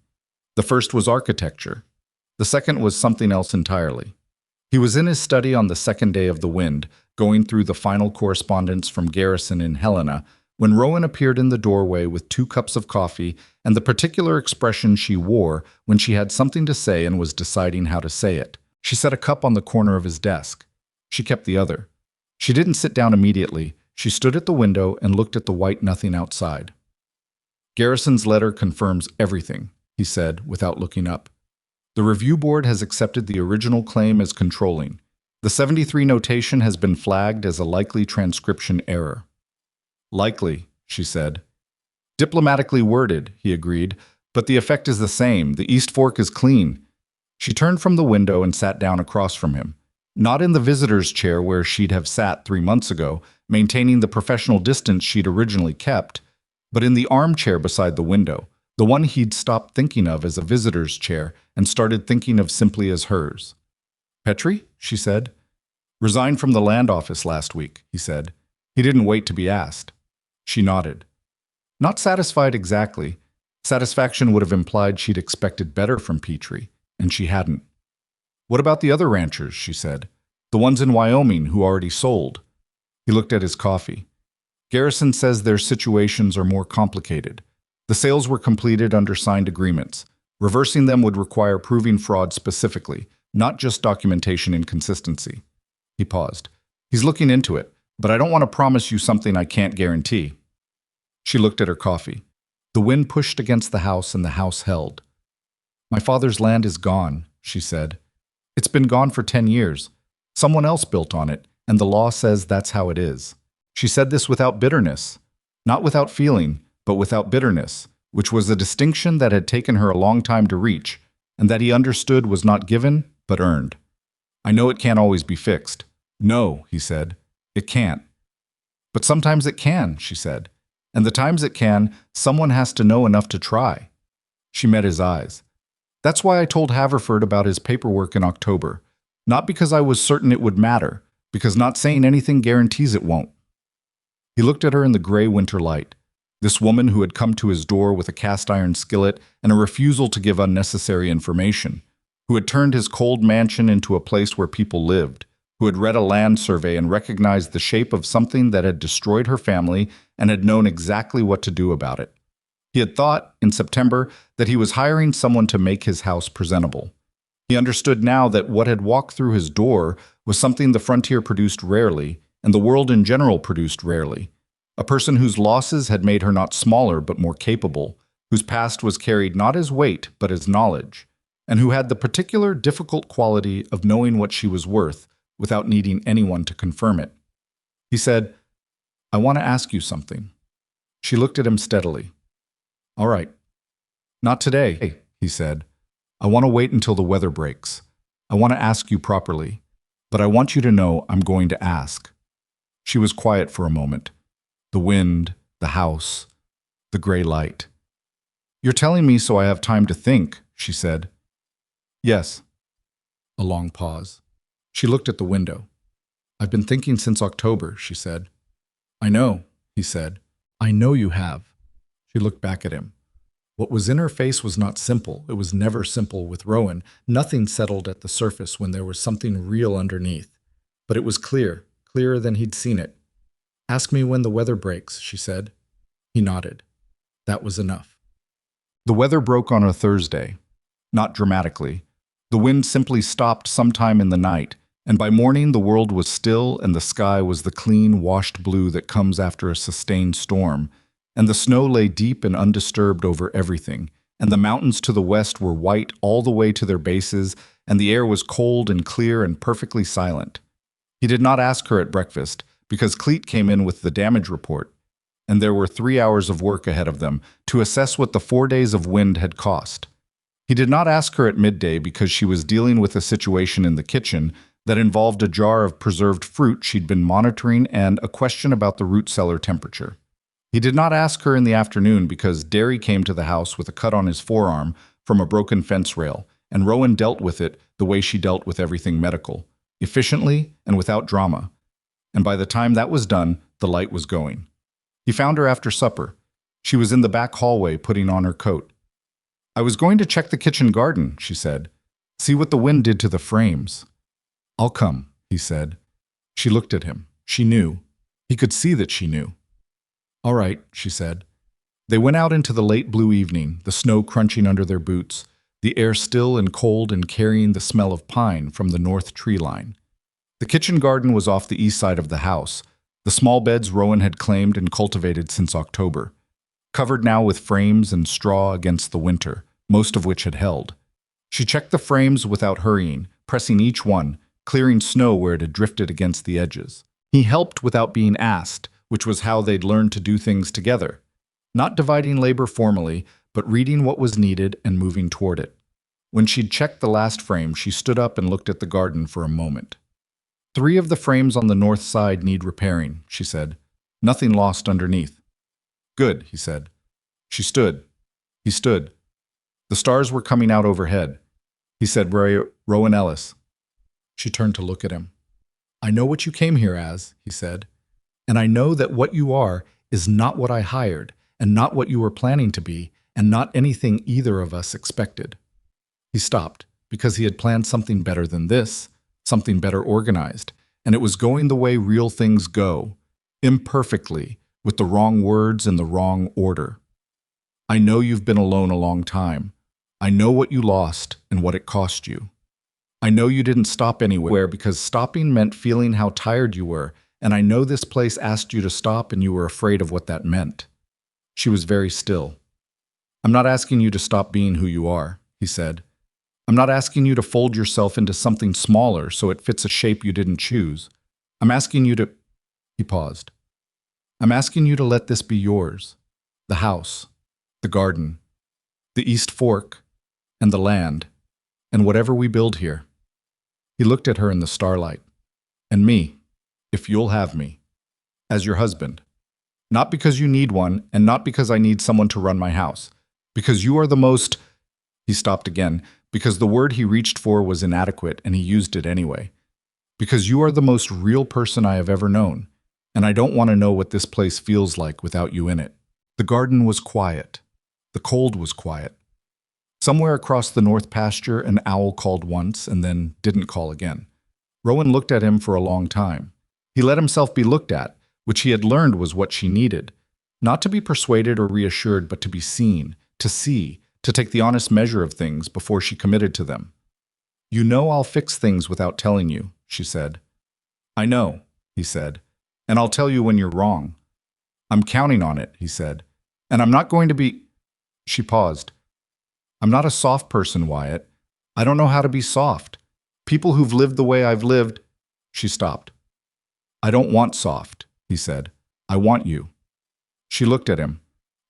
The first was architecture. The second was something else entirely. He was in his study on the second day of the wind, going through the final correspondence from Garrison in Helena, when Rowan appeared in the doorway with 2 cups of coffee and the particular expression she wore when she had something to say and was deciding how to say it. She set a cup on the corner of his desk. She kept the other. She didn't sit down immediately. She stood at the window and looked at the white nothing outside. "Garrison's letter confirms everything," he said, without looking up. "The review board has accepted the original claim as controlling. The 73 notation has been flagged as a likely transcription error." "Likely," she said. "Diplomatically worded," he agreed, "but the effect is the same. The East Fork is clean." She turned from the window and sat down across from him. Not in the visitor's chair where she'd have sat 3 months ago, maintaining the professional distance she'd originally kept, but in the armchair beside the window, the one he'd stopped thinking of as a visitor's chair and started thinking of simply as hers. "Petrie?" she said. "Resigned from the land office last week," he said. He didn't wait to be asked. She nodded. Not satisfied exactly. Satisfaction would have implied she'd expected better from Petrie, and she hadn't. "What about the other ranchers?" she said. "The ones in Wyoming who already sold?" He looked at his coffee. "Garrison says their situations are more complicated. The sales were completed under signed agreements. Reversing them would require proving fraud specifically, not just documentation inconsistency." He paused. "He's looking into it, but I don't want to promise you something I can't guarantee." She looked at her coffee. The wind pushed against the house and the house held. "My father's land is gone," she said. "It's been gone for 10 years. Someone else built on it, and the law says that's how it is." She said this without bitterness. Not without feeling, but without bitterness, which was a distinction that had taken her a long time to reach, and that he understood was not given, but earned. "I know it can't always be fixed." "No," he said. "It can't." "But sometimes it can," she said. "And the times it can, someone has to know enough to try." She met his eyes. "That's why I told Haverford about his paperwork in October. Not because I was certain it would matter, because not saying anything guarantees it won't." He looked at her in the gray winter light. This woman who had come to his door with a cast-iron skillet and a refusal to give unnecessary information, who had turned his cold mansion into a place where people lived, who had read a land survey and recognized the shape of something that had destroyed her family and had known exactly what to do about it. He had thought, in September, that he was hiring someone to make his house presentable. He understood now that what had walked through his door was something the frontier produced rarely, and the world in general produced rarely. A person whose losses had made her not smaller but more capable, whose past was carried not as weight but as knowledge, and who had the particular difficult quality of knowing what she was worth without needing anyone to confirm it. He said, I want to ask you something. She looked at him steadily. All right. Not today, he said. I want to wait until the weather breaks. I want to ask you properly, but I want you to know I'm going to ask. She was quiet for a moment. The wind, the house, the gray light. You're telling me so I have time to think, she said. Yes. A long pause. She looked at the window. I've been thinking since October, she said. I know, he said. I know you have. She looked back at him. What was in her face was not simple. It was never simple with Rowan. Nothing settled at the surface when there was something real underneath. But it was clear, clearer than he'd seen it. Ask me when the weather breaks, she said. He nodded. That was enough. The weather broke on a Thursday. Not dramatically. The wind simply stopped sometime in the night, and by morning the world was still and the sky was the clean, washed blue that comes after a sustained storm, and the snow lay deep and undisturbed over everything, and the mountains to the west were white all the way to their bases, and the air was cold and clear and perfectly silent. He did not ask her at breakfast, because Cleet came in with the damage report, and there were 3 hours of work ahead of them to assess what the 4 days of wind had cost. He did not ask her at midday because she was dealing with a situation in the kitchen that involved a jar of preserved fruit she'd been monitoring and a question about the root cellar temperature. He did not ask her in the afternoon because Derry came to the house with a cut on his forearm from a broken fence rail, and Rowan dealt with it the way she dealt with everything medical, efficiently and without drama. And by the time that was done, the light was going. He found her after supper. She was in the back hallway putting on her coat. I was going to check the kitchen garden, she said. See what the wind did to the frames. I'll come, he said. She looked at him. She knew. He could see that she knew. All right, she said. They went out into the late blue evening, the snow crunching under their boots, the air still and cold and carrying the smell of pine from the north tree line. The kitchen garden was off the east side of the house, the small beds Rowan had claimed and cultivated since October, covered now with frames and straw against the winter, most of which had held. She checked the frames without hurrying, pressing each one, clearing snow where it had drifted against the edges. He helped without being asked, which was how they'd learned to do things together. Not dividing labor formally, but reading what was needed and moving toward it. When she'd checked the last frame, she stood up and looked at the garden for a moment. 3 of the frames on the north side need repairing, she said. Nothing lost underneath. Good, he said. She stood. He stood. The stars were coming out overhead. He said, Rowan Ellis. She turned to look at him. I know what you came here as, he said. And I know that what you are is not what I hired, and not what you were planning to be, and not anything either of us expected. He stopped, because he had planned something better than this, something better organized, and it was going the way real things go, imperfectly, with the wrong words in the wrong order. I know you've been alone a long time. I know what you lost and what it cost you. I know you didn't stop anywhere because stopping meant feeling how tired you were, and I know this place asked you to stop and you were afraid of what that meant. She was very still. I'm not asking you to stop being who you are, he said. I'm not asking you to fold yourself into something smaller so it fits a shape you didn't choose. I'm asking you to... He paused. I'm asking you to let this be yours. The house, the garden, the East Fork, and the land, and whatever we build here. He looked at her in the starlight. And me, if you'll have me, as your husband. Not because you need one, and not because I need someone to run my house. Because you are the most... He stopped again, because the word he reached for was inadequate, and he used it anyway. Because you are the most real person I have ever known, and I don't want to know what this place feels like without you in it. The garden was quiet. The cold was quiet. Somewhere across the north pasture, an owl called once and then didn't call again. Rowan looked at him for a long time. He let himself be looked at, which he had learned was what she needed. Not to be persuaded or reassured, but to be seen, to see, to take the honest measure of things before she committed to them. You know I'll fix things without telling you, she said. I know, he said, and I'll tell you when you're wrong. I'm counting on it, he said, and I'm not going to be... She paused. I'm not a soft person, Wyatt. I don't know how to be soft. People who've lived the way I've lived... She stopped. I don't want soft, he said. I want you. She looked at him.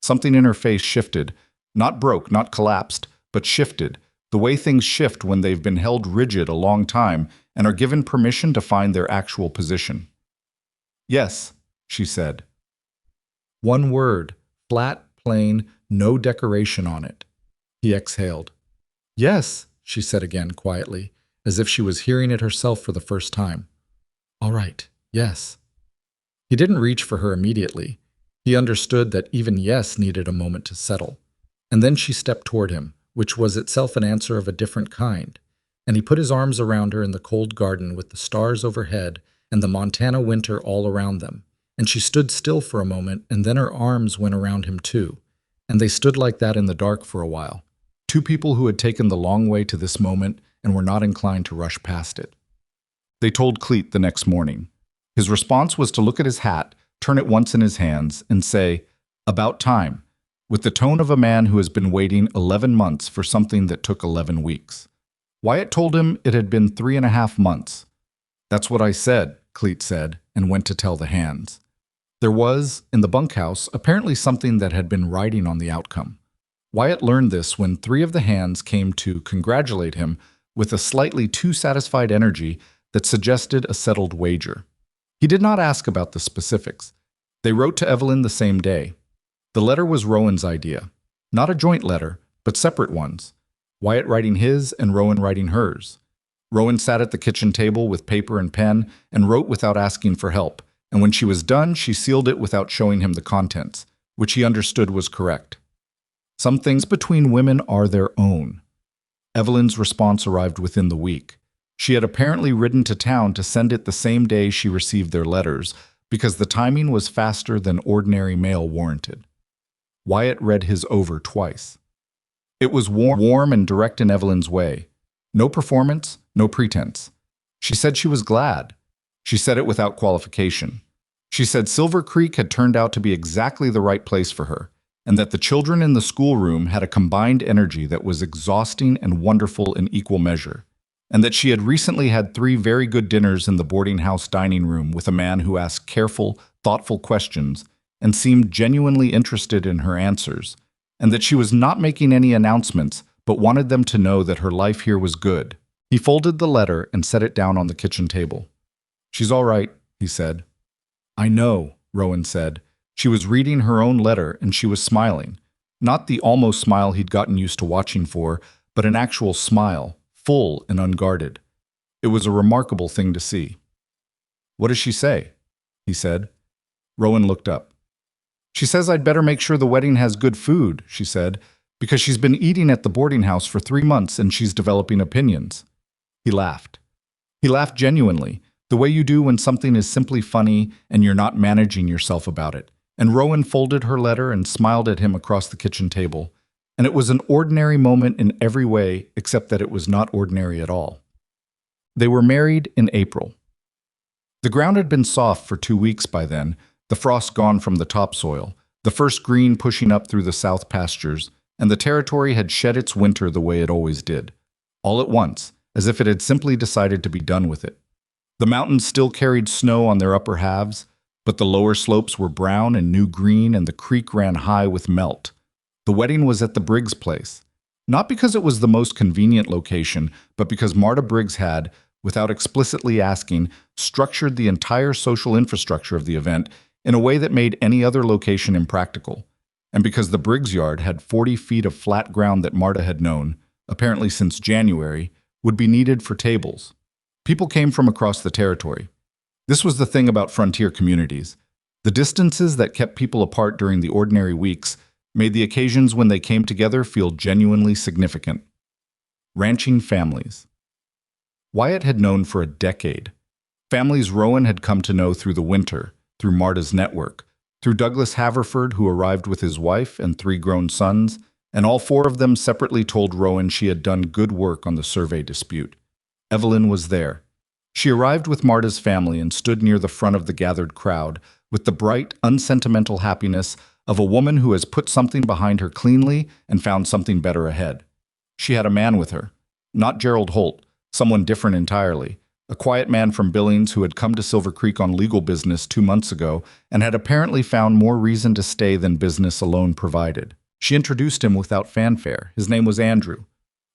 Something in her face shifted. Not broke, not collapsed, but shifted. The way things shift when they've been held rigid a long time and are given permission to find their actual position. Yes, she said. One word, flat, plain, no decoration on it. He exhaled. Yes, she said again quietly, as if she was hearing it herself for the first time. All right, yes. He didn't reach for her immediately. He understood that even yes needed a moment to settle. And then she stepped toward him, which was itself an answer of a different kind, and he put his arms around her in the cold garden with the stars overhead and the Montana winter all around them, and she stood still for a moment, and then her arms went around him too, and they stood like that in the dark for a while. Two people who had taken the long way to this moment and were not inclined to rush past it. They told Cleet the next morning. His response was to look at his hat, turn it once in his hands, and say, "About time," with the tone of a man who has been waiting 11 months for something that took 11 weeks. Wyatt told him it had been 3.5 months. "That's what I said," Cleet said, and went to tell the hands. There was, in the bunkhouse, apparently something that had been riding on the outcome. Wyatt learned this when 3 of the hands came to congratulate him with a slightly too satisfied energy that suggested a settled wager. He did not ask about the specifics. They wrote to Evelyn the same day. The letter was Rowan's idea. Not a joint letter, but separate ones. Wyatt writing his and Rowan writing hers. Rowan sat at the kitchen table with paper and pen and wrote without asking for help, and when she was done, she sealed it without showing him the contents, which he understood was correct. Some things between women are their own. Evelyn's response arrived within the week. She had apparently ridden to town to send it the same day she received their letters, because the timing was faster than ordinary mail warranted. Wyatt read his over twice. It was warm and direct in Evelyn's way. No performance, no pretense. She said she was glad. She said it without qualification. She said Silver Creek had turned out to be exactly the right place for her, and that the children in the schoolroom had a combined energy that was exhausting and wonderful in equal measure, and that she had recently had 3 very good dinners in the boarding house dining room with a man who asked careful, thoughtful questions and seemed genuinely interested in her answers, and that she was not making any announcements but wanted them to know that her life here was good. He folded the letter and set it down on the kitchen table. "She's all right," he said. "I know," Rowan said. She was reading her own letter and she was smiling. Not the almost smile he'd gotten used to watching for, but an actual smile, full and unguarded. It was a remarkable thing to see. "What does she say?" he said. Rowan looked up. "She says I'd better make sure the wedding has good food," she said, "because she's been eating at the boarding house for 3 months and she's developing opinions." He laughed. He laughed genuinely, the way you do when something is simply funny and you're not managing yourself about it. And Rowan folded her letter and smiled at him across the kitchen table. And it was an ordinary moment in every way except that it was not ordinary at all. They were married in April. The ground had been soft for 2 weeks by then, the frost gone from the topsoil, the first green pushing up through the south pastures, and the territory had shed its winter the way it always did. All at once, as if it had simply decided to be done with it. The mountains still carried snow on their upper halves, but the lower slopes were brown and new green and the creek ran high with melt. The wedding was at the Briggs place. Not because it was the most convenient location, but because Marta Briggs had, without explicitly asking, structured the entire social infrastructure of the event in a way that made any other location impractical. And because the Briggs yard had 40 feet of flat ground that Marta had known, apparently since January, would be needed for tables. People came from across the territory. This was the thing about frontier communities. The distances that kept people apart during the ordinary weeks made the occasions when they came together feel genuinely significant. Ranching families. Wyatt had known for a decade. Families Rowan had come to know through the winter, through Marta's network, through Douglas Haverford, who arrived with his wife and 3 grown sons, and all 4 of them separately told Rowan she had done good work on the survey dispute. Evelyn was there. She arrived with Marta's family and stood near the front of the gathered crowd with the bright, unsentimental happiness of a woman who has put something behind her cleanly and found something better ahead. She had a man with her. Not Gerald Holt, someone different entirely, a quiet man from Billings who had come to Silver Creek on legal business 2 months ago and had apparently found more reason to stay than business alone provided. She introduced him without fanfare. His name was Andrew.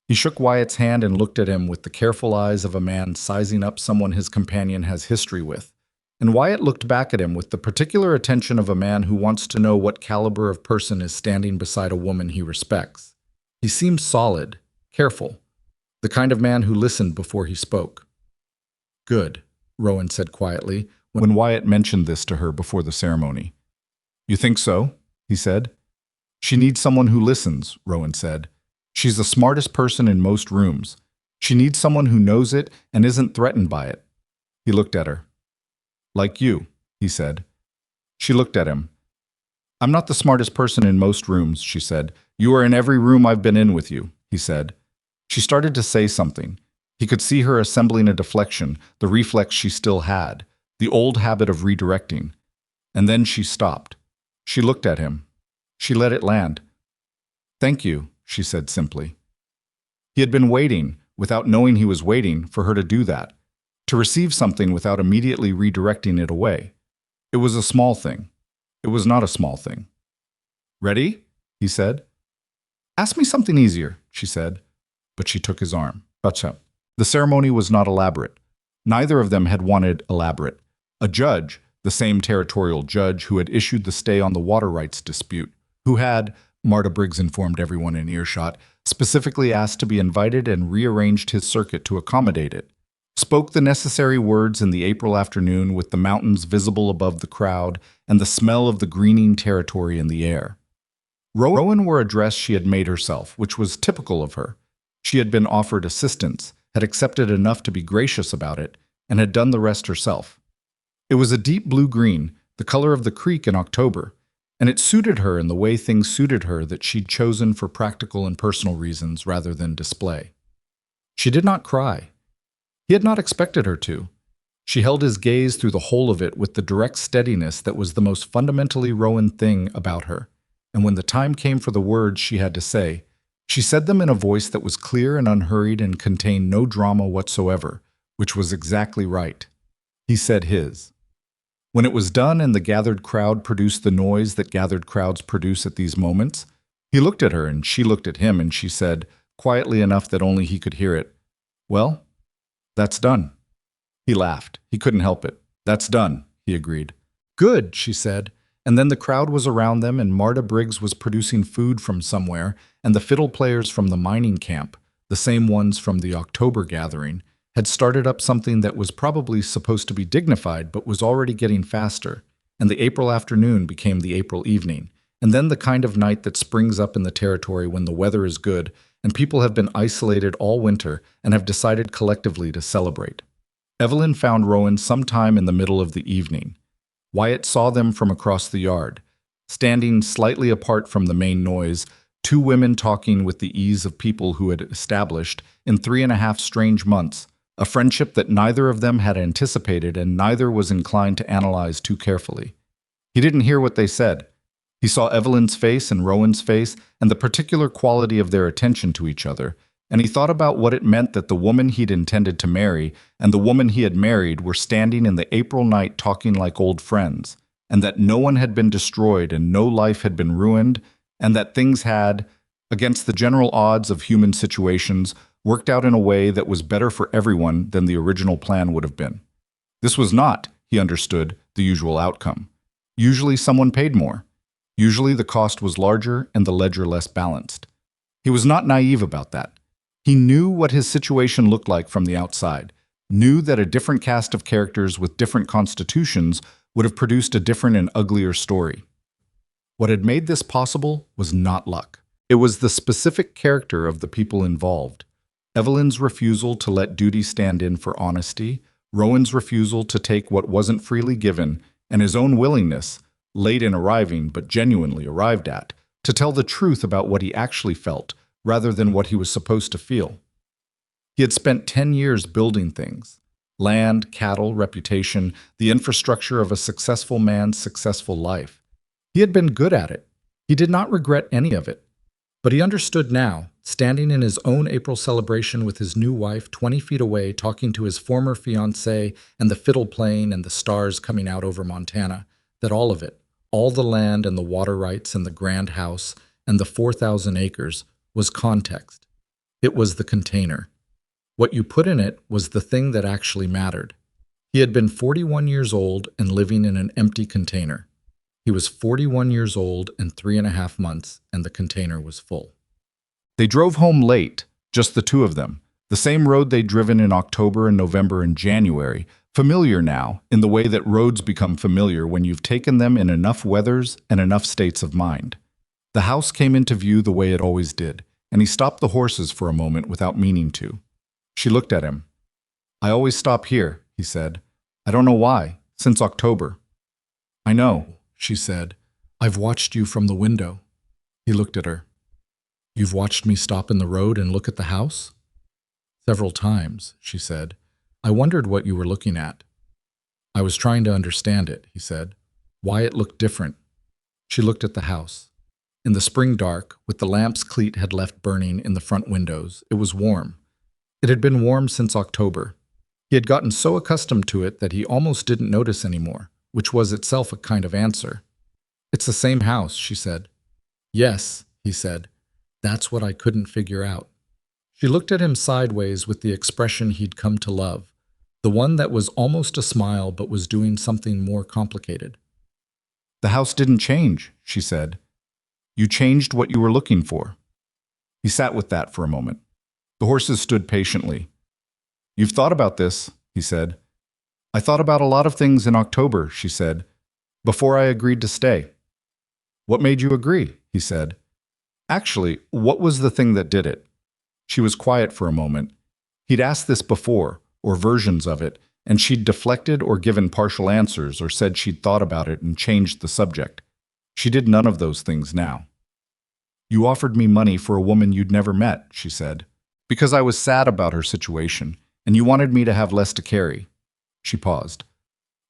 He shook Wyatt's hand and looked at him with the careful eyes of a man sizing up someone his companion has history with. And Wyatt looked back at him with the particular attention of a man who wants to know what caliber of person is standing beside a woman he respects. He seemed solid, careful, the kind of man who listened before he spoke. "Good," Rowan said quietly, when Wyatt mentioned this to her before the ceremony. "You think so?" he said. "She needs someone who listens," Rowan said. "She's the smartest person in most rooms. She needs someone who knows it and isn't threatened by it." He looked at her. "Like you," he said. She looked at him. "I'm not the smartest person in most rooms," she said. "You are in every room I've been in with you," he said. She started to say something. He could see her assembling a deflection, the reflex she still had, the old habit of redirecting. And then she stopped. She looked at him. She let it land. "Thank you," she said simply. He had been waiting, without knowing he was waiting, for her to do that, to receive something without immediately redirecting it away. It was a small thing. It was not a small thing. "Ready?" he said. "Ask me something easier," she said, but she took his arm. Gotcha. The ceremony was not elaborate. Neither of them had wanted elaborate. A judge, the same territorial judge who had issued the stay on the water rights dispute, who had, Marta Briggs informed everyone in earshot, specifically asked to be invited and rearranged his circuit to accommodate it, spoke the necessary words in the April afternoon with the mountains visible above the crowd and the smell of the greening territory in the air. Rowan wore a dress she had made herself, which was typical of her. She had been offered assistance, had accepted enough to be gracious about it, and had done the rest herself. It was a deep blue-green, the color of the creek in October, and it suited her in the way things suited her that she'd chosen for practical and personal reasons rather than display. She did not cry. He had not expected her to. She held his gaze through the whole of it with the direct steadiness that was the most fundamentally Rowan thing about her, and when the time came for the words she had to say, she said them in a voice that was clear and unhurried and contained no drama whatsoever, which was exactly right. He said his. When it was done and the gathered crowd produced the noise that gathered crowds produce at these moments, he looked at her and she looked at him and she said, quietly enough that only he could hear it, "Well, that's done." He laughed. He couldn't help it. "That's done," he agreed. "Good," she said. And then the crowd was around them and Marta Briggs was producing food from somewhere, and the fiddle players from the mining camp, the same ones from the October gathering, had started up something that was probably supposed to be dignified but was already getting faster, and the April afternoon became the April evening, and then the kind of night that springs up in the territory when the weather is good and people have been isolated all winter and have decided collectively to celebrate. Evelyn found Rowan sometime in the middle of the evening. Wyatt saw them from across the yard, standing slightly apart from the main noise, two women talking with the ease of people who had established, in 3.5 strange months, a friendship that neither of them had anticipated and neither was inclined to analyze too carefully. He didn't hear what they said. He saw Evelyn's face and Rowan's face and the particular quality of their attention to each other, and he thought about what it meant that the woman he'd intended to marry and the woman he had married were standing in the April night talking like old friends, and that no one had been destroyed and no life had been ruined, and that things had, against the general odds of human situations, worked out in a way that was better for everyone than the original plan would have been. This was not, he understood, the usual outcome. Usually someone paid more. Usually the cost was larger and the ledger less balanced. He was not naive about that. He knew what his situation looked like from the outside, knew that a different cast of characters with different constitutions would have produced a different and uglier story. What had made this possible was not luck. It was the specific character of the people involved. Evelyn's refusal to let duty stand in for honesty, Rowan's refusal to take what wasn't freely given, and his own willingness, late in arriving but genuinely arrived at, to tell the truth about what he actually felt, rather than what he was supposed to feel. He had spent 10 years building things: land, cattle, reputation, the infrastructure of a successful man's successful life. He had been good at it. He did not regret any of it. But he understood now, standing in his own April celebration with his new wife 20 feet away, talking to his former fiancée and the fiddle playing and the stars coming out over Montana, that all of it, all the land and the water rights and the grand house and the 4,000 acres, was context. It was the container. What you put in it was the thing that actually mattered. He had been 41 years old and living in an empty container. He was 41 years old and 3.5 months, and the container was full. They drove home late, just the two of them, the same road they'd driven in October and November and January, familiar now in the way that roads become familiar when you've taken them in enough weathers and enough states of mind. The house came into view the way it always did, and he stopped the horses for a moment without meaning to. She looked at him. "I always stop here," he said. "I don't know why, since October." "I know," she said. "I've watched you from the window." He looked at her. "You've watched me stop in the road and look at the house?" "Several times," she said. "I wondered what you were looking at." "I was trying to understand it," he said. "Why it looked different." She looked at the house. In the spring dark, with the lamps Cleet had left burning in the front windows, it was warm. It had been warm since October. He had gotten so accustomed to it that he almost didn't notice anymore, which was itself a kind of answer. "It's the same house," she said. "Yes," he said. "That's what I couldn't figure out." She looked at him sideways with the expression he'd come to love, the one that was almost a smile but was doing something more complicated. "The house didn't change," she said. "You changed what you were looking for." He sat with that for a moment. The horses stood patiently. "You've thought about this," he said. "I thought about a lot of things in October," she said, "before I agreed to stay." "What made you agree?" he said. "Actually, what was the thing that did it?" She was quiet for a moment. He'd asked this before, or versions of it, and she'd deflected or given partial answers or said she'd thought about it and changed the subject. She did none of those things now. "You offered me money for a woman you'd never met," she said, "because I was sad about her situation, and you wanted me to have less to carry." She paused.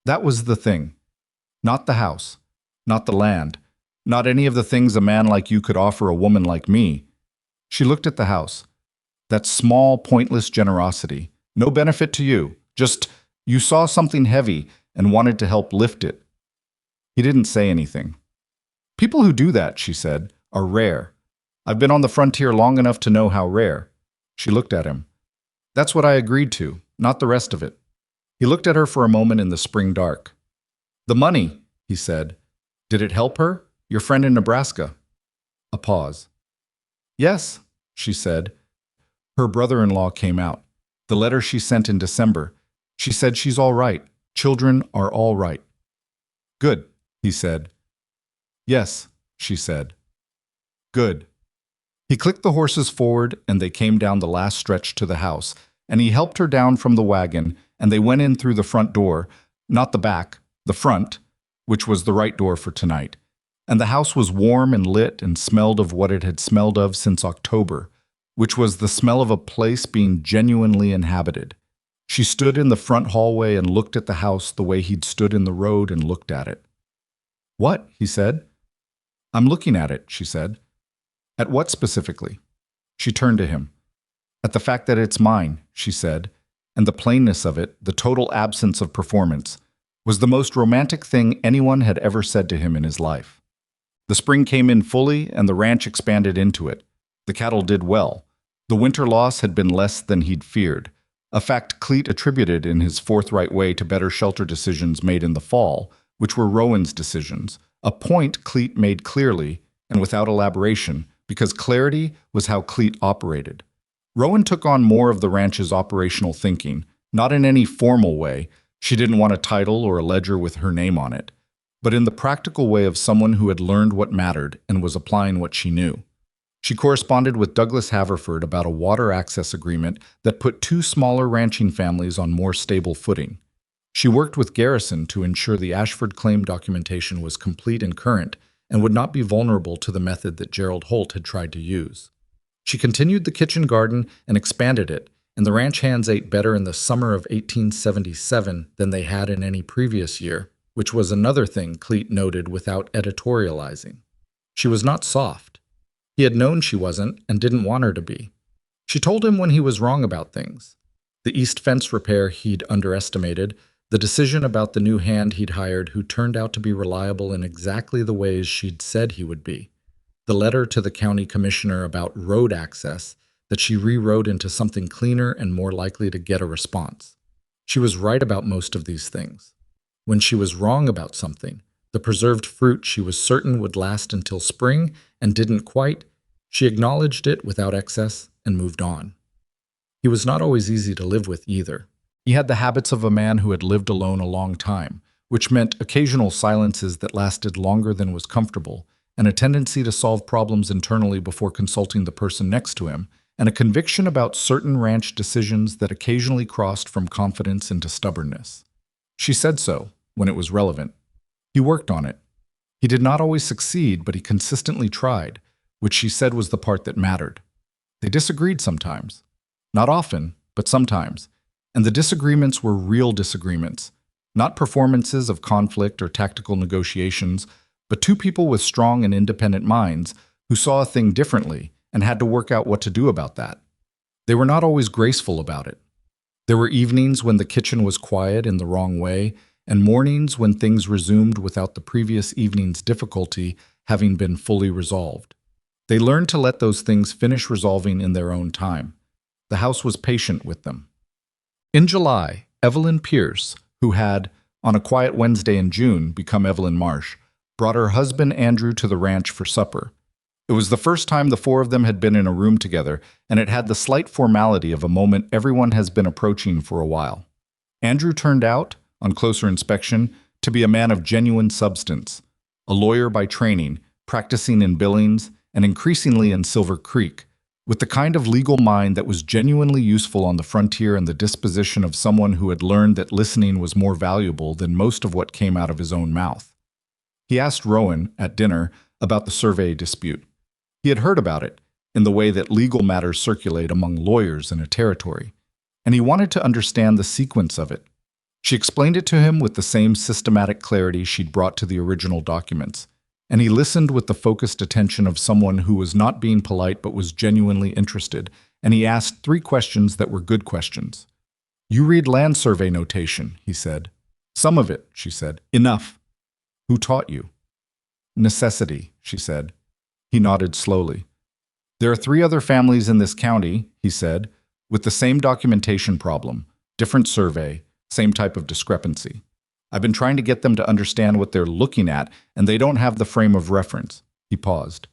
"That was the thing. Not the house, not the land, not any of the things a man like you could offer a woman like me." She looked at the house. "That small, pointless generosity. No benefit to you. Just, you saw something heavy and wanted to help lift it." He didn't say anything. "People who do that," she said, "are rare. I've been on the frontier long enough to know how rare." She looked at him. "That's what I agreed to, not the rest of it." He looked at her for a moment in the spring dark. "The money," he said. "Did it help her? Your friend in Nebraska?" A pause. "Yes," she said. Her brother-in-law came out. The letter she sent in December. She said she's all right. Children are all right. "Good," he said. "Yes," she said. "Good." He clicked the horses forward, and they came down the last stretch to the house, and he helped her down from the wagon, and they went in through the front door, not the back, the front, which was the right door for tonight. And the house was warm and lit and smelled of what it had smelled of since October, which was the smell of a place being genuinely inhabited. She stood in the front hallway and looked at the house the way he'd stood in the road and looked at it. "What?" he said. "I'm looking at it," she said. "At what specifically?" She turned to him. "At the fact that it's mine," she said, and the plainness of it, the total absence of performance, was the most romantic thing anyone had ever said to him in his life. The spring came in fully, and the ranch expanded into it. The cattle did well. The winter loss had been less than he'd feared, a fact Cleet attributed in his forthright way to better shelter decisions made in the fall, which were Rowan's decisions, a point Cleet made clearly and without elaboration, because clarity was how Cleet operated. Rowan took on more of the ranch's operational thinking, not in any formal way. She didn't want a title or a ledger with her name on it, but in the practical way of someone who had learned what mattered and was applying what she knew. She corresponded with Douglas Haverford about a water access agreement that put two smaller ranching families on more stable footing. She worked with Garrison to ensure the Ashford claim documentation was complete and current and would not be vulnerable to the method that Gerald Holt had tried to use. She continued the kitchen garden and expanded it, and the ranch hands ate better in the summer of 1877 than they had in any previous year, which was another thing Cleet noted without editorializing. She was not soft. He had known she wasn't and didn't want her to be. She told him when he was wrong about things. The east fence repair he'd underestimated, the decision about the new hand he'd hired who turned out to be reliable in exactly the ways she'd said he would be. The letter to the county commissioner about road access that she rewrote into something cleaner and more likely to get a response. She was right about most of these things. When she was wrong about something, the preserved fruit she was certain would last until spring and didn't quite, she acknowledged it without excess and moved on. He was not always easy to live with either. He had the habits of a man who had lived alone a long time, which meant occasional silences that lasted longer than was comfortable, and a tendency to solve problems internally before consulting the person next to him, and a conviction about certain ranch decisions that occasionally crossed from confidence into stubbornness. She said so, when it was relevant. He worked on it. He did not always succeed, but he consistently tried, which she said was the part that mattered. They disagreed sometimes. Not often, but sometimes. And the disagreements were real disagreements, not performances of conflict or tactical negotiations, but two people with strong and independent minds who saw a thing differently and had to work out what to do about that. They were not always graceful about it. There were evenings when the kitchen was quiet in the wrong way, and mornings when things resumed without the previous evening's difficulty having been fully resolved. They learned to let those things finish resolving in their own time. The house was patient with them. In July, Evelyn Pierce, who had, on a quiet Wednesday in June, become Evelyn Marsh, brought her husband Andrew to the ranch for supper. It was the first time the four of them had been in a room together, and it had the slight formality of a moment everyone has been approaching for a while. Andrew turned out, on closer inspection, to be a man of genuine substance, a lawyer by training, practicing in Billings and increasingly in Silver Creek, with the kind of legal mind that was genuinely useful on the frontier and the disposition of someone who had learned that listening was more valuable than most of what came out of his own mouth. He asked Rowan, at dinner, about the survey dispute. He had heard about it, in the way that legal matters circulate among lawyers in a territory, and he wanted to understand the sequence of it. She explained it to him with the same systematic clarity she'd brought to the original documents, and he listened with the focused attention of someone who was not being polite but was genuinely interested, and he asked 3 questions that were good questions. "You read land survey notation," he said. "Some of it," she said. "Enough." "Who taught you?" "Necessity," she said. He nodded slowly. "There are 3 other families in this county," he said, "with the same documentation problem, different survey, same type of discrepancy. I've been trying to get them to understand what they're looking at, and they don't have the frame of reference." He paused.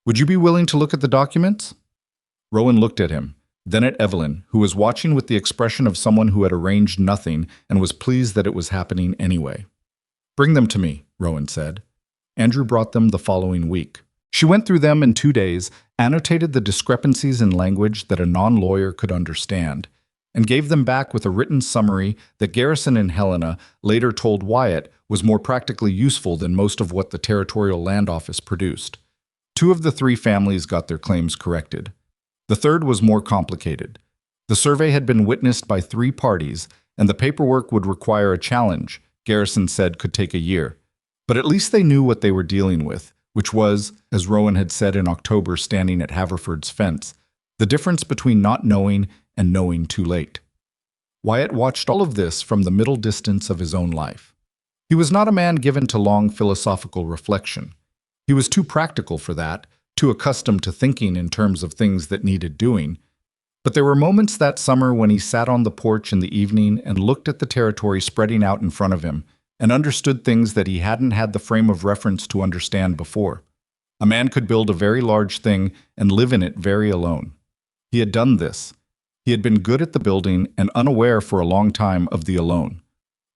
"Would you be willing to look at the documents?" Rowan looked at him, then at Evelyn, who was watching with the expression of someone who had arranged nothing and was pleased that it was happening anyway. "Bring them to me," Rowan said. Andrew brought them the following week. She went through them in 2 days, annotated the discrepancies in language that a non-lawyer could understand, and gave them back with a written summary that Garrison and Helena later told Wyatt was more practically useful than most of what the Territorial Land Office produced. 2 of the 3 families got their claims corrected. The third was more complicated. The survey had been witnessed by 3 parties, and the paperwork would require a challenge, Garrison said could take a year. But at least they knew what they were dealing with, which was, as Rowan had said in October standing at Haverford's fence, the difference between not knowing and knowing too late. Wyatt watched all of this from the middle distance of his own life. He was not a man given to long philosophical reflection. He was too practical for that, too accustomed to thinking in terms of things that needed doing. But there were moments that summer when he sat on the porch in the evening and looked at the territory spreading out in front of him and understood things that he hadn't had the frame of reference to understand before. A man could build a very large thing and live in it very alone. He had done this. He had been good at the building and unaware for a long time of the alone.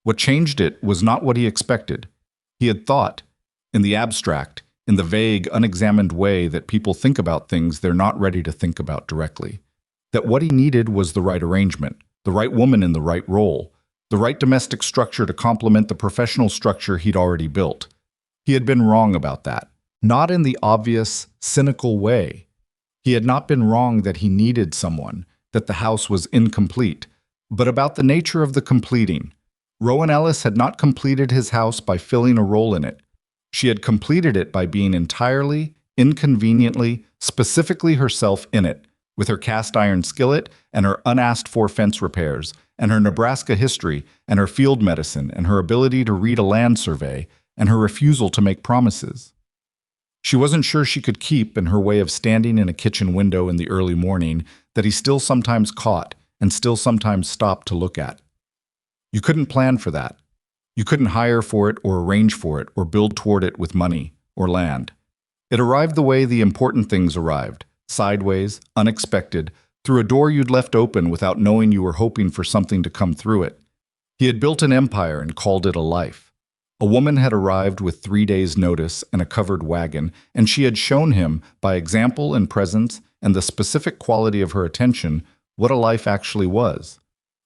What changed it was not what he expected. He had thought, in the abstract, in the vague, unexamined way that people think about things they're not ready to think about directly, that what he needed was the right arrangement, the right woman in the right role, the right domestic structure to complement the professional structure he'd already built. He had been wrong about that, not in the obvious, cynical way. He had not been wrong that he needed someone, that the house was incomplete, but about the nature of the completing. Rowan Ellis had not completed his house by filling a role in it. She had completed it by being entirely, inconveniently, specifically herself in it, with her cast iron skillet and her unasked for fence repairs, and her Nebraska history, and her field medicine, and her ability to read a land survey, and her refusal to make promises. She wasn't sure she could keep in her way of standing in a kitchen window in the early morning that he still sometimes caught and still sometimes stopped to look at. You couldn't plan for that. You couldn't hire for it or arrange for it or build toward it with money or land. It arrived the way the important things arrived, sideways, unexpected, through a door you'd left open without knowing you were hoping for something to come through it. He had built an empire and called it a life. A woman had arrived with 3 days' notice and a covered wagon, and she had shown him, by example and presence and the specific quality of her attention, what a life actually was.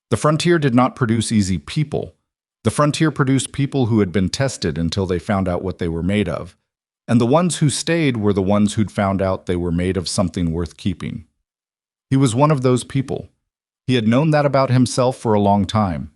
The frontier did not produce easy people. The frontier produced people who had been tested until they found out what they were made of. And the ones who stayed were the ones who'd found out they were made of something worth keeping. He was one of those people. He had known that about himself for a long time.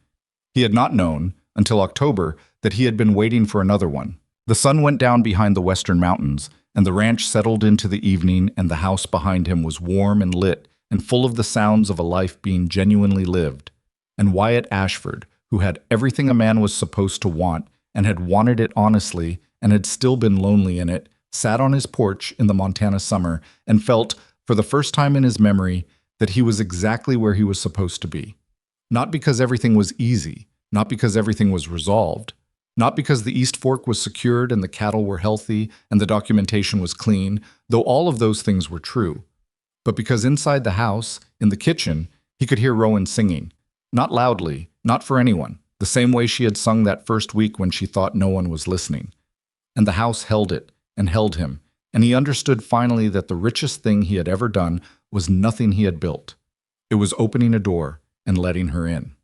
He had not known, until October, that he had been waiting for another one. The sun went down behind the western mountains, and the ranch settled into the evening, and the house behind him was warm and lit and full of the sounds of a life being genuinely lived. And Wyatt Ashford, who had everything a man was supposed to want and had wanted it honestly and had still been lonely in it, sat on his porch in the Montana summer and felt, for the first time in his memory, that he was exactly where he was supposed to be. Not because everything was easy, not because everything was resolved, not because the East Fork was secured and the cattle were healthy and the documentation was clean, though all of those things were true, but because inside the house, in the kitchen, he could hear Rowan singing. Not loudly, not for anyone, the same way she had sung that first week when she thought no one was listening. And the house held it, and held him, and he understood finally that the richest thing he had ever done was nothing he had built. It was opening a door and letting her in.